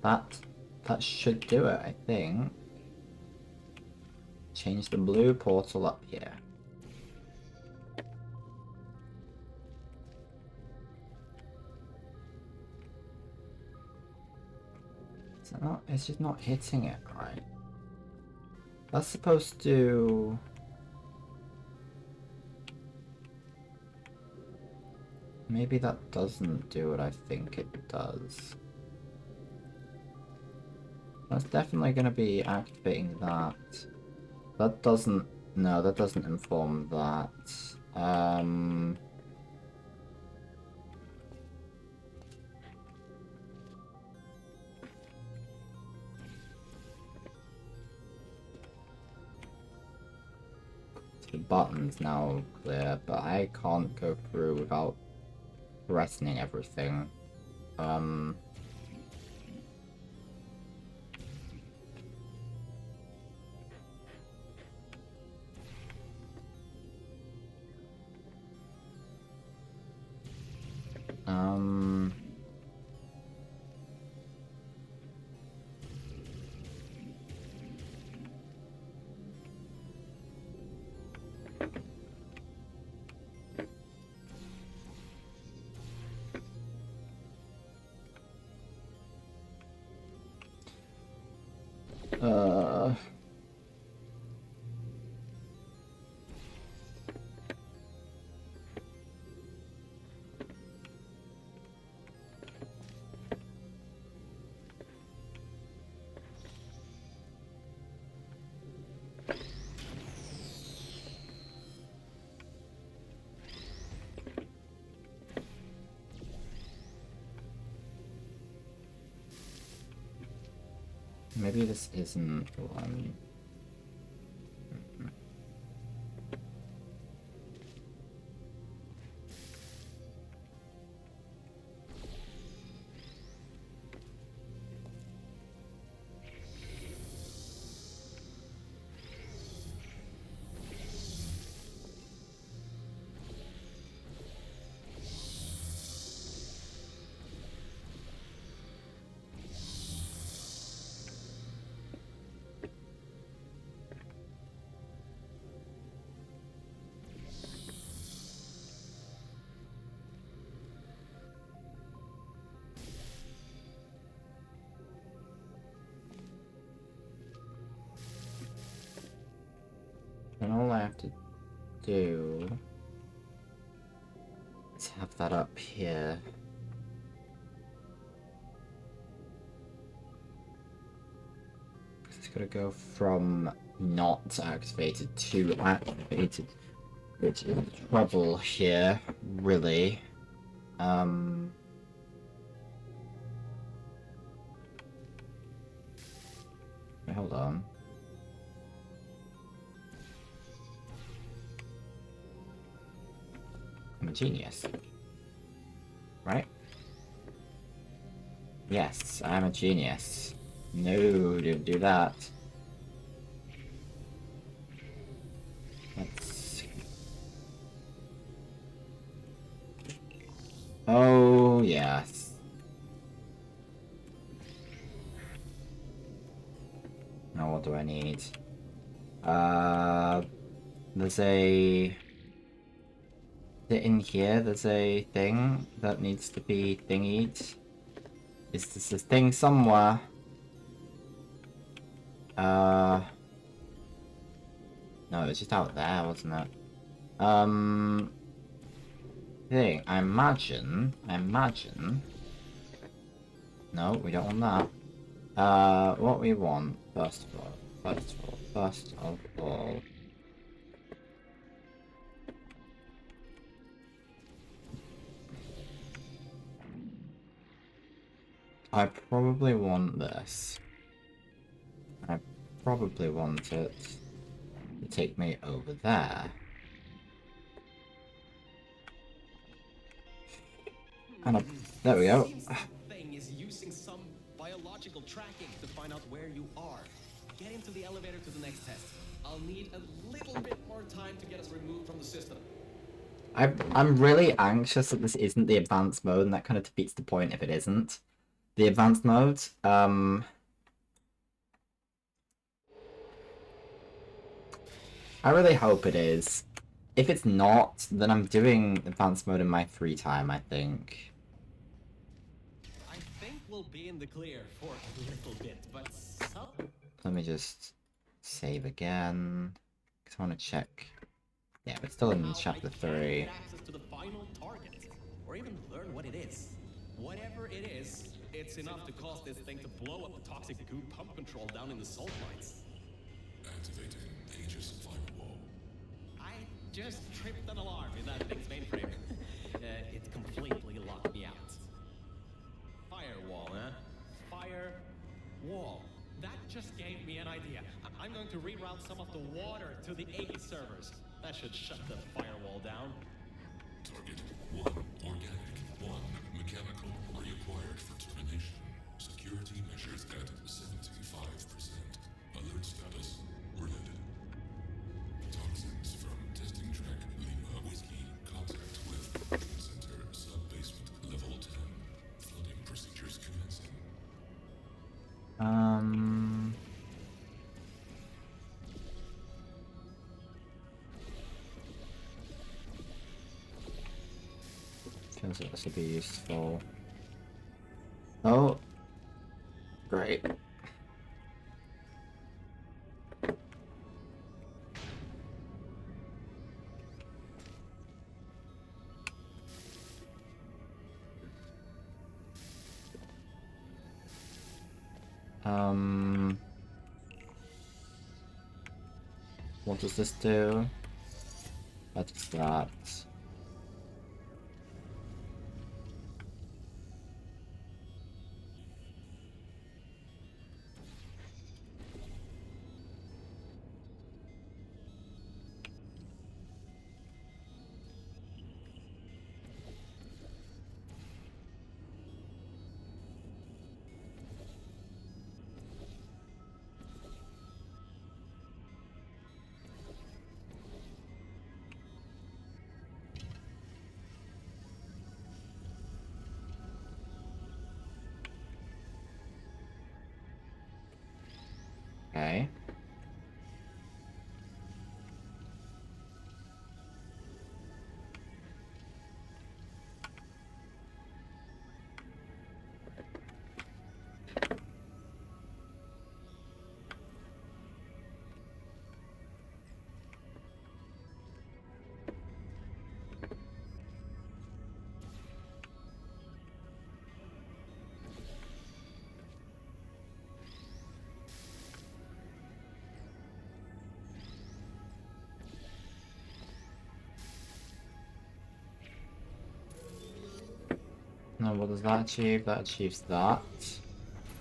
That should do it, I think. Change the blue portal up here. It's just not hitting it right. That's supposed to... Maybe that doesn't do what I think it does. That's definitely going to be activating that. That doesn't... No, that doesn't inform that. The button's now clear, but I can't go through without pressing everything. Um... Maybe this isn't the one. And all I have to do is have that up here. It's gonna go from not activated to activated, which is trouble here, really. Wait, hold on. I'm a genius. Right? Yes, I'm a genius. No, don't do that. Let's see. Oh, yes. Now what do I need? There's a... In here, there's a thing that needs to be thingied. Is this a thing somewhere? No, it's just out there, wasn't it? Thing, I imagine... No, we don't want that. What we want, first of all... I probably want this. I probably want it to take me over there. And there we go. Seems that thing is using some biological tracking to find out where you are. Get into the elevator to the next test. I'll need a little bit more time to get us removed from the system. I'm really anxious that this isn't the advanced mode, and that kind of defeats the point if it isn't. The advanced mode, I really hope it is. If it's not, then I'm doing advanced mode in my free time, I think. I think we'll be in the clear for a little bit, but Let me just save again, because I want to check. Yeah, we're still in chapter 3. Get access to the final target, or even learn what it is. Whatever it is, it's enough to cause this thing to blow up the toxic goo pump control down in the salt mines. Activating Aegis firewall. I just tripped an alarm in that thing's mainframe. It completely locked me out. Firewall, huh? Firewall. That just gave me an idea. I'm going to reroute some of the water to the Aegis servers. That should shut the firewall down. Target 1 organic, 1 mechanical reacquired for termination. Security measures at 75%. Alert status red. Toxins from testing track Lima Whiskey. Contact with Control Center sub-basement level 10. Flooding procedures commencing. Feels like this would be useful. Oh, great. What does this do? That's that. what does that achieve? That achieves that.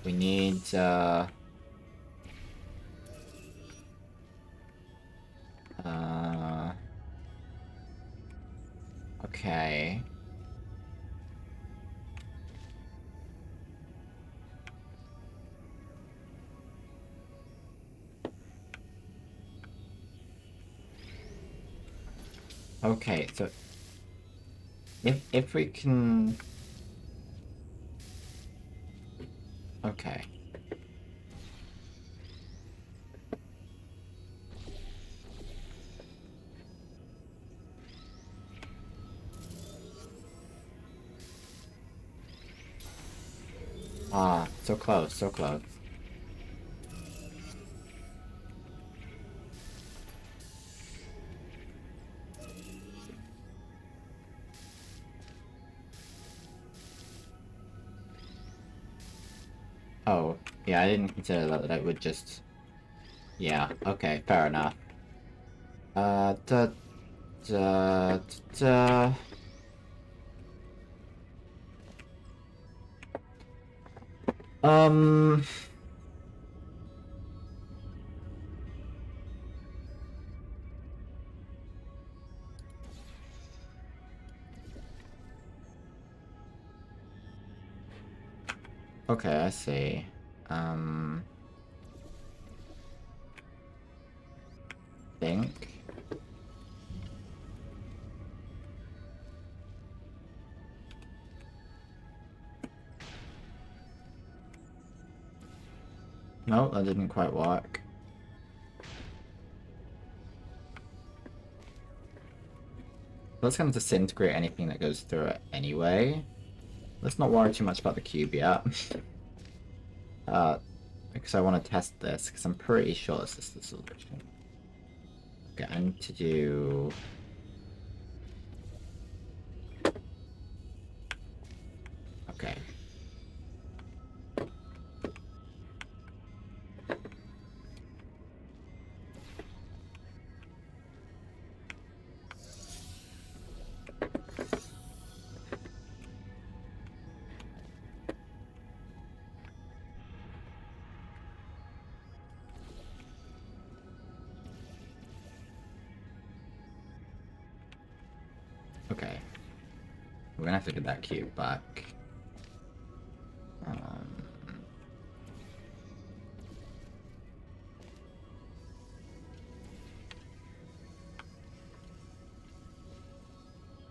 We need, okay. Okay, so if we can, okay. Ah, so close, so close. Oh, yeah, I didn't consider that it would just... Yeah, okay, fair enough. Da, da, da. Um... Okay, I see. Think. No, that didn't quite work. That's going to disintegrate anything that goes through it anyway. Let's not worry too much about the cube yet. Because I want to test this, because I'm pretty sure this is the solution. Okay, I need to do... Okay. Okay. We're gonna have to get that cube back.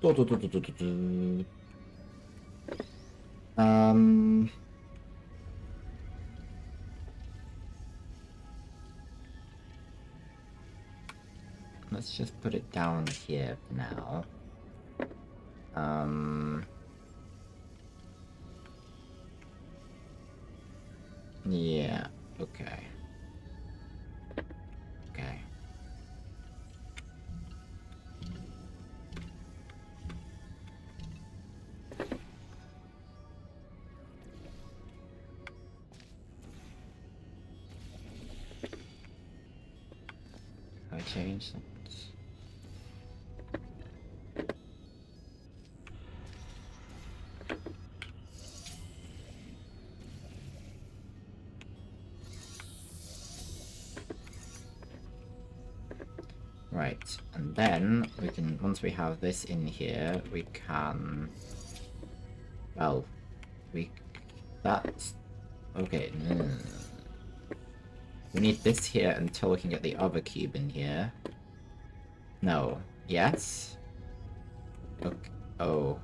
Du- du- du- du- du- du- du. Um... Let's just put it down here for now. Yeah, okay. Okay. I change that. Right, and then we can, once we have this in here, we can, well, that's, okay, no. We need this here until we can get the other cube in here. No, yes? Okay, oh.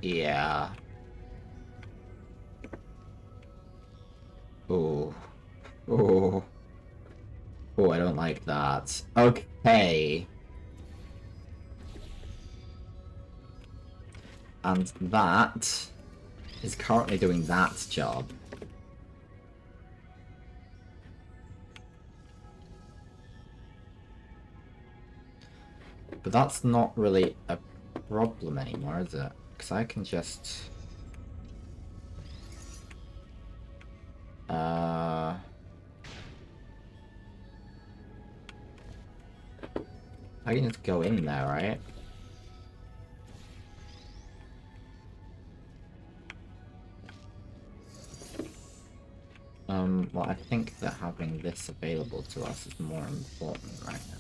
Yeah. Oh. Oh. Oh, I don't like that. Okay. And that is currently doing that job. But that's not really a problem anymore, is it? Because I can just... I can just go in there, right? Well, I think that having this available to us is more important right now.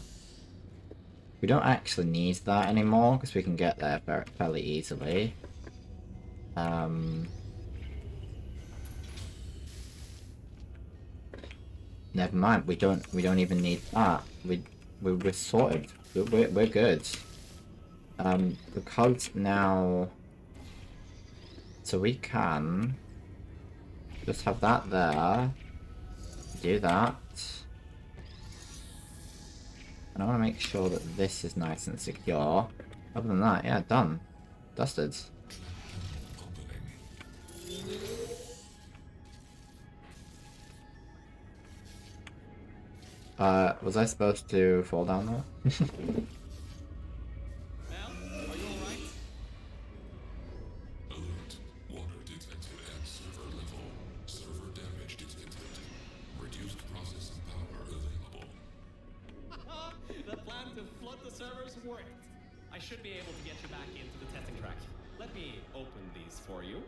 We don't actually need that anymore, because we can get there fairly easily. Never mind, we don't even need that. We're sorted. We're good. Because now... So we can... just have that there. Do that. And I want to make sure that this is nice and secure. Other than that, yeah, done. Dusted. Was I supposed to fall down there? Mel, are you alright? Alert. Water detected at server level. Server damage detected. Reduced processing power available. The plan to flood the servers worked. I should be able to get you back into the testing track. Let me open these for you.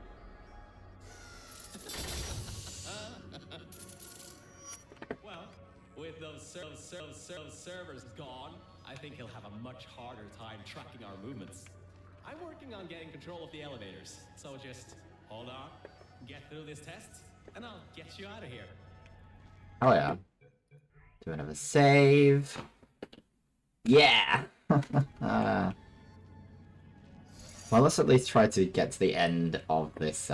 Well, with those servers gone, I think he'll have a much harder time tracking our movements. I'm working on getting control of the elevators, so just hold on, get through this test, and I'll get you out of here. Oh yeah. Do another save. Yeah! Well, let's at least try to get to the end of this,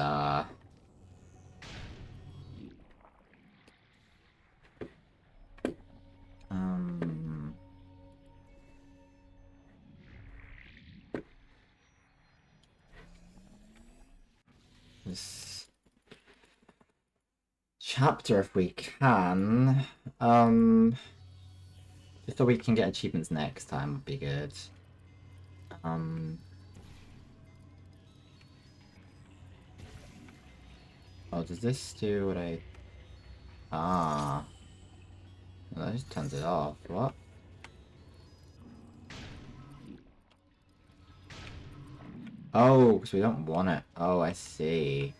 this chapter if we can. Just so we can get achievements next time would be good. Oh, does this do what I... Ah. That just turns it off. What? Oh, because we don't want it. Oh, I see.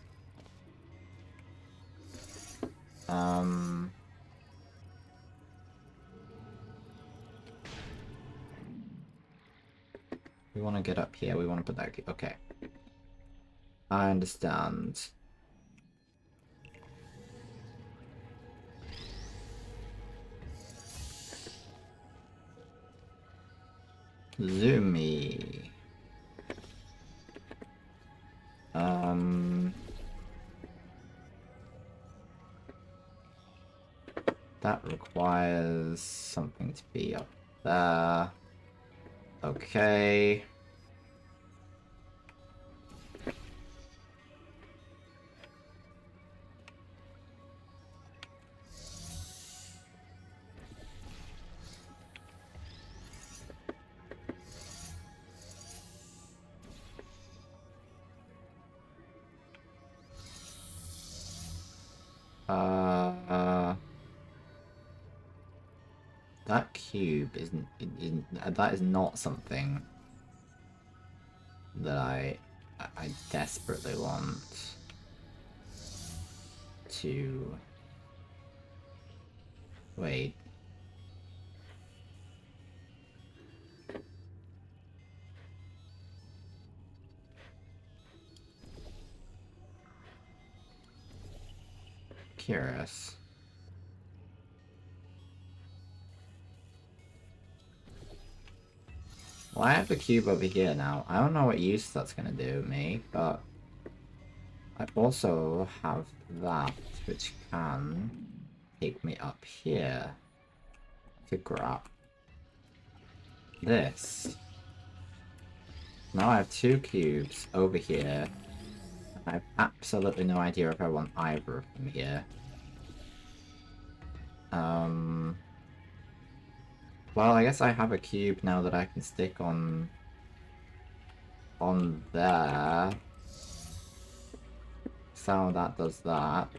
We want to get up here. We want to put that... Okay. I understand. Zoomy. That requires something to be up there. Okay. That cube isn't that is not something that I desperately want to wait. Curious. Well, I have the cube over here now. I don't know what use that's gonna do me, but I also have that, which can take me up here to grab this. Now I have two cubes over here. I have absolutely no idea if I want either of them here. Well, I guess I have a cube now that I can stick on there. So that does that.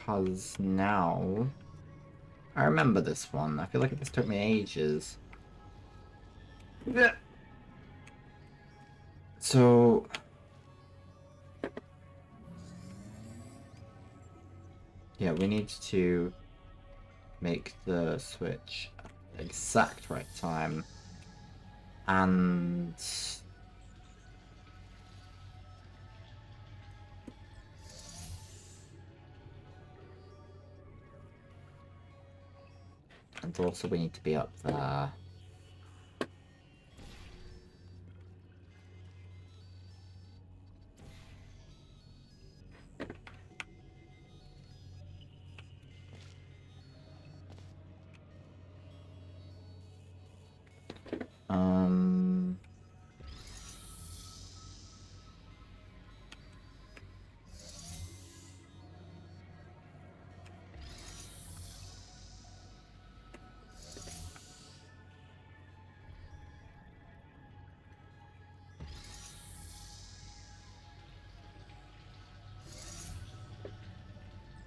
because now I remember this one. I feel like this took me ages. Yeah. So yeah, we need to make the switch at the exact right time. And also we need to be up there. Um,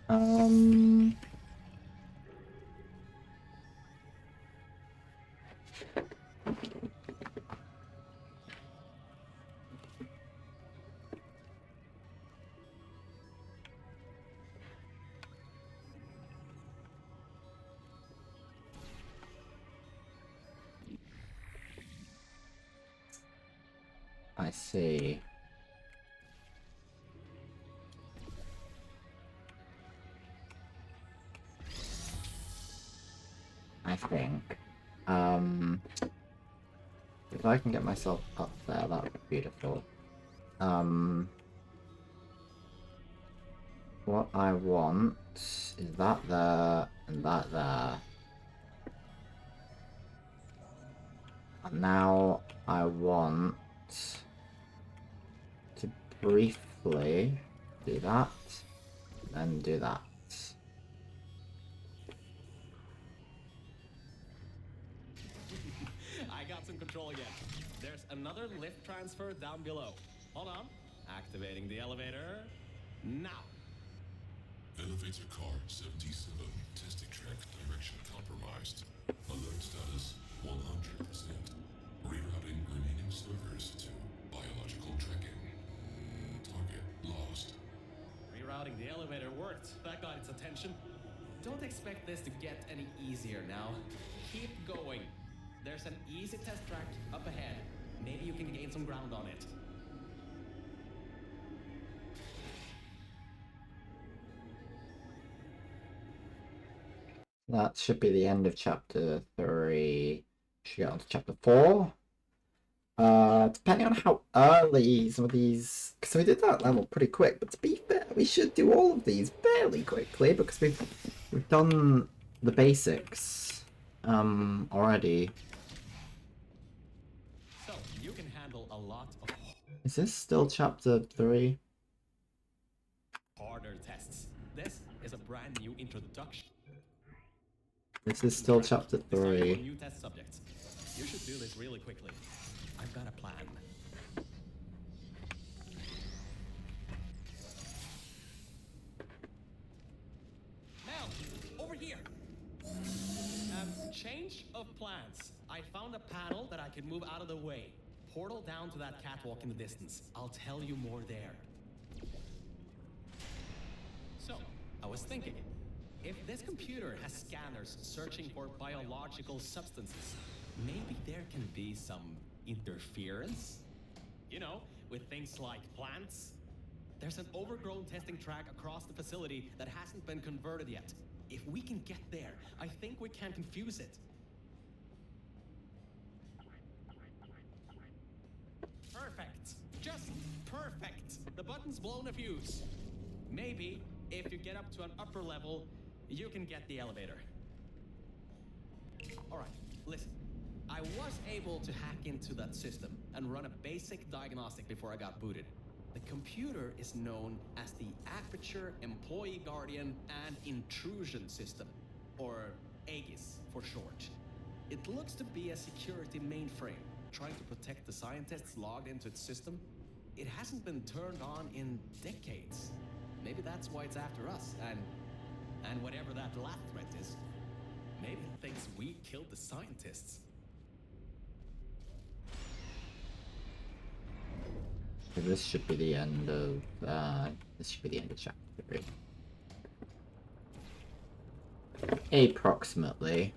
um, I see. I think. If I can get myself up there, that would be beautiful. What I want is that there and that there. And now I want to briefly do that, then do that. I got some control again. There's another lift transfer down below. Hold on. Activating the elevator. Now. Elevator car 77. Testing track direction compromised. Alert status 100%. Rerouting remaining servers to biological tracking. Target lost. Rerouting the elevator worked. That got its attention. Don't expect this to get any easier now. Keep going. There's an easy test track up ahead. Maybe you can gain some ground on it. That should be the end of chapter 3. Should get on to chapter 4. Depending on how early some of these, because we did that level pretty quick, but to be fair, we should do all of these fairly quickly because we've done the basics already. So, you can handle a lot of Is this still chapter 3? harder tests. This is a brand new introduction. This is still chapter Designed for 3. new test subjects. You should do this really quickly. I've got a plan. Mel, over here. Change of plans. I found a panel that I can move out of the way. Portal down to that catwalk in the distance. I'll tell you more there. So, I was thinking, if this computer has scanners searching for biological substances, maybe there can be some interference? You know, with things like plants. There's an overgrown testing track across the facility that hasn't been converted yet. If we can get there, I think we can confuse it. Perfect. Just perfect. The button's blown a fuse. Maybe, if you get up to an upper level, you can get the elevator. Alright, listen. I was able to hack into that system and run a basic diagnostic before I got booted. The computer is known as the Aperture Employee Guardian and Intrusion System, or AGIS for short. It looks to be a security mainframe, trying to protect the scientists logged into its system. It hasn't been turned on in decades. Maybe that's why it's after us, and And whatever that last threat is, maybe it thinks we killed the scientists. So this should be the end of chapter 3. Approximately.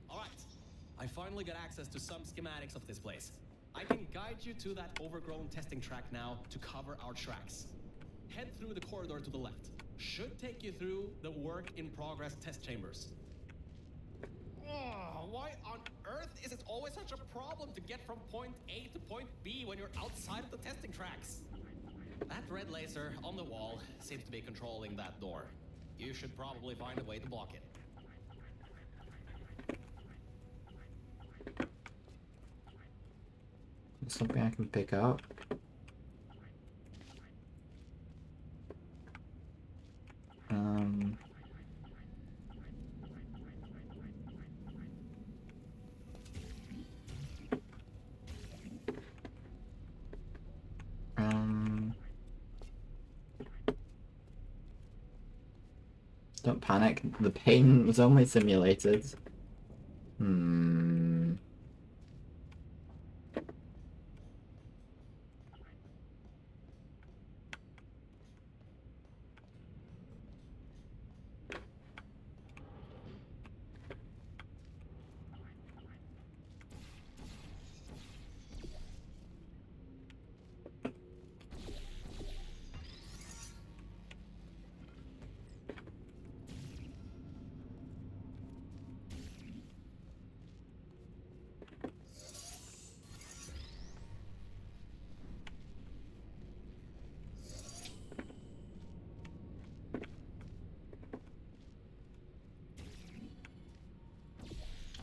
Alright, I finally got access to some schematics of this place. I can guide you to that overgrown testing track now to cover our tracks. Head through the corridor to the left. Should take you through the work-in-progress test chambers. Oh, why on earth is it always such a problem to get from point A to point B when you're outside of the testing tracks? That red laser on the wall seems to be controlling that door. You should probably find a way to block it. Something I can pick up. Um. Don't panic. The pain was only simulated.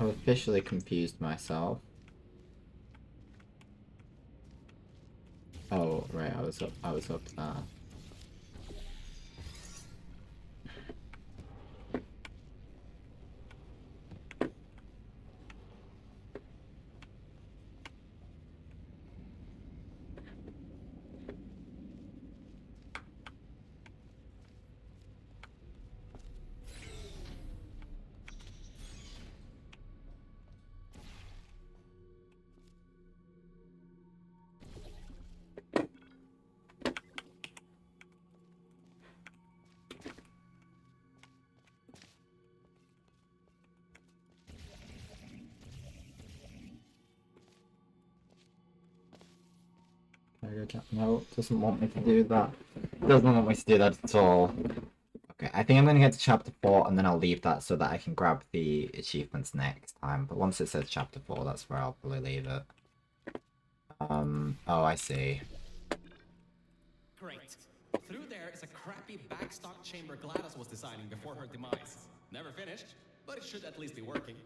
I've officially confused myself. Oh, right, I was up there. No, doesn't want me to do that. Doesn't want me to do that at all. Okay, I think I'm gonna get to chapter 4 and then I'll leave that so that I can grab the achievements next time. But once it says chapter 4, that's where I'll probably leave it. Oh, I see. Great. Through there is a crappy backstock chamber GLaDOS was designing before her demise. Never finished, but it should at least be working.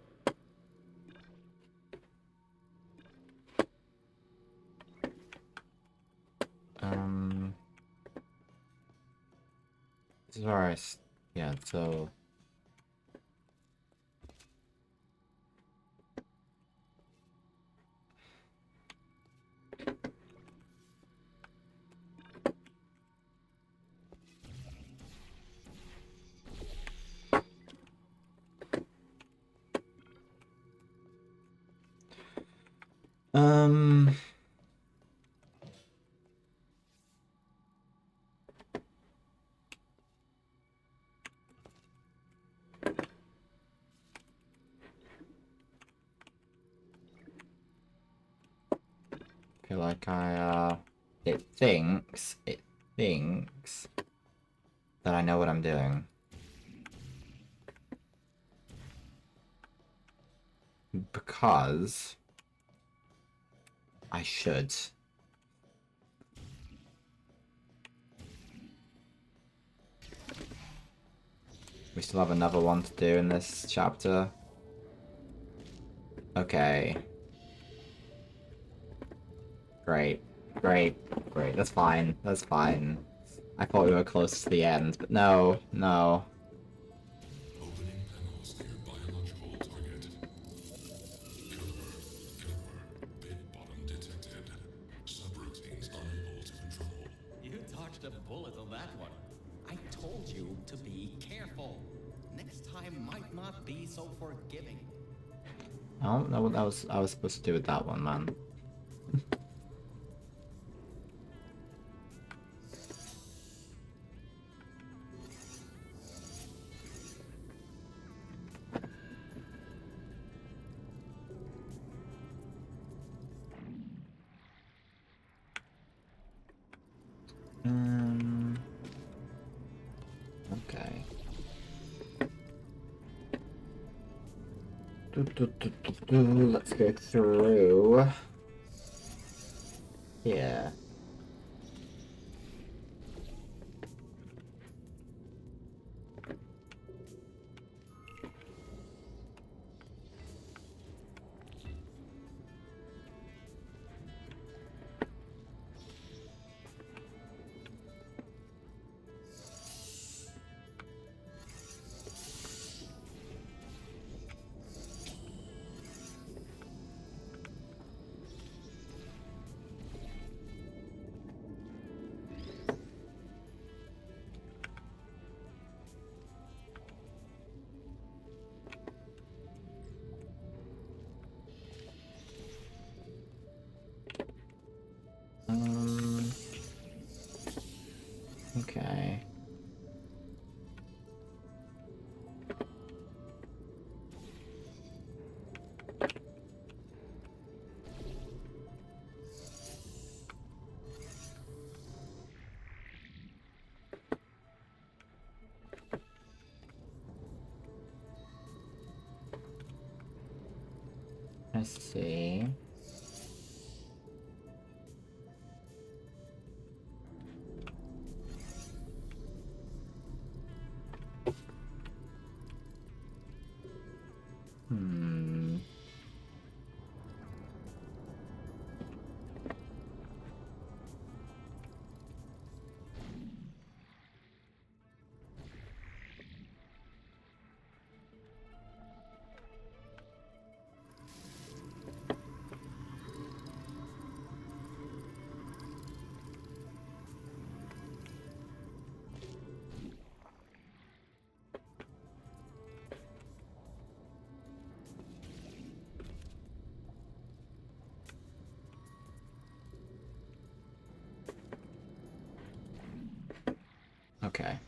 This is where yeah, so... feel like it thinks that I know what I'm doing. Because I should. We still have another one to do in this chapter. Okay. Great. That's fine. That's fine. I thought we were close to the end, but no. Opening panels near biological target. Killer. Pit bottom detected. Subroutines unable to control. to be careful. Next time might not be so forgiving. I don't know what I was supposed to do with that one, man. Okay. Let's go through. Yeah. Okay. I see. Hmm. Okay.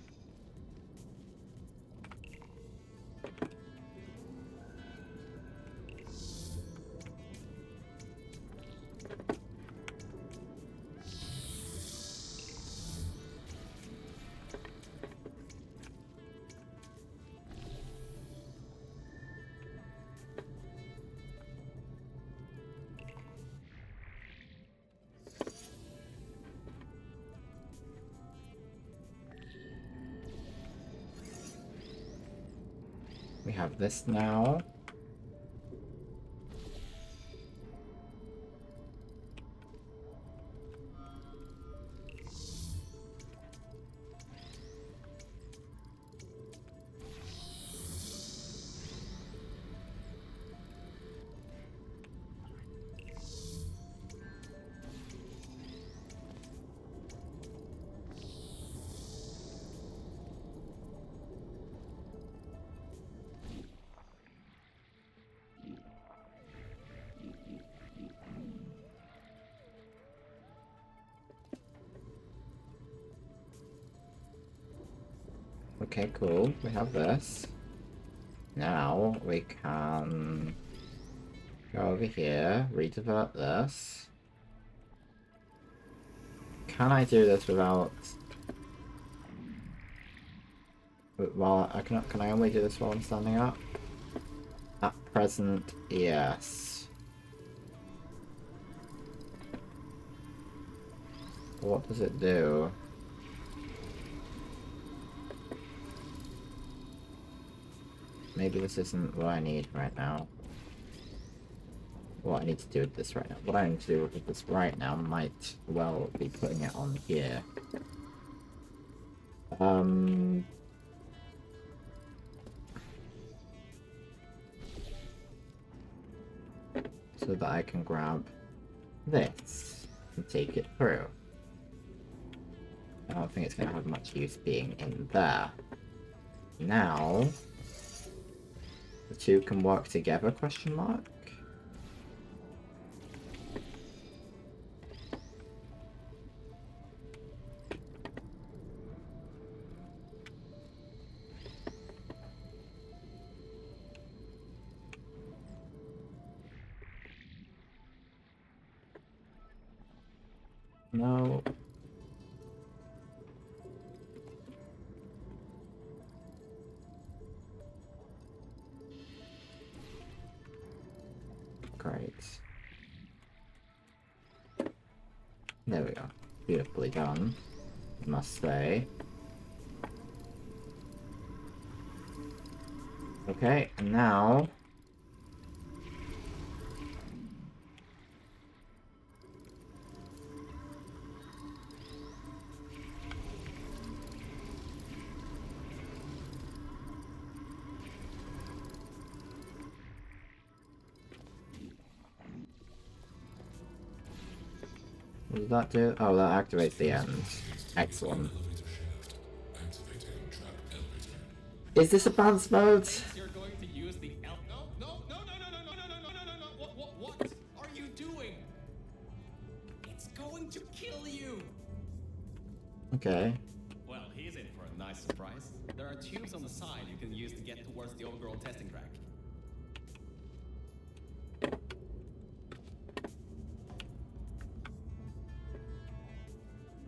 We have this now. Okay, cool. We have this. Now we can go over here, redivert this. Can I do this without... Well, can I only do this while I'm standing up? At present, yes. What does it do? Maybe this isn't what I need right now. What I need to do with this right now. What I need to do with this right now might well be putting it on here. So that I can grab this and take it through. I don't think it's going to have much use being in there. Now, the two can work together, question mark? No. Great. There we go. Beautifully done, I must say. Okay, and now... What does that do? Oh, that activates the end. Excellent. Elevator shaft. Activating trap elevator. Is this advanced mode? You're going to use the no, no, no, no, no, no, no, no, no, no, no, no. What are you doing? It's going to kill you. Okay. Well, he's in for a nice surprise. There are tubes on the side you can use to get towards the overgrown testing track.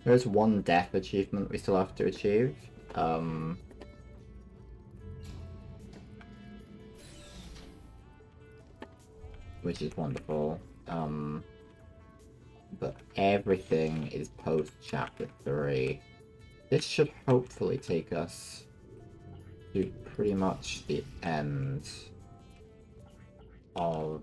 There's one death achievement we still have to achieve. Which is wonderful. But everything is post chapter 3. This should hopefully take us to pretty much the end of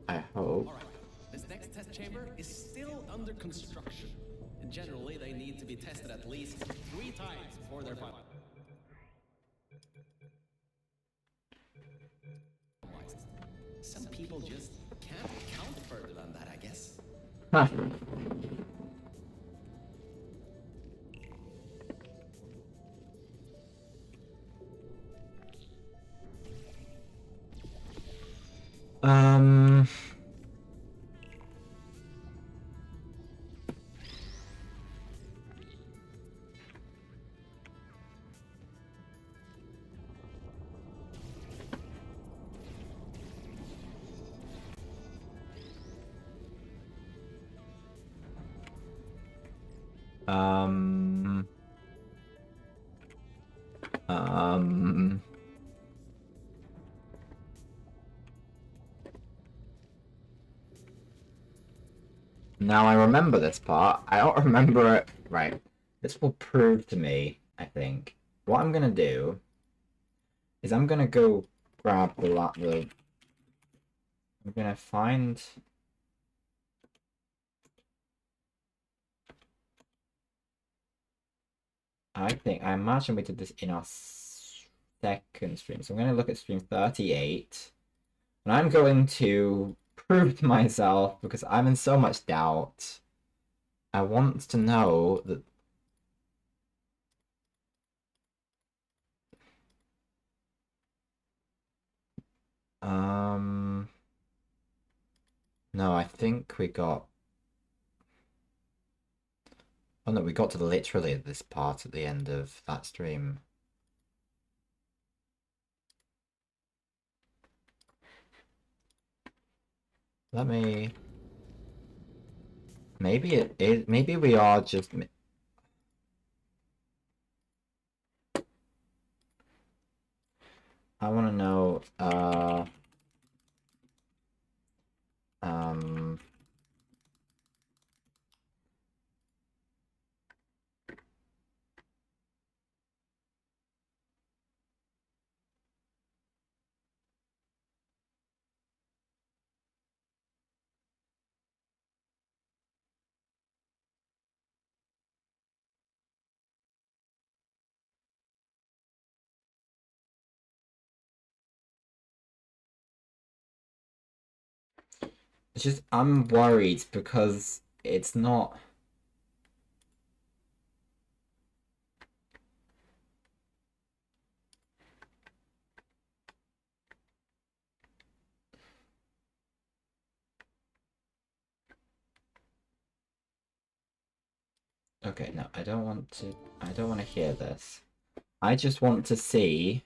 I hope. All right. This next test chamber is still under construction. And generally, they need to be tested at least 3 times before they're finalized. Some people just can't count further than that, I guess. Huh. Um. Um. Um. Now I remember this part. I don't remember it. Right. This will prove to me, I think. What I'm gonna do is I'm gonna go grab the I'm gonna find. I imagine we did this in our second stream. So I'm going to look at stream 38. And I'm going to prove to myself, because I'm in so much doubt, I want to know that... No, I think we got... Oh no, we got to literally this part at the end of that stream. Let me... Maybe it is... Maybe we are just... I want to know, It's just I'm worried because it's not. Okay, no, I don't want to. I don't want to hear this. I just want to see.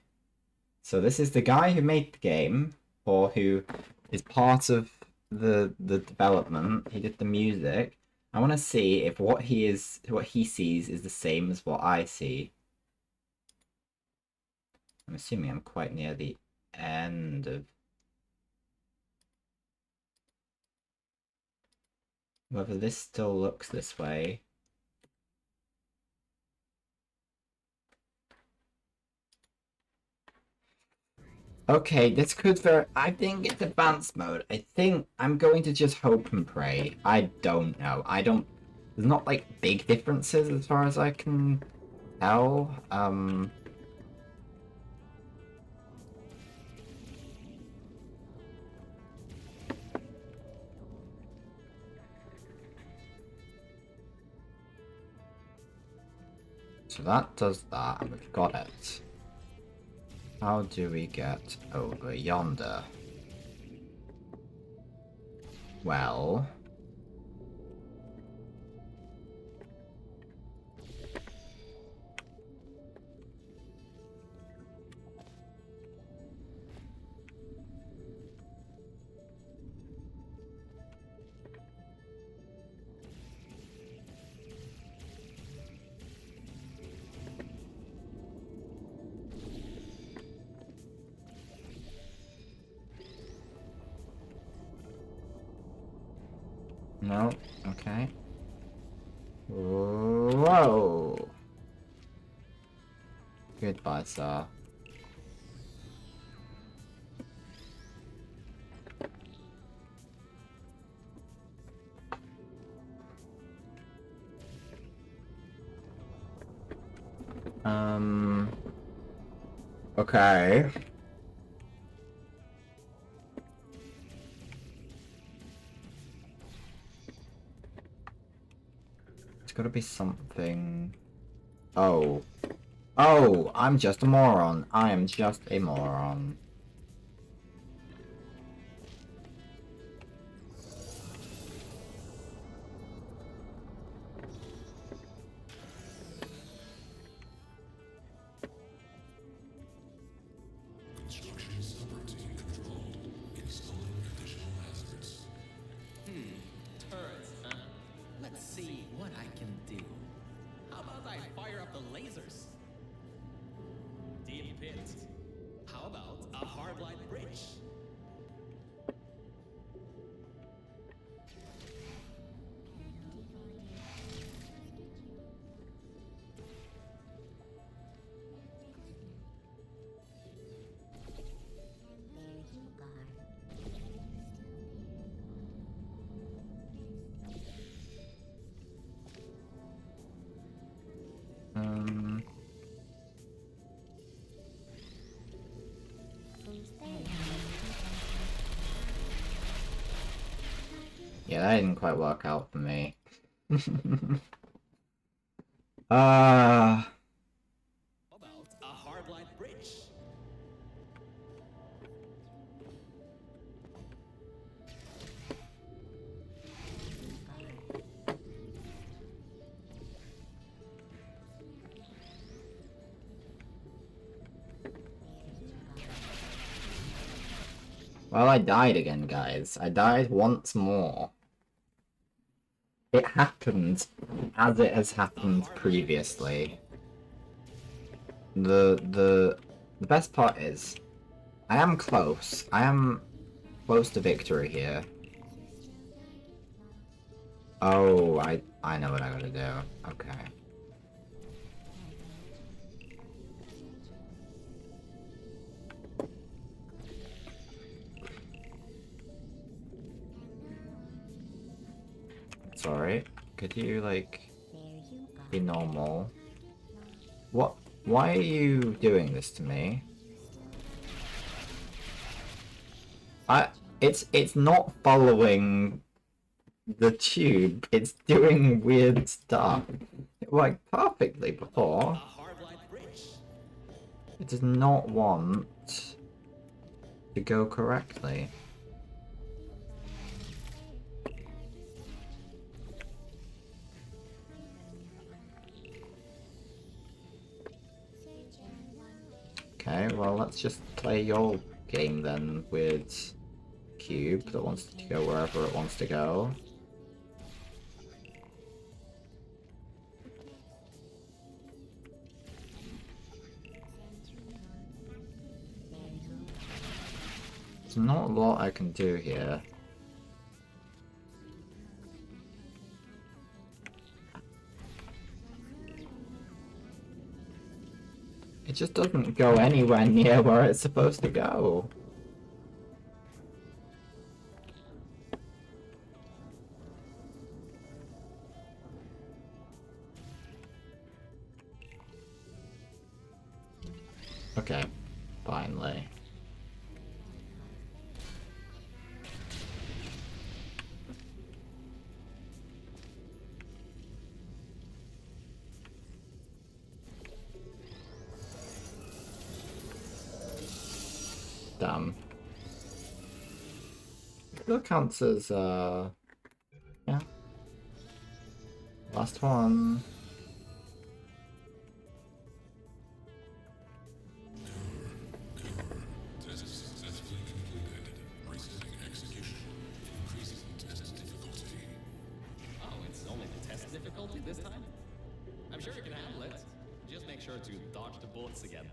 So this is the guy who made the game, or who is part of the development. He did the music. I want to see if what he sees is the same as what I see. I'm assuming I'm quite near the end of whether this still looks this way. Okay, this could very. I think it's advanced mode. I think I'm going to just hope and pray. I don't know. I don't. There's not like big differences as far as I can tell. So that does that, and we've got it. How do we get over yonder? Well... No, okay. Whoa! Goodbye, sir. Okay. It's gotta be something... Oh. Oh, I'm just a moron. I am just a moron. Construction subroutine controlled. Installing additional hazards. Turrets, huh? Let's see what I can do. How about I fire up the lasers? Deep pit. How about a hardline bridge? Yeah, that didn't quite work out for me. Ah. How about a hardline bridge? Well, I died again, guys. I died once more. It happened as it has happened previously. The best part is I am close. I am close to victory here. Oh, I know what I gotta do. Okay. Sorry. Could you like be normal? What? Why are you doing this to me? It's not following the tube. It's doing weird stuff. It worked perfectly A before. hard-lined bridge. It does not want to go correctly. Okay, well, let's just play your game then with Cube that wants to go wherever it wants to go. There's not a lot I can do here. It just doesn't go anywhere near where it's supposed to go. Okay, finally. Damn. Still counts as, yeah. Last one. Test successfully completed. Resetting execution. Increasing test difficulty. Oh, it's only the test difficulty this time? I'm sure you can handle it. Just make sure to dodge the bullets again.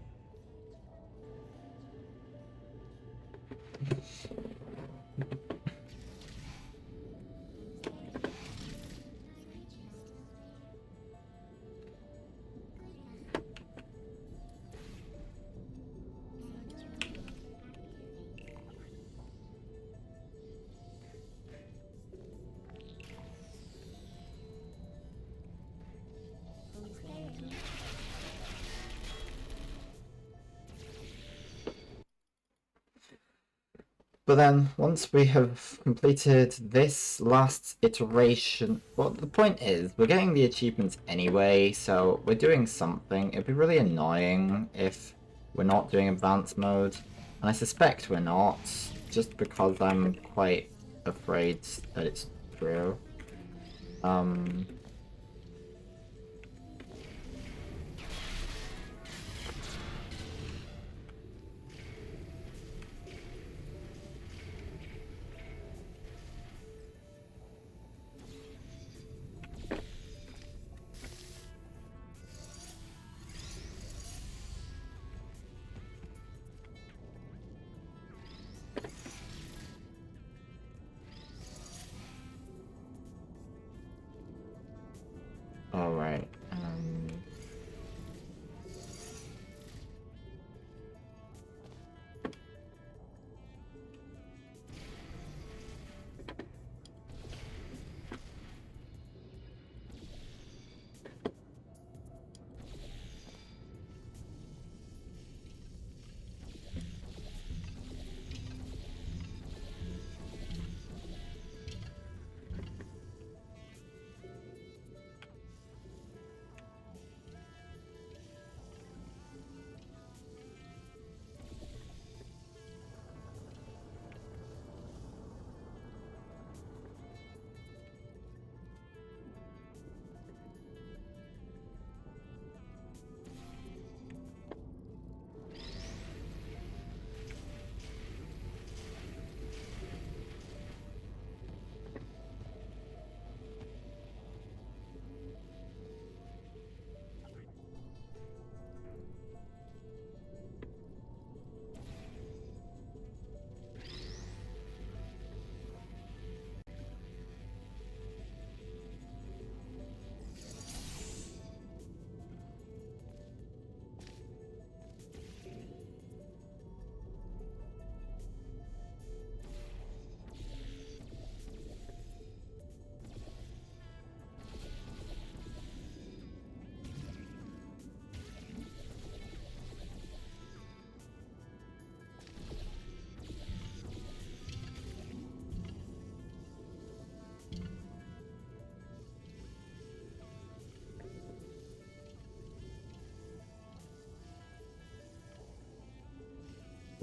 But then, once we have completed this last iteration, well, the point is, we're getting the achievements anyway, so we're doing something. It'd be really annoying if we're not doing advanced mode, and I suspect we're not, just because I'm quite afraid that it's true. Alright,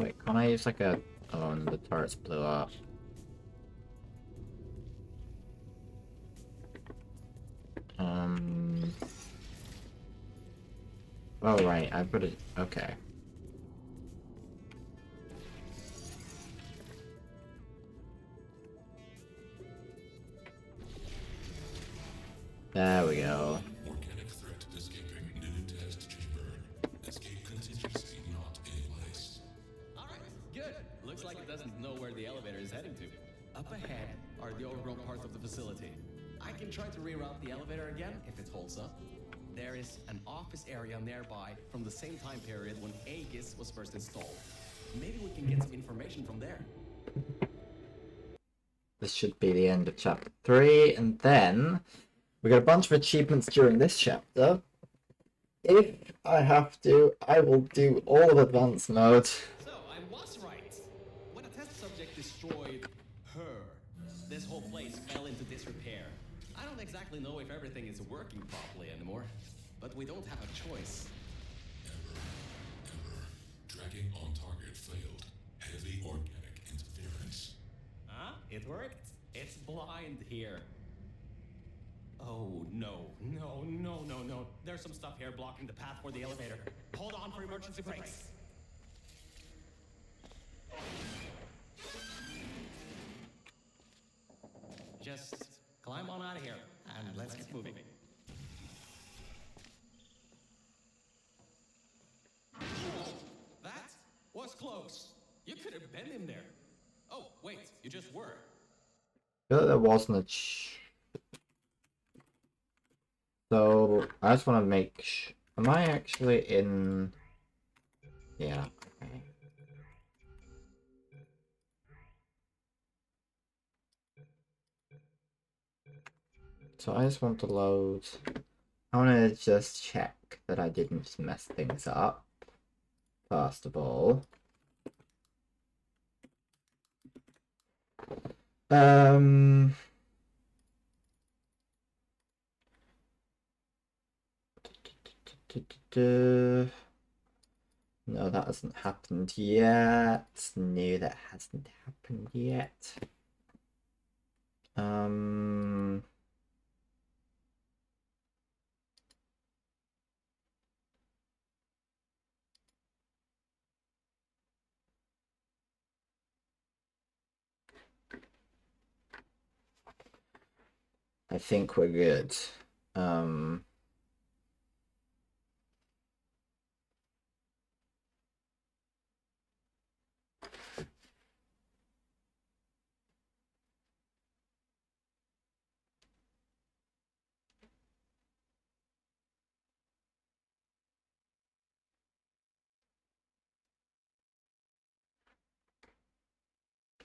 Wait, can I use like a... Oh, and the turrets blew up. Oh, right, I put it... Okay. There we go. Organic threat escaping new test chamber. Escape contingency not in place. Alright, good. Looks like it doesn't know where the elevator is heading to. Up ahead are the overgrown parts of the facility. I can try to reroute the elevator again if it holds up. There is an office area nearby from the same time period when Aegis was first installed. Maybe we can get some information from there. This should be the end of chapter 3, and then we got a bunch of achievements during this chapter. If I have to, I will do all of advanced mode. So, I was right. When a test subject destroyed her, this whole place fell into disrepair. I don't exactly know if everything is working properly anymore, but we don't have a choice. Error. Tracking on target failed. Heavy organic interference. Huh? It worked? It's blind here. Oh, no. No. There's some stuff here blocking the path for the elevator. Hold on for emergency brakes. Just climb on out of here, and let's get moving. That was close. You could have been in there. Oh, wait, you just were. I feel like there wasn't a So, I just want to make am I actually in... Yeah, okay. So I just want to load... I want to just check that I didn't just mess things up, first of all. No, that hasn't happened yet. No, that hasn't happened yet. I think we're good.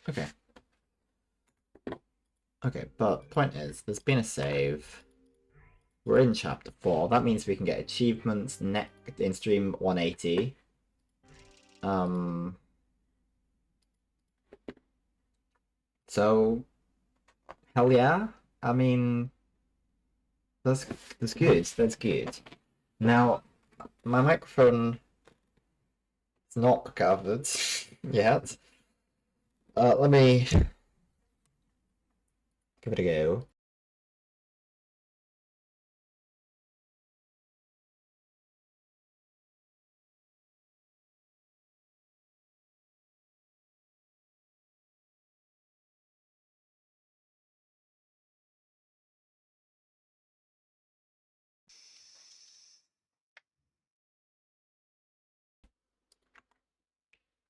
Okay. Okay, but point is, there's been a save. We're in chapter 4. That means we can get achievements next in stream 180. So hell yeah. I mean, that's good. That's good. Now, my microphone is not covered yet. Let me give it a go.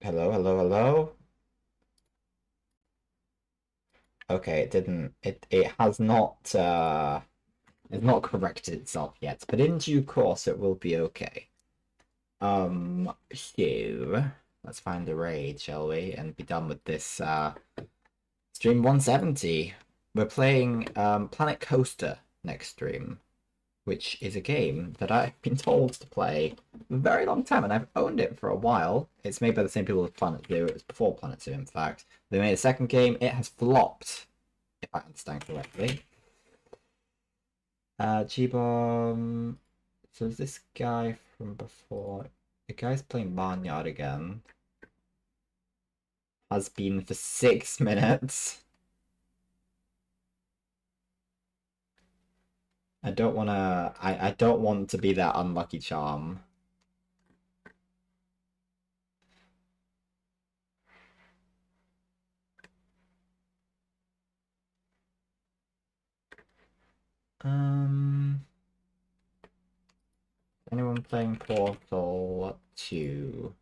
Hello. Okay, it didn't. It has not. It's not corrected itself yet, but in due course it will be okay. So let's find a raid, shall we, and be done with this stream 170. We're playing Planet Coaster next stream, which is a game that I've been told to play for a very long time, and I've owned it for a while. It's made by the same people as Planet Zoo. It was before Planet Zoo, in fact. They made a second game. It has flopped, if I understand correctly. G-Bomb. So is this guy from before? The guy's playing Barnyard again. has been for 6 minutes. I don't wanna... I don't want to be that unlucky charm. Anyone playing Portal 2?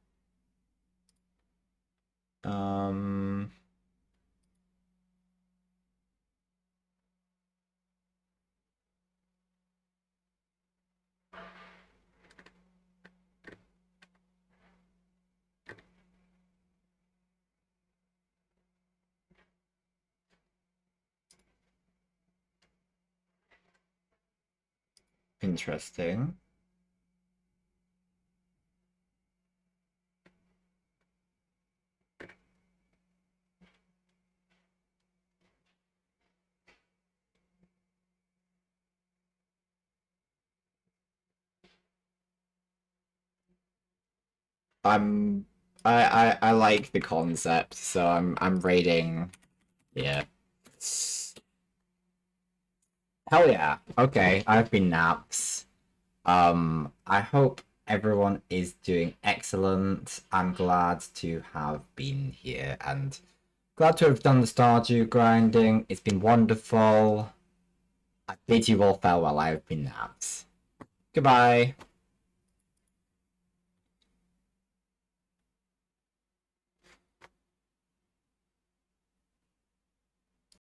Interesting. I like the concept, so I'm rating. Yeah. Hell yeah. Okay, I've been Naps. I hope everyone is doing excellent. I'm glad to have been here and glad to have done the Stardew grinding. It's been wonderful. I bid you all farewell. I have been Naps. Goodbye.